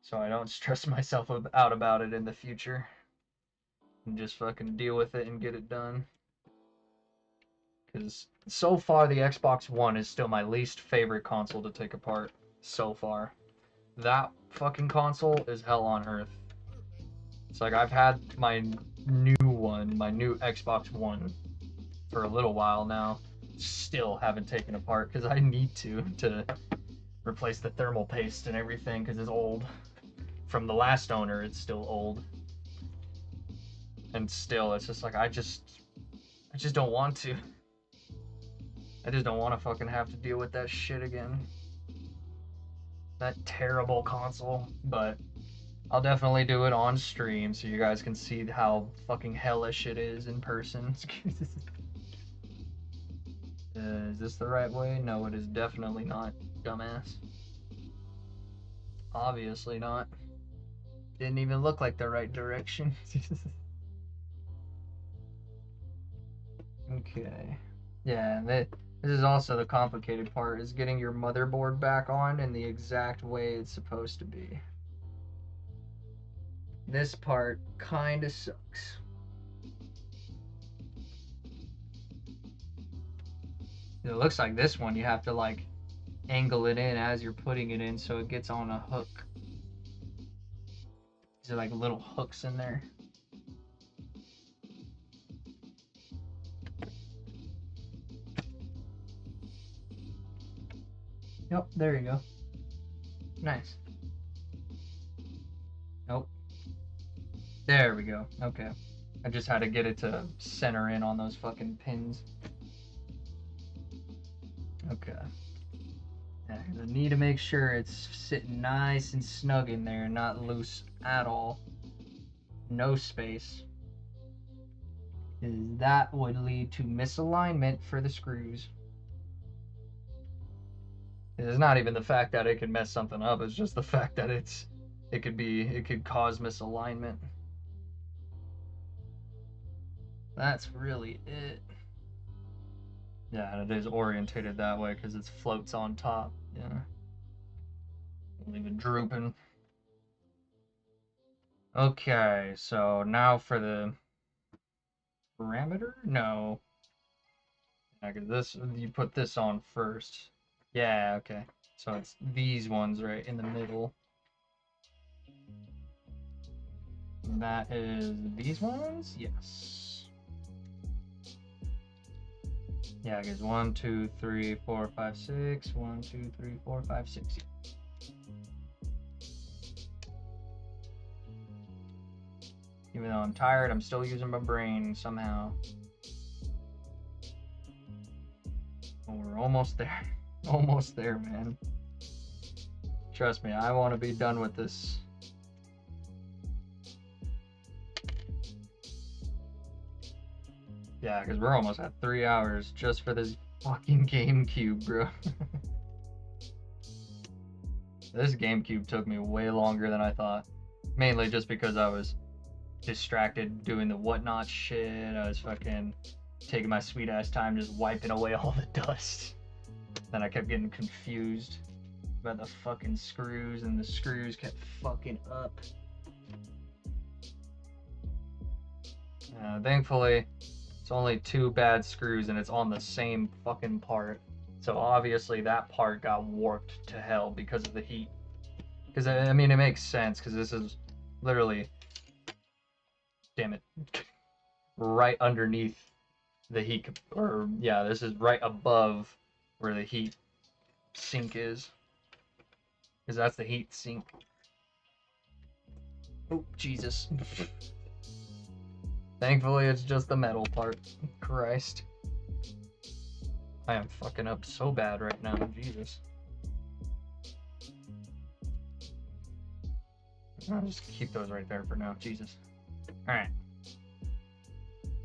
So I don't stress myself out about it in the future. And just fucking deal with it and get it done. Because so far the Xbox One is still my least favorite console to take apart. So far. That fucking console is hell on earth. It's like I've had my new one, my new Xbox One, for a little while now. Still haven't taken apart because I need to replace the thermal paste and everything because it's old. From the last owner, it's still old. And still, it's just like I just don't want to. I just don't want to fucking have to deal with that shit again. That terrible console, but I'll definitely do it on stream so you guys can see how fucking hellish it is in person. Is this the right way? No, it is definitely not, dumbass. Obviously not. Didn't even look like the right direction. Okay. Yeah, this is also the complicated part, is getting your motherboard back on in the exact way it's supposed to be. This part kinda sucks. It looks like this one you have to like angle it in as you're putting it in so it gets on a hook. These are like little hooks in there. Yep, there you go. Nice. Nope. There we go. Okay. I just had to get it to center in on those fucking pins. Okay. Yeah, I need to make sure it's sitting nice and snug in there, not loose at all. No space. Because that would lead to misalignment for the screws. It's not even the fact that it could mess something up, it's just the fact that it could cause misalignment. That's really it. Yeah, and it is orientated that way because it floats on top. Yeah. Leave it drooping. Okay, so now for the parameter? No. Yeah, because this, you put this on first. Yeah, okay. So it's these ones right in the middle. That is these ones? Yes. Yeah, because 1, 2, 3, 4, 5, 6. 1, 2, 3, 4, 5, 6. Even though I'm tired, I'm still using my brain somehow. Oh, we're almost there. Almost there, man. Trust me, I want to be done with this. Yeah, because we're almost at 3 hours just for this fucking Gamecube, bro. This Gamecube took me way longer than I thought. Mainly just because I was distracted doing the whatnot shit. I was fucking taking my sweet ass time just wiping away all the dust. Then I kept getting confused about the fucking screws, and the screws kept fucking up. Thankfully, it's only 2 bad screws and it's on the same fucking part. So obviously that part got warped to hell because of the heat. Because, I mean, it makes sense, because this is literally, damn it, right underneath the heat, or yeah, this is right above where the heat sink is. Because that's the heat sink. Oh, Jesus. Thankfully, it's just the metal part. Christ. I am fucking up so bad right now, Jesus. I'll just keep those right there for now, Jesus. Alright.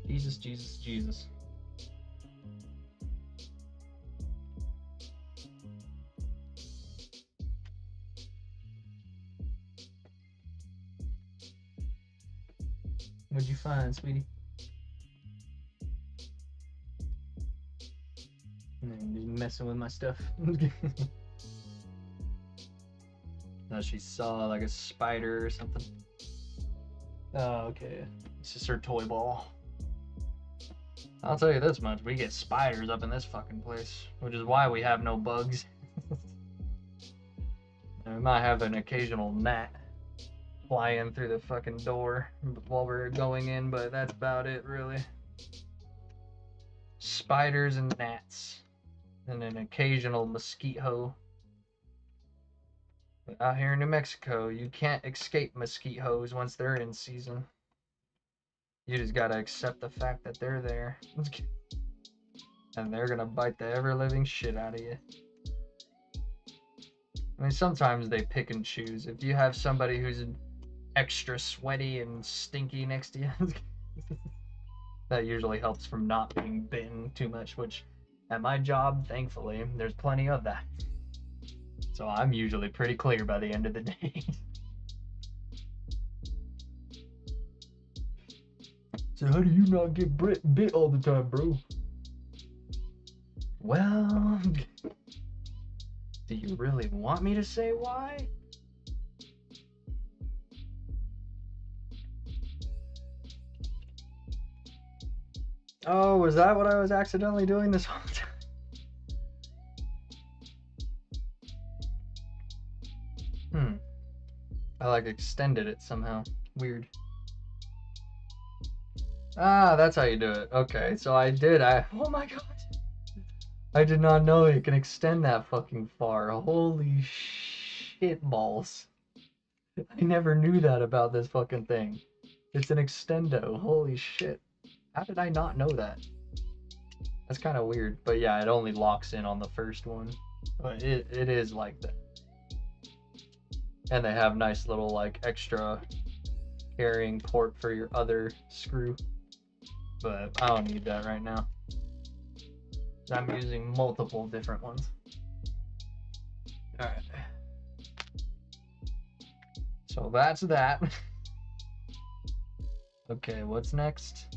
Jesus, Jesus, Jesus. What'd you find, sweetie? Just messing with my stuff. No, she saw like a spider or something. Oh, okay. It's just her toy ball. I'll tell you this much, we get spiders up in this fucking place, which is why we have no bugs. And we might have an occasional gnat fly in through the fucking door while we're going in, but that's about it, really. Spiders and gnats, and an occasional mosquito. But out here in New Mexico, you can't escape mosquitoes once they're in season. You just gotta accept the fact that they're there. And they're gonna bite the ever-living shit out of you. I mean, sometimes they pick and choose. If you have somebody who's extra sweaty and stinky next to you, that usually helps from not being bitten too much, which at my job, thankfully, there's plenty of that. So I'm usually pretty clear by the end of the day. So how do you not get bit all the time, bro? Well, do you really want me to say why? Oh, was that what I was accidentally doing this whole time? I like extended it somehow. Weird. Ah, that's how you do it. Okay, so oh my god. I did not know it can extend that fucking far. Holy shit balls. I never knew that about this fucking thing. It's an extendo. Holy shit. How did I not know that? That's kind of weird. But yeah, it only locks in on the first one. But it is like that. And they have nice little like extra carrying port for your other screw. But I don't need that right now. I'm using multiple different ones. Alright. So that's that. Okay, what's next?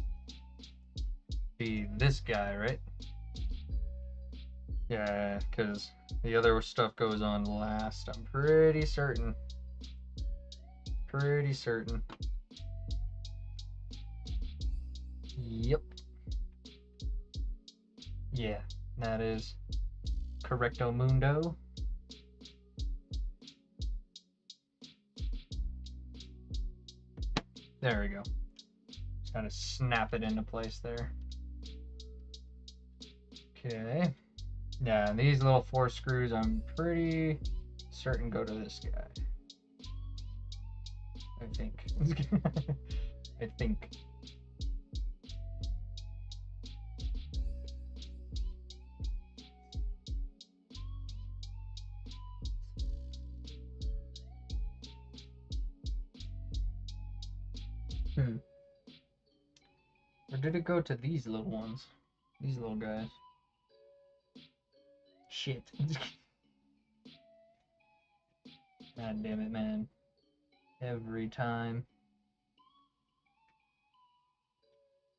Be this guy, right? Yeah, because the other stuff goes on last. I'm pretty certain. Pretty certain. Yep. Yeah, that is. Correcto mundo. There we go. Just gotta snap it into place there. Okay. Yeah, and these little 4 screws, I'm pretty certain go to this guy. I think. I think. Or did it go to these little ones? These little guys. Shit. God damn it, man. Every time.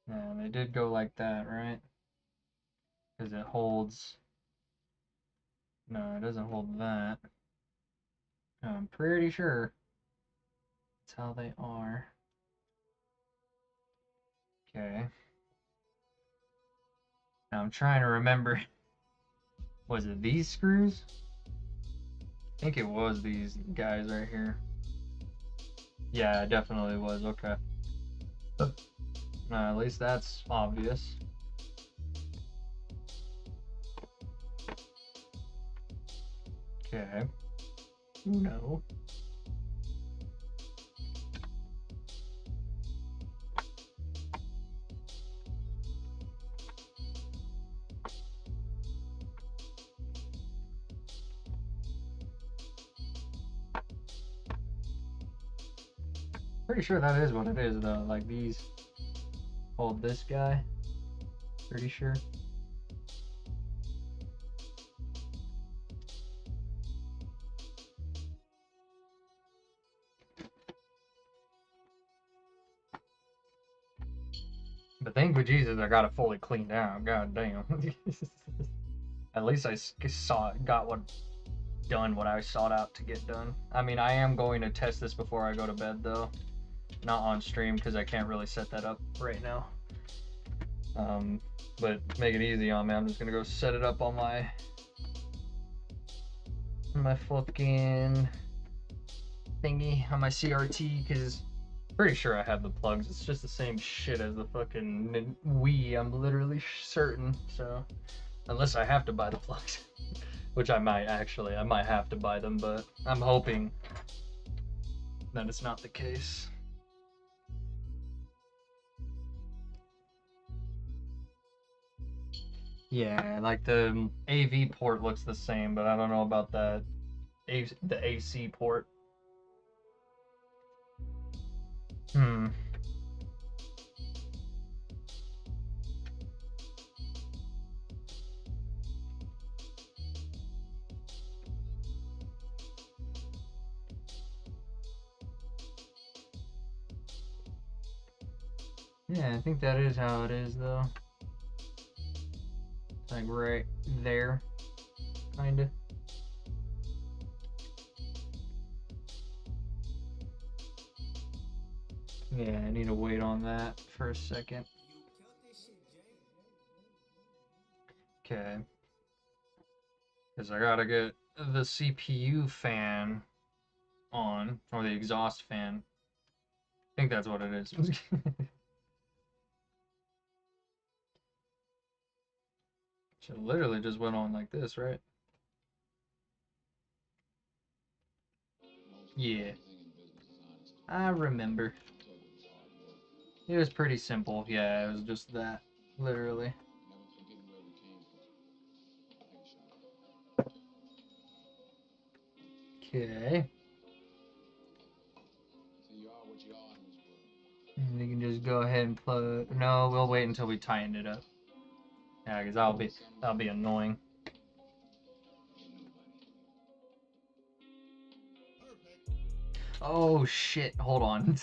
Yeah, they did go like that, right? Because it holds... No, it doesn't hold that. I'm pretty sure that's how they are. Okay. Now I'm trying to remember. Was it these screws? I think it was these guys right here. Yeah, it definitely was. Okay. At least that's obvious. Okay. No. Pretty sure that is what it is though. Like these hold this guy. Pretty sure. But thank you, Jesus, I got it fully cleaned out. God damn. At least I got done what I sought out to get done. I mean, I am going to test this before I go to bed though. Not on stream because I can't really set that up right now. But make it easy on me. I'm just gonna go set it up on my fucking thingy on my CRT because pretty sure I have the plugs. It's just the same shit as the fucking Wii. I'm literally certain. So unless I have to buy the plugs, which I might actually. I might have to buy them, but I'm hoping that it's not the case. Yeah, like the AV port looks the same, but I don't know about the AC port. Yeah, I think that is how it is though. Like right there, kinda. Yeah, I need to wait on that for a second. Okay. Because I gotta get the CPU fan on, or the exhaust fan. I think that's what it is. It literally just went on like this, right? Yeah. I remember. It was pretty simple. Yeah, it was just that. Literally. Okay. And you can just go ahead and plug. No, we'll wait until we tighten it up. Yeah, because that'll be annoying. Oh shit! Hold on.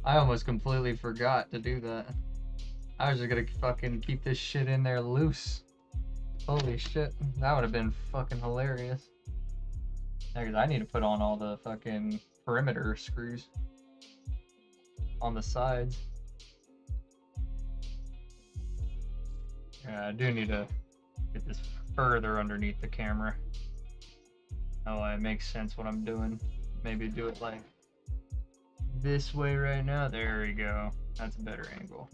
I almost completely forgot to do that. I was just gonna fucking keep this shit in there loose. Holy shit, that would have been fucking hilarious. Yeah, because I need to put on all the fucking perimeter screws on the sides. Yeah, I do need to get this further underneath the camera. Oh, it makes sense what I'm doing. Maybe do it like this way right now. There we go. That's a better angle.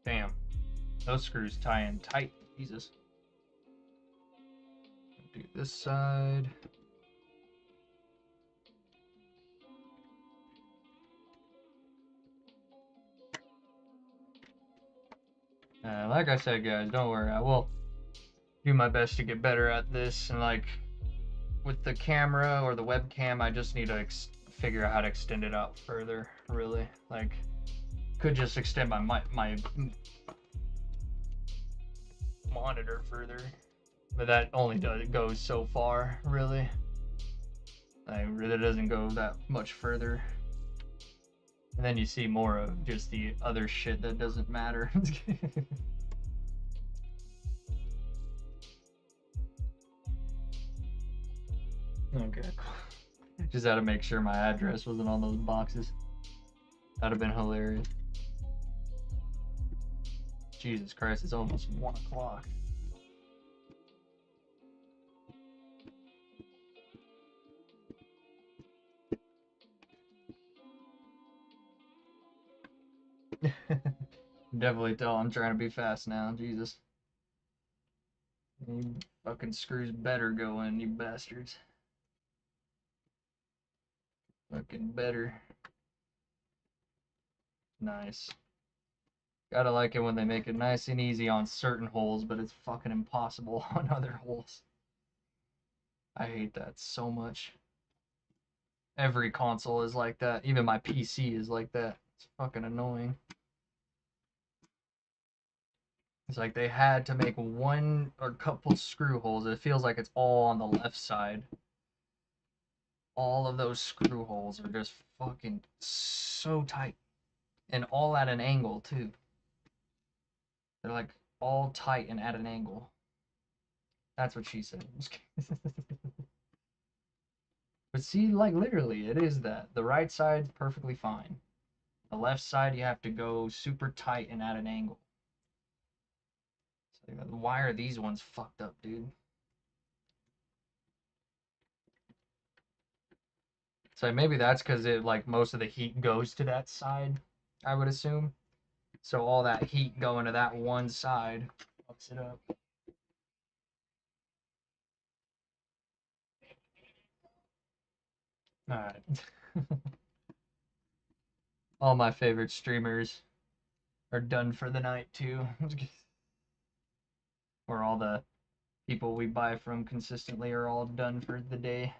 Damn. Those screws tie in tight. Jesus. Do this side. Like I said, guys, don't worry. I will do my best to get better at this. And like with the camera or the webcam, I just need to figure out how to extend it out further. Really, like could just extend my monitor further, but that only goes so far. Really, like really doesn't go that much further. And then you see more of just the other shit that doesn't matter. Okay, cool. Just had to make sure my address wasn't on those boxes. That'd have been hilarious. Jesus Christ, it's almost 1 o'clock. Definitely tell I'm trying to be fast now, Jesus. You fucking screws better go in, you bastards. Fucking better. Nice. Gotta like it when they make it nice and easy on certain holes, but it's fucking impossible on other holes. I hate that so much. Every console is like that. Even my PC is like that. It's fucking annoying. It's like they had to make one or couple screw holes. It feels like it's all on the left side. All of those screw holes are just fucking so tight. And all at an angle, too. They're like all tight and at an angle. That's what she said. But see, like literally, it is that. The right side's perfectly fine. The left side, you have to go super tight and at an angle. So why are these ones fucked up, dude? So maybe that's because it like most of the heat goes to that side, I would assume. So all that heat going to that one side fucks it up. Alright. All my favorite streamers are done for the night too. Or all the people we buy from consistently are all done for the day.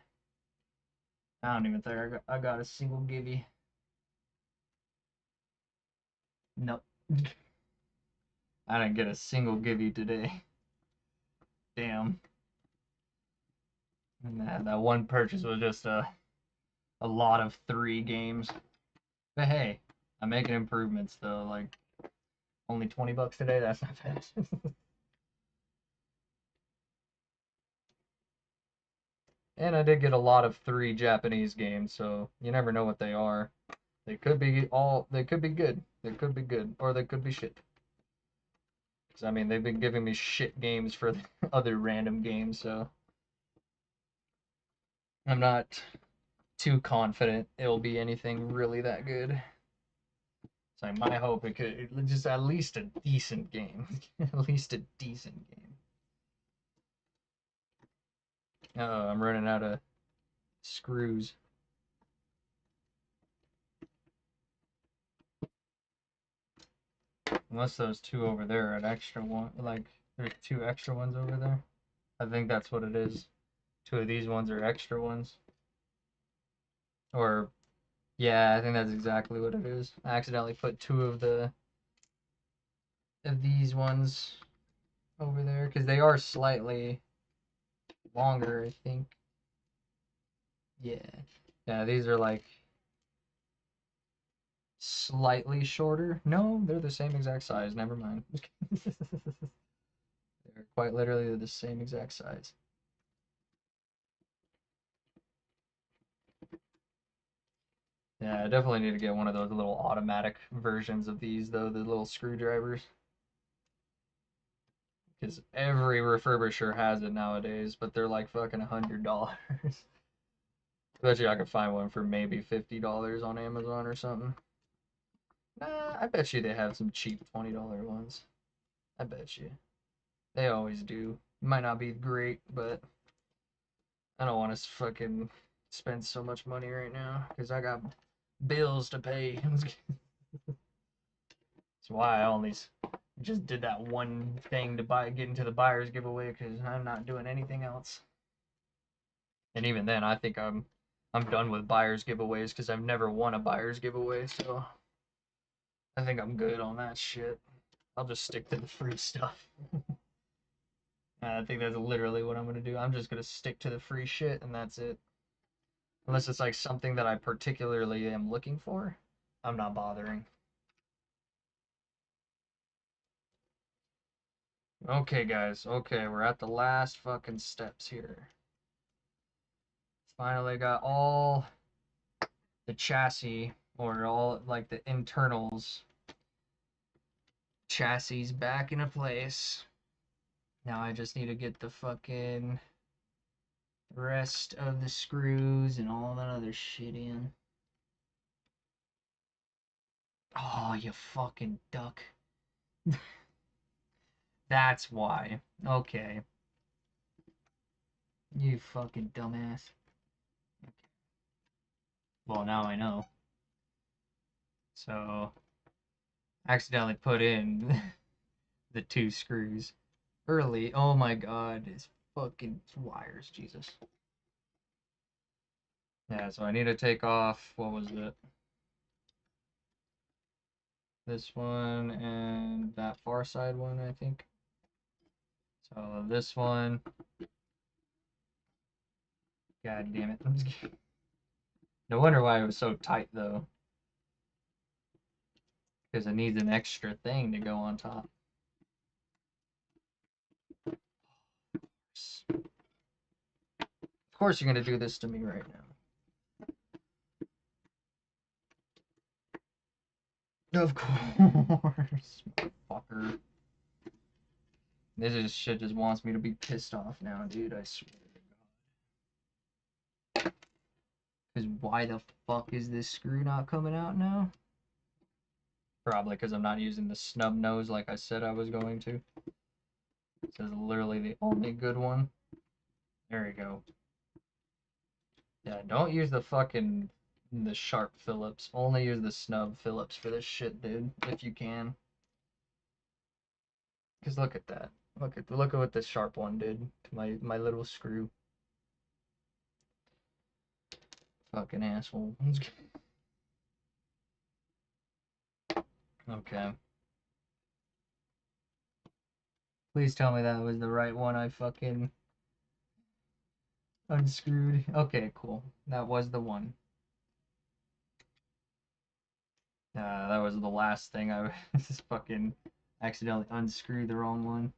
I don't even think I got a single givey. Nope. I didn't get a single givey today. Damn. And that one purchase was just a lot of 3 games. But hey, I'm making improvements though. Like only $20 today. That's not bad. And I did get a lot of 3 Japanese games, so you never know what they are. They could be good. They could be good, or they could be shit. Because I mean, they've been giving me shit games for the other random games, so I'm not too confident it'll be anything really that good. So my hope it could just at least a decent game. At least a decent game. Oh, I'm running out of screws. Unless those 2 over there are an extra one, like there's 2 extra ones over there. I think that's what it is. 2 of these ones are extra ones. Or, yeah, I think that's exactly what it is. I accidentally put 2 of these ones over there because they are slightly longer, I think. Yeah. Yeah, these are like slightly shorter. No, they're the same exact size. Never mind. They're quite literally the same exact size. Yeah, I definitely need to get one of those little automatic versions of these, though, the little screwdrivers. Because every refurbisher has it nowadays, but they're like fucking $100. Bet you I could find one for maybe $50 on Amazon or something. Nah, I bet you they have some cheap $20 ones. I bet you. They always do. Might not be great, but I don't want to fucking spend so much money right now because I got bills to pay. That's why I only just did that one thing to get into the buyer's giveaway because I'm not doing anything else. And even then, I think I'm done with buyer's giveaways because I've never won a buyer's giveaway, so I think I'm good on that shit. I'll just stick to the free stuff. I think that's literally what I'm gonna do. I'm just gonna stick to the free shit and that's it. Unless it's like something that I particularly am looking for, I'm not bothering. Okay, guys. Okay, we're at the last fucking steps here. Finally got all the chassis, or all like the internals chassis back into place. Now I just need to get the fucking rest of the screws and all that other shit in. Oh, you fucking duck. That's why. Okay. You fucking dumbass. Okay. Well, now I know. So, accidentally put in the 2 screws early. Oh my god, it's fucking wires, Jesus. Yeah, so I need to take off, what was it? This one and that far side one, I think. So this one. God damn it. No wonder why it was so tight though. Because it needs an extra thing to go on top. Of course you're gonna do this to me right now. Of course. Fucker. This shit just wants me to be pissed off now, dude. I swear to God. Because why the fuck is this screw not coming out now? Probably because I'm not using the snub nose like I said I was going to. This is literally the only good one. There you go. Yeah, don't use the sharp Phillips. Only use the snub Phillips for this shit, dude, if you can. Cause look at that. Look at what this sharp one did to my little screw. Fucking asshole. Okay. Please tell me that was the right one I fucking unscrewed. Okay, cool. That was the one. That was the last thing I just fucking accidentally unscrewed the wrong one.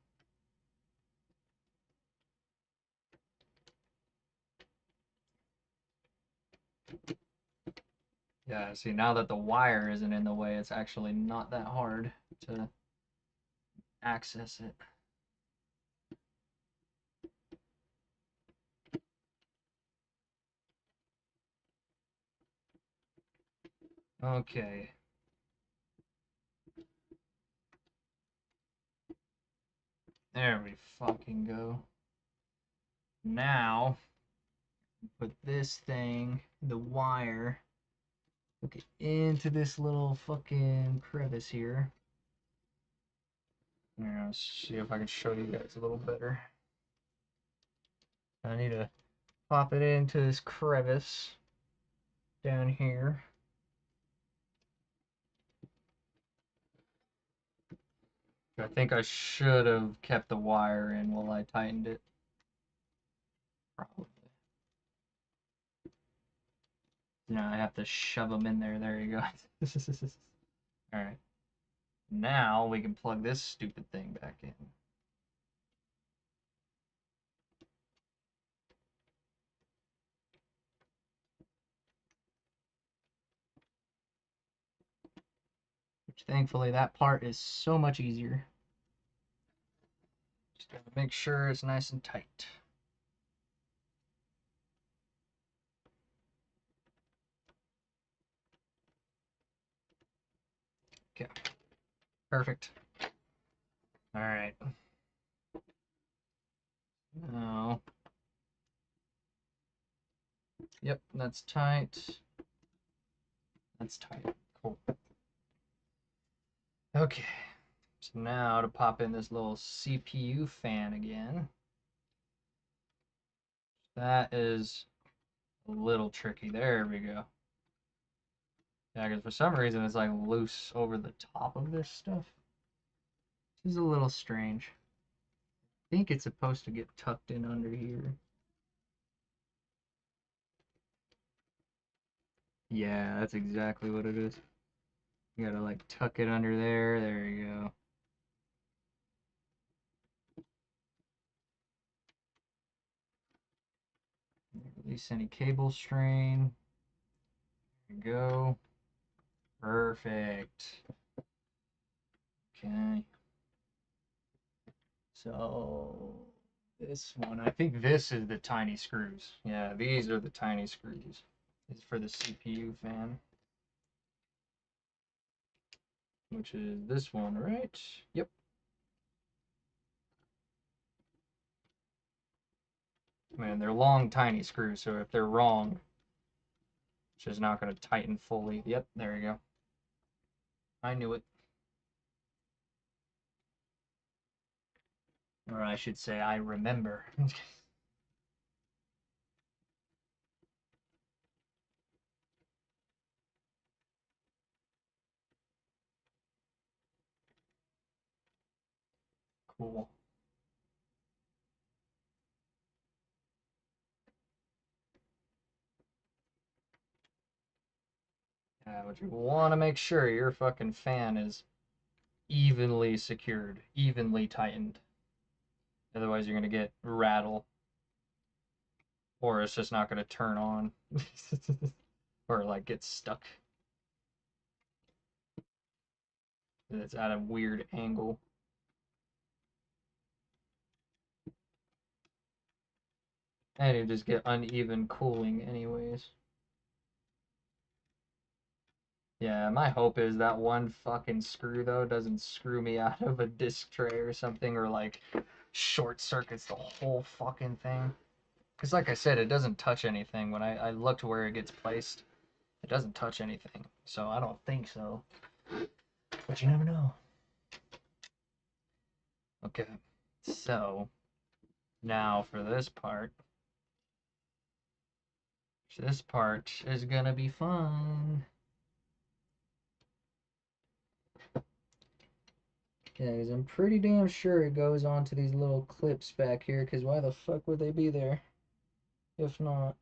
Yeah, see, now that the wire isn't in the way, it's actually not that hard to access it. Okay. There we fucking go. Now, put this thing, the wire, hook it into this little fucking crevice here. Yeah, let's see if I can show you guys a little better. I need to pop it into this crevice down here. I think I should have kept the wire in while I tightened it. Probably. Now I have to shove them in there. There you go. Alright. Now we can plug this stupid thing back in. Thankfully, that part is so much easier. Just gotta make sure it's nice and tight. Okay, perfect. All right. Now, yep, that's tight. That's tight. Cool. Okay, so now to pop in this little CPU fan again. That is a little tricky. There we go. Yeah, because for some reason it's like loose over the top of this stuff. This is a little strange. I think it's supposed to get tucked in under here. Yeah, that's exactly what it is. You gotta like tuck it under there. There you go. Release any cable strain. There you go. Perfect. Okay. So this one, I think this is the tiny screws. Yeah, these are the tiny screws. This is for the CPU fan. Which is this one, right? Yep. Man, they're long, tiny screws, so if they're wrong, it's just not going to tighten fully. Yep, there you go. I knew it. Or I should say, I remember. Cool. Yeah, but you want to make sure your fucking fan is evenly secured, evenly tightened. Otherwise, you're going to get rattle. Or it's just not going to turn on. Or like get stuck. It's at a weird angle. And you just get uneven cooling anyways. Yeah, my hope is that one fucking screw though doesn't screw me out of a disc tray or something, or like short circuits the whole fucking thing. Because like I said, it doesn't touch anything. When I looked where it gets placed, it doesn't touch anything. So I don't think so. But you never know. Okay, so now for this part. This part is gonna be fun. Yeah, because I'm pretty damn sure it goes onto these little clips back here, because why the fuck would they be there if not?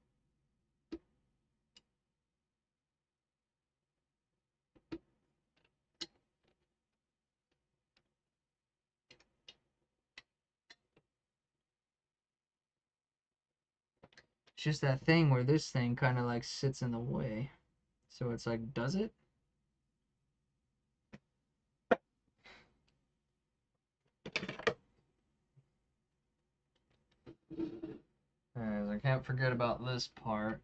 It's just that thing where this thing kind of like sits in the way. So it's like, does it? As I can't forget about this part.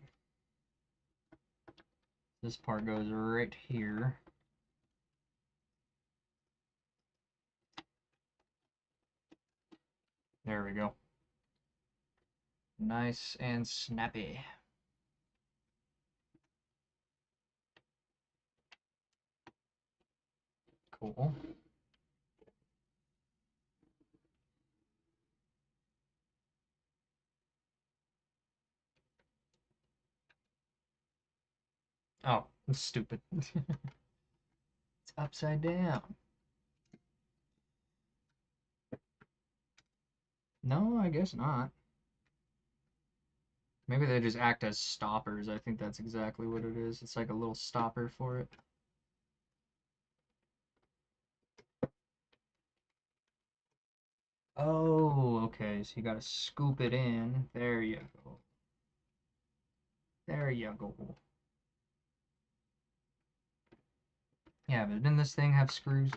This part goes right here. There we go. Nice and snappy. Cool. Oh, stupid. It's upside down. No, I guess not. Maybe they just act as stoppers. I think that's exactly what it is. It's like a little stopper for it. Oh, okay. So you gotta scoop it in. There you go. There you go. Yeah, but didn't this thing have screws?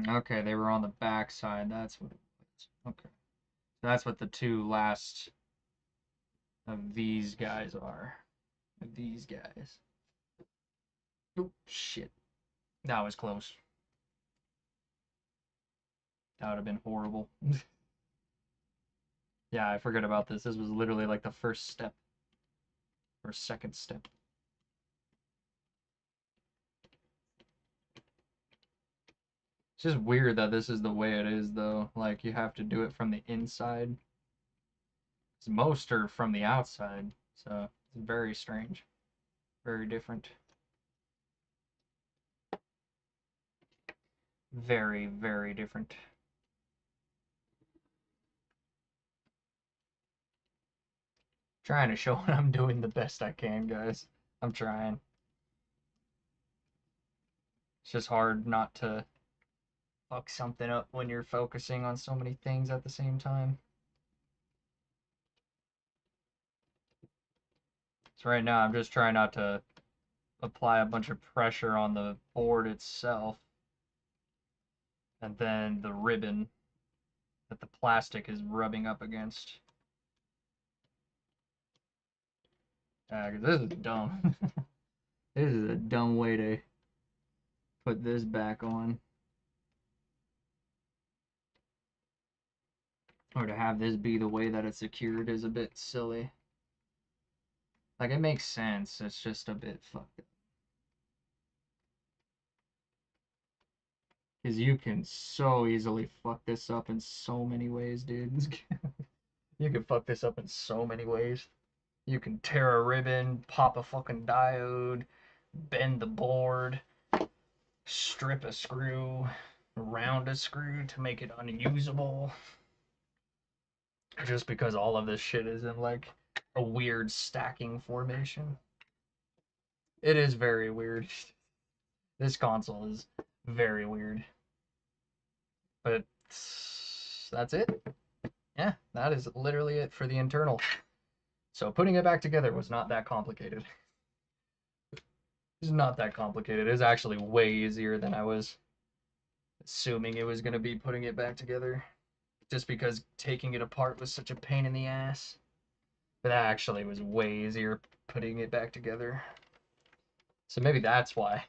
Okay, they were on the back side. That's what it was. Okay. That's what the two last of these guys are. Of these guys. Oh, shit. That was close. That would have been horrible. Yeah, I forgot about this. This was literally like the first step. Or second step. It's just weird that this is the way it is, though. Like, you have to do it from the inside. 'Cause most are from the outside. So, it's very strange. Very different. Very, very different. Trying to show I'm doing the best I can, guys. I'm trying. It's just hard not to fuck something up when you're focusing on so many things at the same time. So right now I'm just trying not to apply a bunch of pressure on the board itself. And then the ribbon that the plastic is rubbing up against. 'Cause this is dumb. This is a dumb way to put this back on. Or to have this be the way that it's secured is a bit silly. Like, it makes sense, it's just a bit fucked up. Because you can so easily fuck this up in so many ways, dude. You can fuck this up in so many ways. You can tear a ribbon, pop a fucking diode, bend the board, strip a screw, round a screw to make it unusable. Just because all of this shit is in like a weird stacking formation. It is very weird. This console is very weird. But that's it. Yeah, that is literally it for the internal. So putting it back together was not that complicated. It's not that complicated. It's actually way easier than I was assuming it was going to be putting it back together. Just because taking it apart was such a pain in the ass. But that actually was way easier putting it back together. So maybe that's why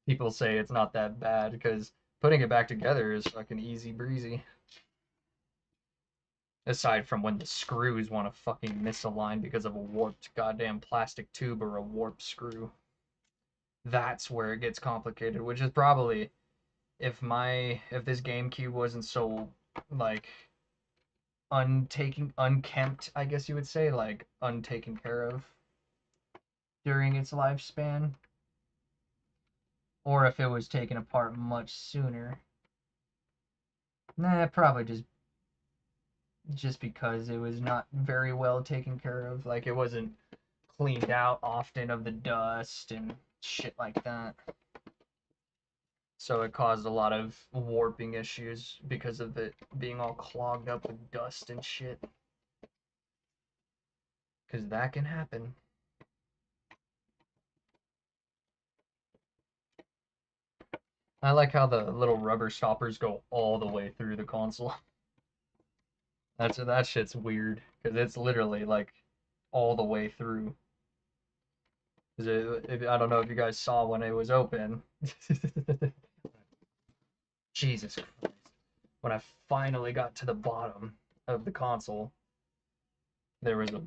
people say it's not that bad, because putting it back together is fucking easy breezy. Aside from when the screws want to fucking misalign because of a warped goddamn plastic tube or a warped screw. That's where it gets complicated, which is probably if this GameCube wasn't so like unkempt, I guess you would say, like untaken care of during its lifespan, or if it was taken apart much sooner. Nah, probably just because it was not very well taken care of. Like, it wasn't cleaned out often of the dust and shit like that. So it caused a lot of warping issues because of it being all clogged up with dust and shit. Because that can happen. I like how the little rubber stoppers go all the way through the console. That shit's weird because it's literally like all the way through. I don't know if you guys saw when it was open. Jesus Christ! When I finally got to the bottom of the console, there was the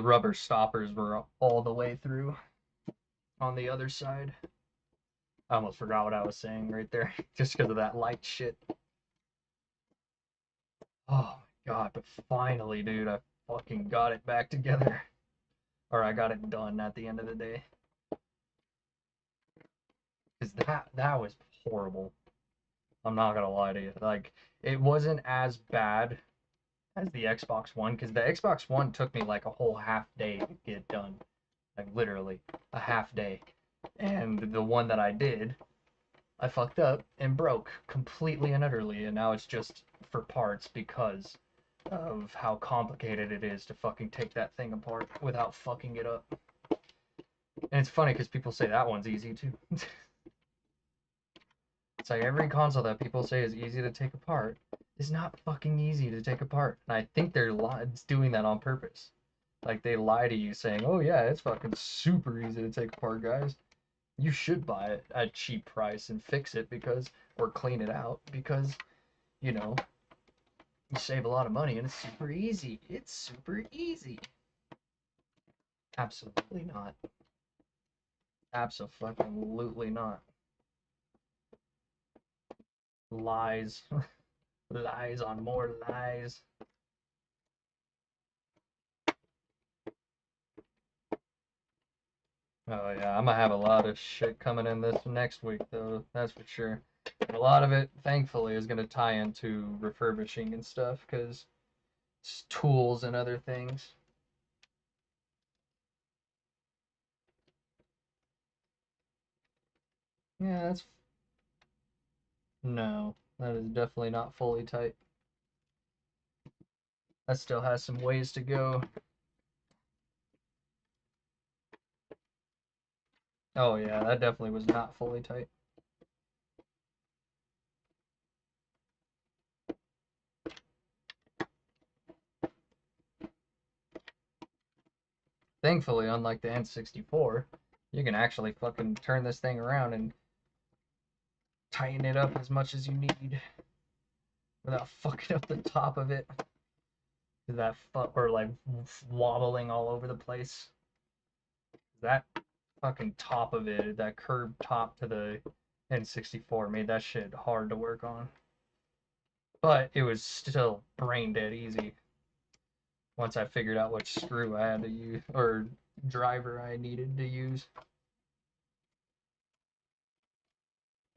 rubber stoppers were all the way through on the other side. I almost forgot what I was saying right there, just because of that light shit. Oh my god, but finally, dude, I fucking got it back together. Or I got it done at the end of the day. Because that was horrible. I'm not gonna lie to you. Like, it wasn't as bad as the Xbox One, because the Xbox One took me like a whole half day to get done. Like, literally, a half day. And the one that I did, I fucked up and broke completely and utterly, and now it's just for parts because of how complicated it is to fucking take that thing apart without fucking it up. And it's funny because people say that one's easy too. It's like every console that people say is easy to take apart is not fucking easy to take apart. And I think they're doing that on purpose. Like they lie to you saying, oh yeah, it's fucking super easy to take apart, guys. You should buy it at a cheap price and fix it or clean it out because, you know, you save a lot of money and it's super easy. It's super easy. Absolutely not. Absolutely not. Lies. Lies on more lies. Oh yeah, I'm gonna have a lot of shit coming in this next week though, that's for sure. And a lot of it, thankfully, is gonna tie into refurbishing and stuff, because it's tools and other things. Yeah, that's... No, that is definitely not fully tight. That still has some ways to go. Oh yeah, that definitely was not fully tight. Thankfully, unlike the N64, you can actually fucking turn this thing around and tighten it up as much as you need without fucking up the top of it. That or like wobbling all over the place. That fucking top of it, that curved top to the N64 made that shit hard to work on. But it was still brain dead easy once I figured out which screw I had to use or driver I needed to use.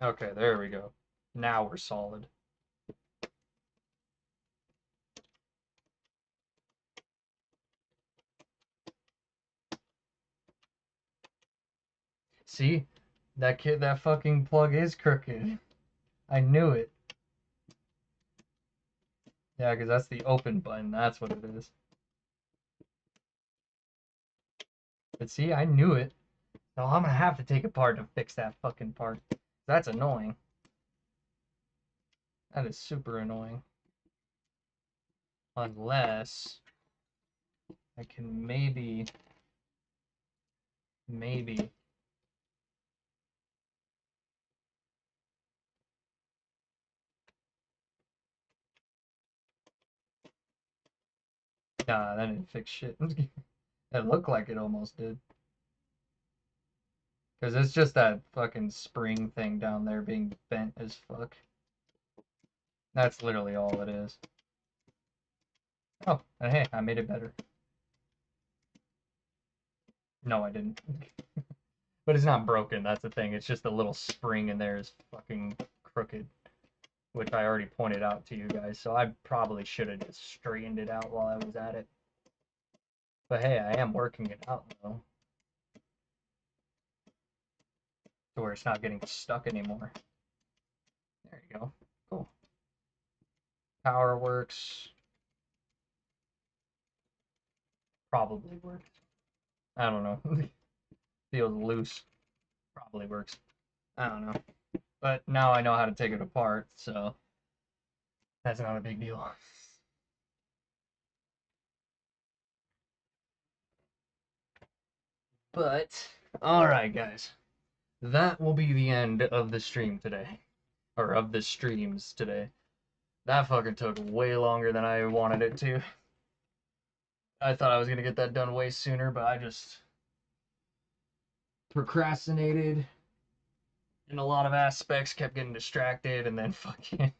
Okay, there we go. Now we're solid. See? That fucking plug is crooked. I knew it. Yeah, because that's the open button. That's what it is. But see, I knew it. So I'm gonna have to take it apart to fix that fucking part. That's annoying. That is super annoying. Unless I can maybe... Nah, that didn't fix shit. It looked like it almost did. Because it's just that fucking spring thing down there being bent as fuck. That's literally all it is. Oh, and hey, I made it better. No, I didn't. But it's not broken, that's the thing. It's just the little spring in there is fucking crooked. Which I already pointed out to you guys, so I probably should have just straightened it out while I was at it. But hey, I am working it out though. To where it's not getting stuck anymore. There you go. Cool. Power works. Probably works. I don't know. Feels loose. Probably works. I don't know. But now I know how to take it apart, so that's not a big deal. But, alright guys. That will be the end of the stream today. Or of the streams today. That fucking took way longer than I wanted it to. I thought I was gonna get that done way sooner, but I just procrastinated in a lot of aspects, kept getting distracted, and then fucking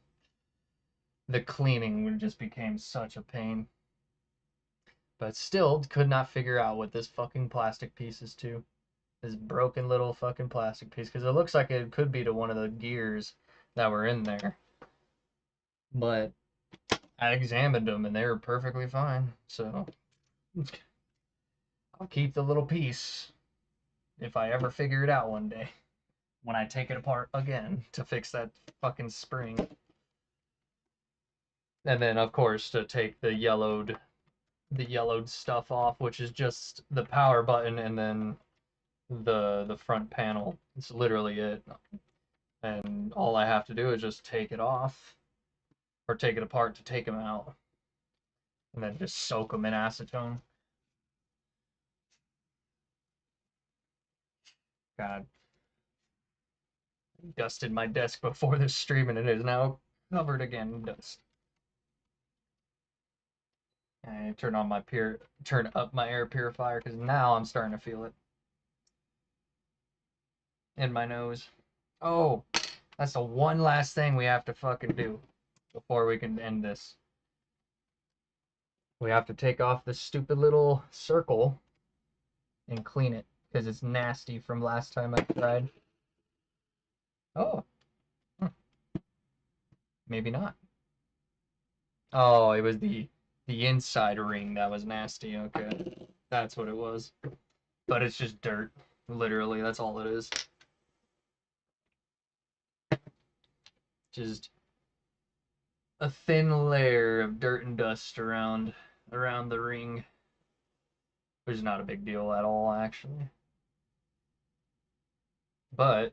the cleaning just became such a pain. But still could not figure out what this fucking plastic piece is to. This broken little fucking plastic piece, because it looks like it could be to one of the gears that were in there. But I examined them and they were perfectly fine, so I'll keep the little piece if I ever figure it out one day. When I take it apart again to fix that fucking spring. And then of course to take the yellowed stuff off, which is just the power button and then the front panel. It's literally it. And all I have to do is just take it off or take it apart to take them out, and then just soak them in acetone. God, dusted my desk before this stream, and it is now covered again in dust. And I turn up my air purifier because now I'm starting to feel it in my nose. Oh, that's the one last thing we have to fucking do before we can end this. We have to take off this stupid little circle and clean it because it's nasty from last time I tried. Oh, maybe not. Oh, it was the inside ring that was nasty. Okay, that's what it was. But it's just dirt. Literally, that's all it is. Just a thin layer of dirt and dust around the ring, which is not a big deal at all, actually. But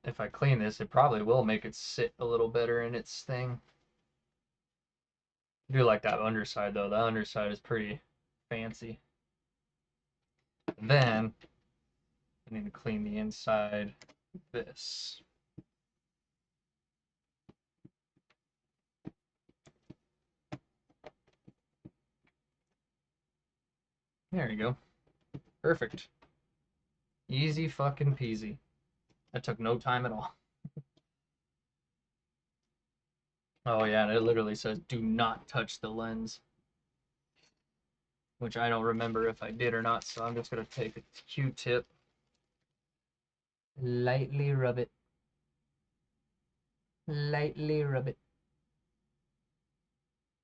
if I clean this, it probably will make it sit a little better in its thing. I do like that underside though. The underside is pretty fancy. And then I need to clean the inside of this. There you go. Perfect. Easy fucking peasy. That took no time at all. Oh yeah, and it literally says do not touch the lens, which I don't remember if I did or not, so I'm just gonna take a Q-tip, lightly rub it,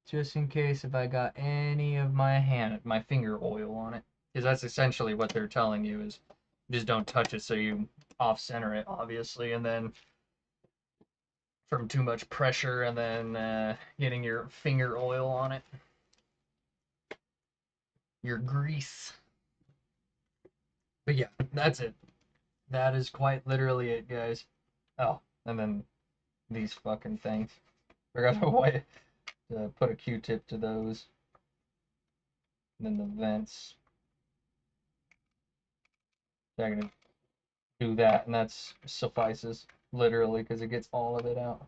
just in case if I got any of my finger oil on it, because that's essentially what they're telling you is just don't touch it so you off-center it, obviously, and then from too much pressure and then getting your finger oil on it. Your grease. But yeah, that's it. That is quite literally it, guys. Oh, and then these fucking things. Forgot to put a Q-tip to those. And then the vents. They're gonna do that, and that's suffices literally because it gets all of it out.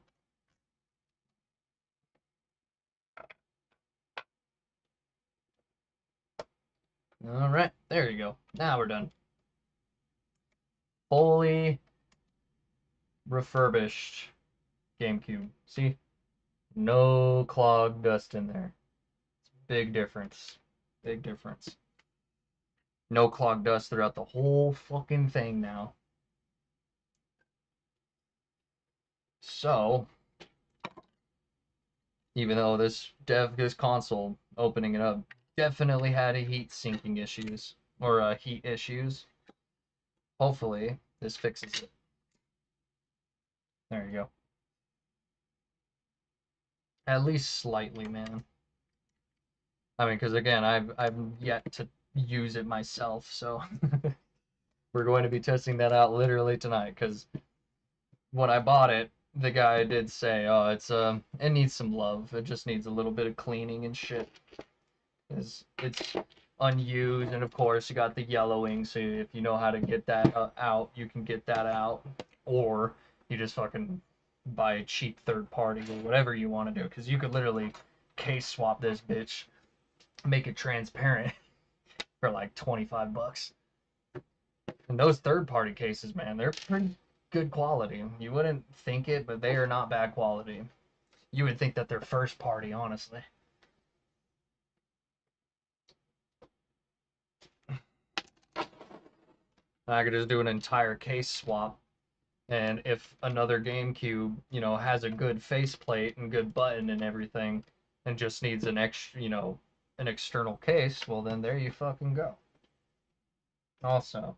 All right, there you go. Now we're done. Fully refurbished GameCube. See? No clogged dust in there. It's a big difference. Big difference. No clogged dust throughout the whole fucking thing now. So, even though this console opening it up definitely had a heat sinking issues or heat issues, hopefully this fixes it. There you go. At least slightly, man. I mean, because again, I've yet to use it myself, so we're going to be testing that out literally tonight. Because when I bought it, the guy did say, "Oh, it needs some love. It just needs a little bit of cleaning and shit." It's unused, and of course you got the yellowing. So if you know how to get that out, you can get that out, or you just fucking buy a cheap third party or whatever you want to do. Because you could literally case swap this bitch, make it transparent for like $25. And those third party cases, man, they're pretty good quality. You wouldn't think it, but they are not bad quality. You would think that they're first party, honestly. I could just do an entire case swap, and if another GameCube, has a good faceplate and good button and everything, and just needs an external case, well then there you fucking go. Also,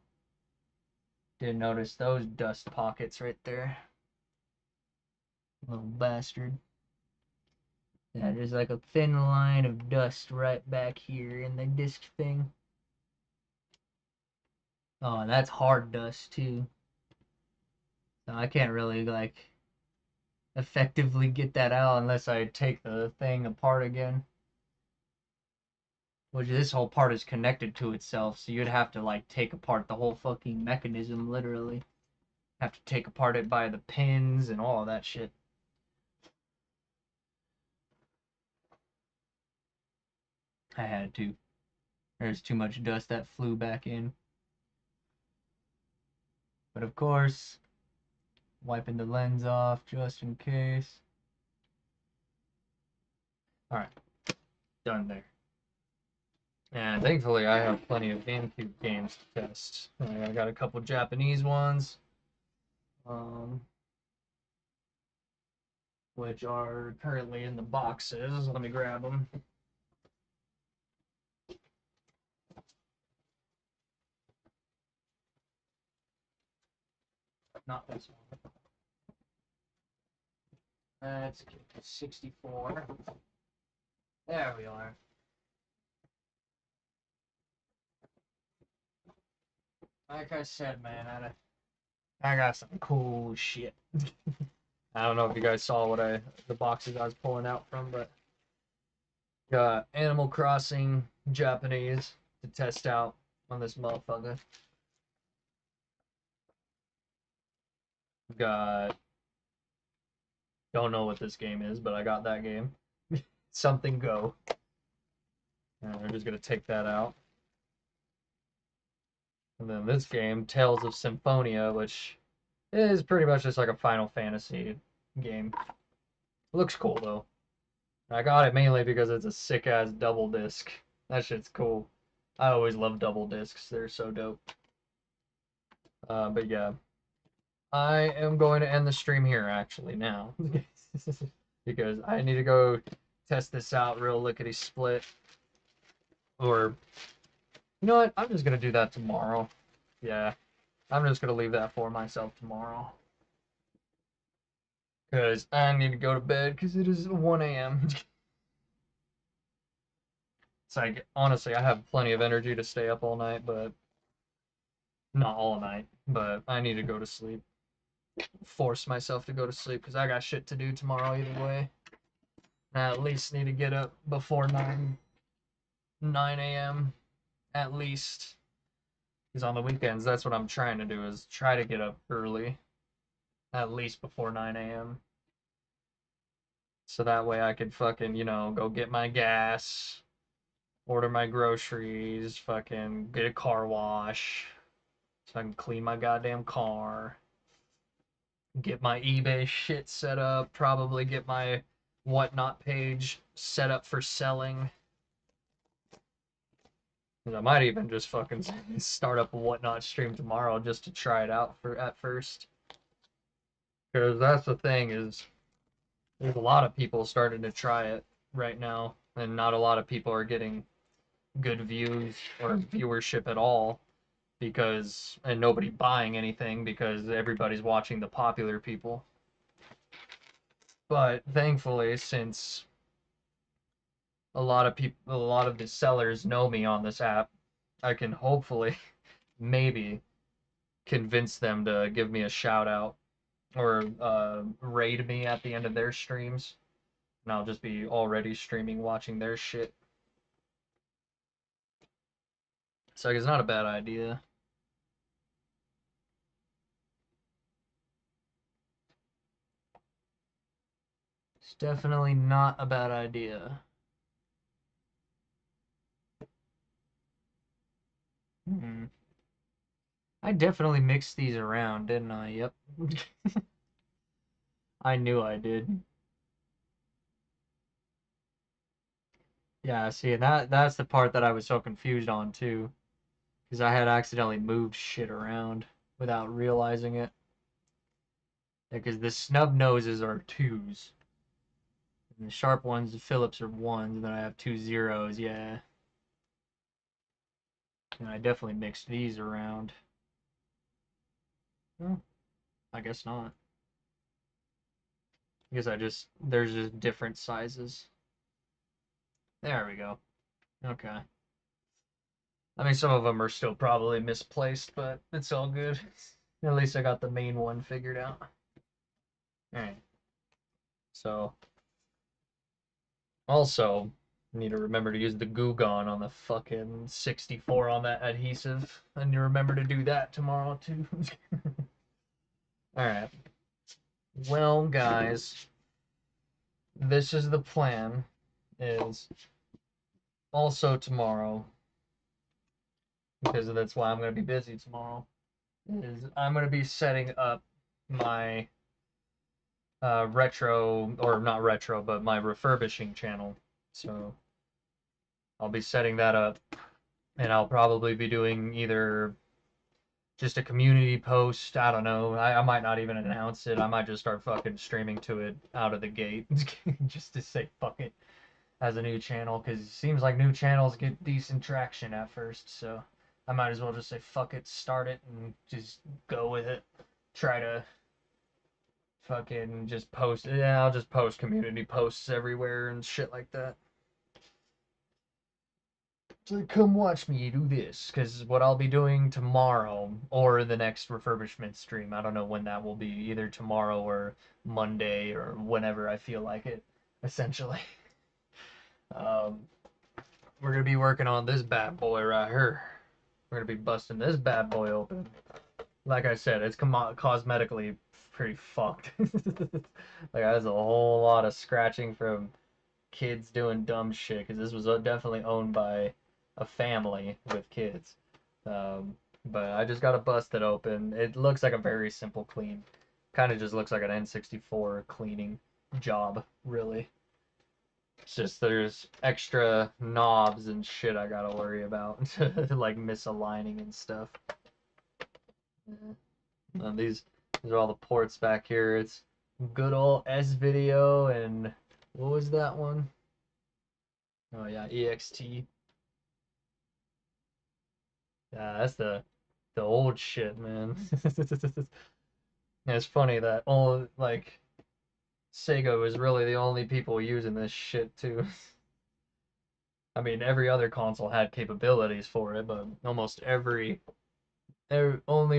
did notice those dust pockets right there. Little bastard. Yeah, there's like a thin line of dust right back here in the disc thing. Oh, and that's hard dust too. So I can't really like effectively get that out unless I take the thing apart again. Which this whole part is connected to itself, so you'd have to like take apart the whole fucking mechanism literally. Have to take apart it by the pins and all of that shit. I had to. There's too much dust that flew back in. But of course, wiping the lens off just in case. Alright, done there. And thankfully I have plenty of Gamecube games to test. I got a couple Japanese ones. Which are currently in the boxes. Let me grab them. Not this one. That's 64. There we are. Like I said, man, I got some cool shit. I don't know if you guys saw what the boxes I was pulling out from, but got Animal Crossing Japanese to test out on this motherfucker. Got don't know what this game is, but I got that game. Something Go. And we're just gonna take that out. And then this game, Tales of Symphonia, which is pretty much just like a Final Fantasy game. Looks cool though. I got it mainly because it's a sick ass double disc. That shit's cool. I always love double discs. They're so dope. But yeah, I am going to end the stream here actually now because I need to go test this out real lickety split. Or you know what? I'm just gonna do that tomorrow. Yeah, I'm just gonna leave that for myself tomorrow. Because I need to go to bed because it is 1 a.m. It's like, honestly, I have plenty of energy to stay up all night, but not all night. But I need to go to sleep. Force myself to go to sleep because I got shit to do tomorrow either way. I at least need to get up before 9 a.m. at least. Because on the weekends, that's what I'm trying to do, is try to get up early. At least before 9 a.m. So that way I could fucking, go get my gas, order my groceries, fucking get a car wash, so I can clean my goddamn car, get my eBay shit set up, probably get my whatnot page set up for selling. And I might even just fucking start up a whatnot stream tomorrow just to try it out at first. Because that's the thing, is there's a lot of people starting to try it right now, and not a lot of people are getting good views or viewership at all, and nobody buying anything because everybody's watching the popular people. But thankfully, since a lot of the sellers know me on this app, I can hopefully maybe convince them to give me a shout out or raid me at the end of their streams, and I'll just be already streaming watching their shit. So it's not a bad idea. It's definitely not a bad idea. I definitely mixed these around, didn't I? Yep. I knew I did. Yeah, see, and that's the part that I was so confused on too, because I had accidentally moved shit around without realizing it. Because the snub noses are 2s, and the sharp ones, the Phillips, are 1s, and then I have 2 zeros. Yeah, and I definitely mixed these around. Well, I guess not. I guess there's just different sizes. There we go. Okay. I mean, some of them are still probably misplaced, but it's all good. At least I got the main one figured out. Alright. So, also, need to remember to use the Goo Gone on the fucking 64 on that adhesive. I need to remember to do that tomorrow, too. Alright. Well, guys, this is the plan. Is also tomorrow, because that's why I'm going to be busy tomorrow, is I'm going to be setting up my retro, or not retro, but my refurbishing channel. So I'll be setting that up, and I'll probably be doing either just a community post. I don't know. I might not even announce it. I might just start fucking streaming to it out of the gate just to say fuck it as a new channel, because it seems like new channels get decent traction at first. So I might as well just say fuck it, start it, and just go with it. Try to fucking just post. Yeah, I'll just post community posts everywhere and shit like that. So come watch me do this, because what I'll be doing tomorrow or the next refurbishment stream, I don't know when that will be, either tomorrow or Monday or whenever I feel like it, essentially. Um, we're gonna be working on this bad boy right here. We're gonna be busting this bad boy open. Like I said, it's cosmetically pretty fucked. Like, there's a whole lot of scratching from kids doing dumb shit, because this was definitely owned by a family with kids. But I just got to bust it open. It looks like a very simple clean. Kind of just looks like an N64 cleaning job, really. It's just there's extra knobs and shit I gotta worry about, like misaligning and stuff. These are all the ports back here. It's good old S video, and what was that one? Oh yeah, EXT. Yeah, that's the old shit, man. It's funny that all like Sega was really the only people using this shit too. I mean, every other console had capabilities for it, but almost only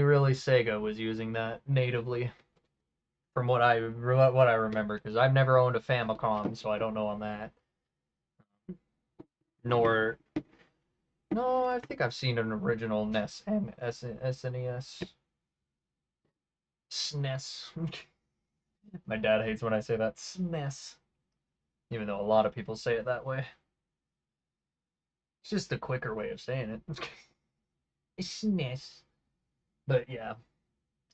really Sega was using that natively, from what I remember, because I've never owned a Famicom, so I don't know on that. Nor, no, I think I've seen an original NES and SNES, SNES. My dad hates when I say that, SNES, even though a lot of people say it that way. It's just the quicker way of saying it. SNES. But yeah,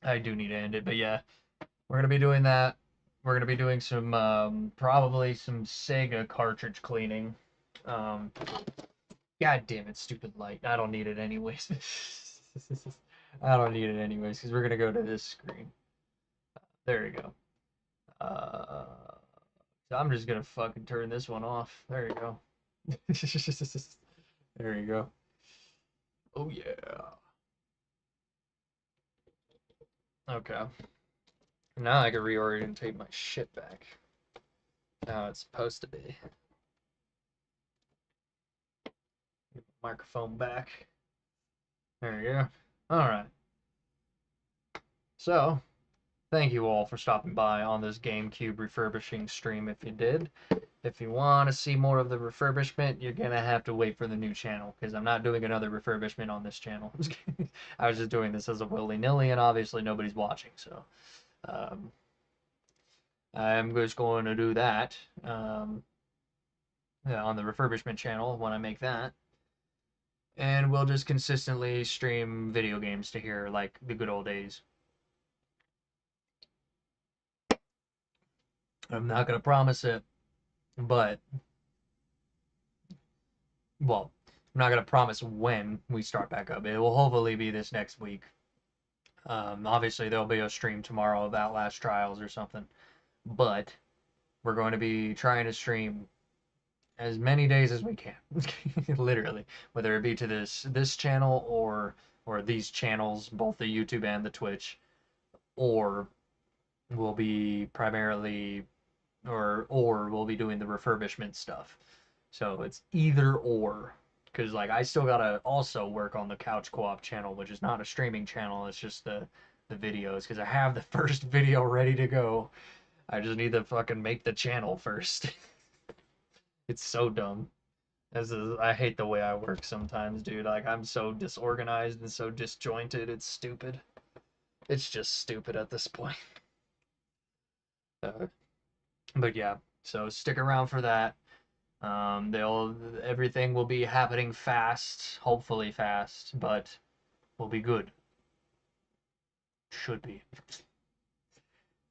I do need to end it. But yeah, we're gonna be doing that. We're gonna be doing some probably some Sega cartridge cleaning. Um, God damn it, stupid light. I don't need it anyways. I don't need it anyways, because we're gonna go to this screen. There you go. So I'm just gonna fucking turn this one off. There you go. There you go. Oh yeah. Okay. Now I can reorientate my shit back. How it's supposed to be. Get the microphone back. There you go. Alright. So, thank you all for stopping by on this GameCube refurbishing stream if you did. If you want to see more of the refurbishment, you're going to have to wait for the new channel, because I'm not doing another refurbishment on this channel. I was just doing this as a willy-nilly, and obviously nobody's watching, so I'm just going to do that yeah, on the refurbishment channel when I make that. And we'll just consistently stream video games to here like the good old days. I'm not going to promise it, but, well, I'm not going to promise when we start back up. It will hopefully be this next week. Obviously, there'll be a stream tomorrow of Outlast Trials or something, but we're going to be trying to stream as many days as we can, literally, whether it be to this channel or these channels, both the YouTube and the Twitch, or we'll be primarily or we'll be doing the refurbishment stuff. So it's either or. Because like I still gotta also work on the Couch Co-op channel, which is not a streaming channel. It's just the videos. Because I have the first video ready to go. I just need to fucking make the channel first. It's so dumb. I hate the way I work sometimes, dude. Like I'm so disorganized and so disjointed. It's stupid. It's just stupid at this point. Uh, but yeah, so stick around for that. Everything will be happening fast, hopefully fast, but will be good. Should be.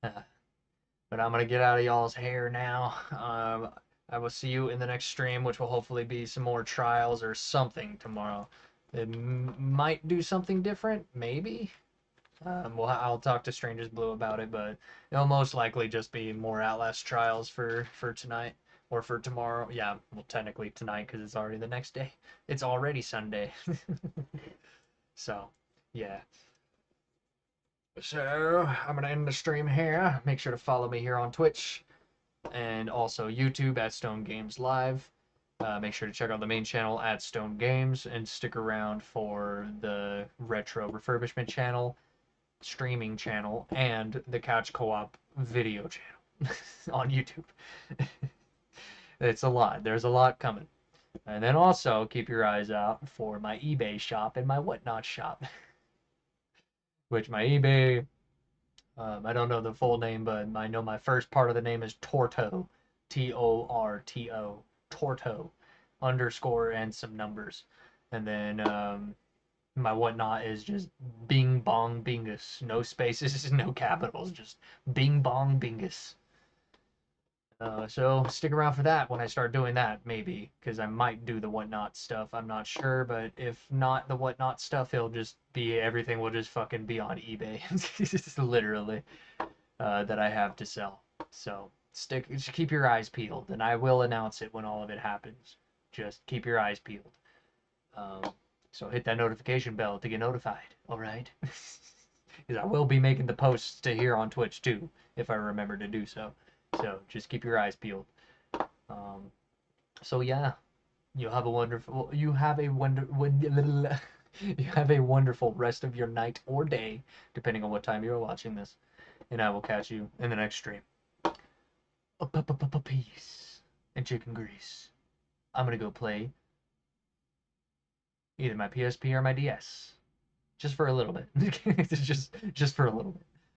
Uh, but I'm gonna get out of y'all's hair now. I will see you in the next stream, which will hopefully be some more trials or something tomorrow. It might do something different, maybe. Well, I'll talk to Strangers Blue about it, but it'll most likely just be more Outlast trials for tonight or for tomorrow. Yeah, well, technically tonight because it's already the next day. It's already Sunday. So, yeah. So, I'm gonna end the stream here. Make sure to follow me here on Twitch and also YouTube at Stone Games Live. Make sure to check out the main channel at Stone Games and stick around for the Retro Refurbishment channel, streaming channel, and the Couch Co-op video channel on YouTube. It's a lot. There's a lot coming. And then also keep your eyes out for my eBay shop and my Whatnot shop. Which my eBay, I don't know the full name, but I know my first part of the name is Torto, Torto, Torto, underscore and some numbers. And then my Whatnot is just Bing Bong Bingus. No spaces, no capitals, just Bing Bong Bingus. So stick around for that when I start doing that, maybe, because I might do the Whatnot stuff. I'm not sure, but if not the Whatnot stuff, it'll just be everything will just fucking be on eBay. It's literally that I have to sell. So just keep your eyes peeled, and I will announce it when all of it happens. Just keep your eyes peeled. So hit that notification bell to get notified. All right, because I will be making the posts to here on Twitch too, if I remember to do so. So just keep your eyes peeled. So yeah, you have a wonderful you have a wonderful rest of your night or day, depending on what time you're watching this. And I will catch you in the next stream. Peace and chicken grease. I'm gonna go play either my PSP or my DS, just for a little bit. just for a little bit.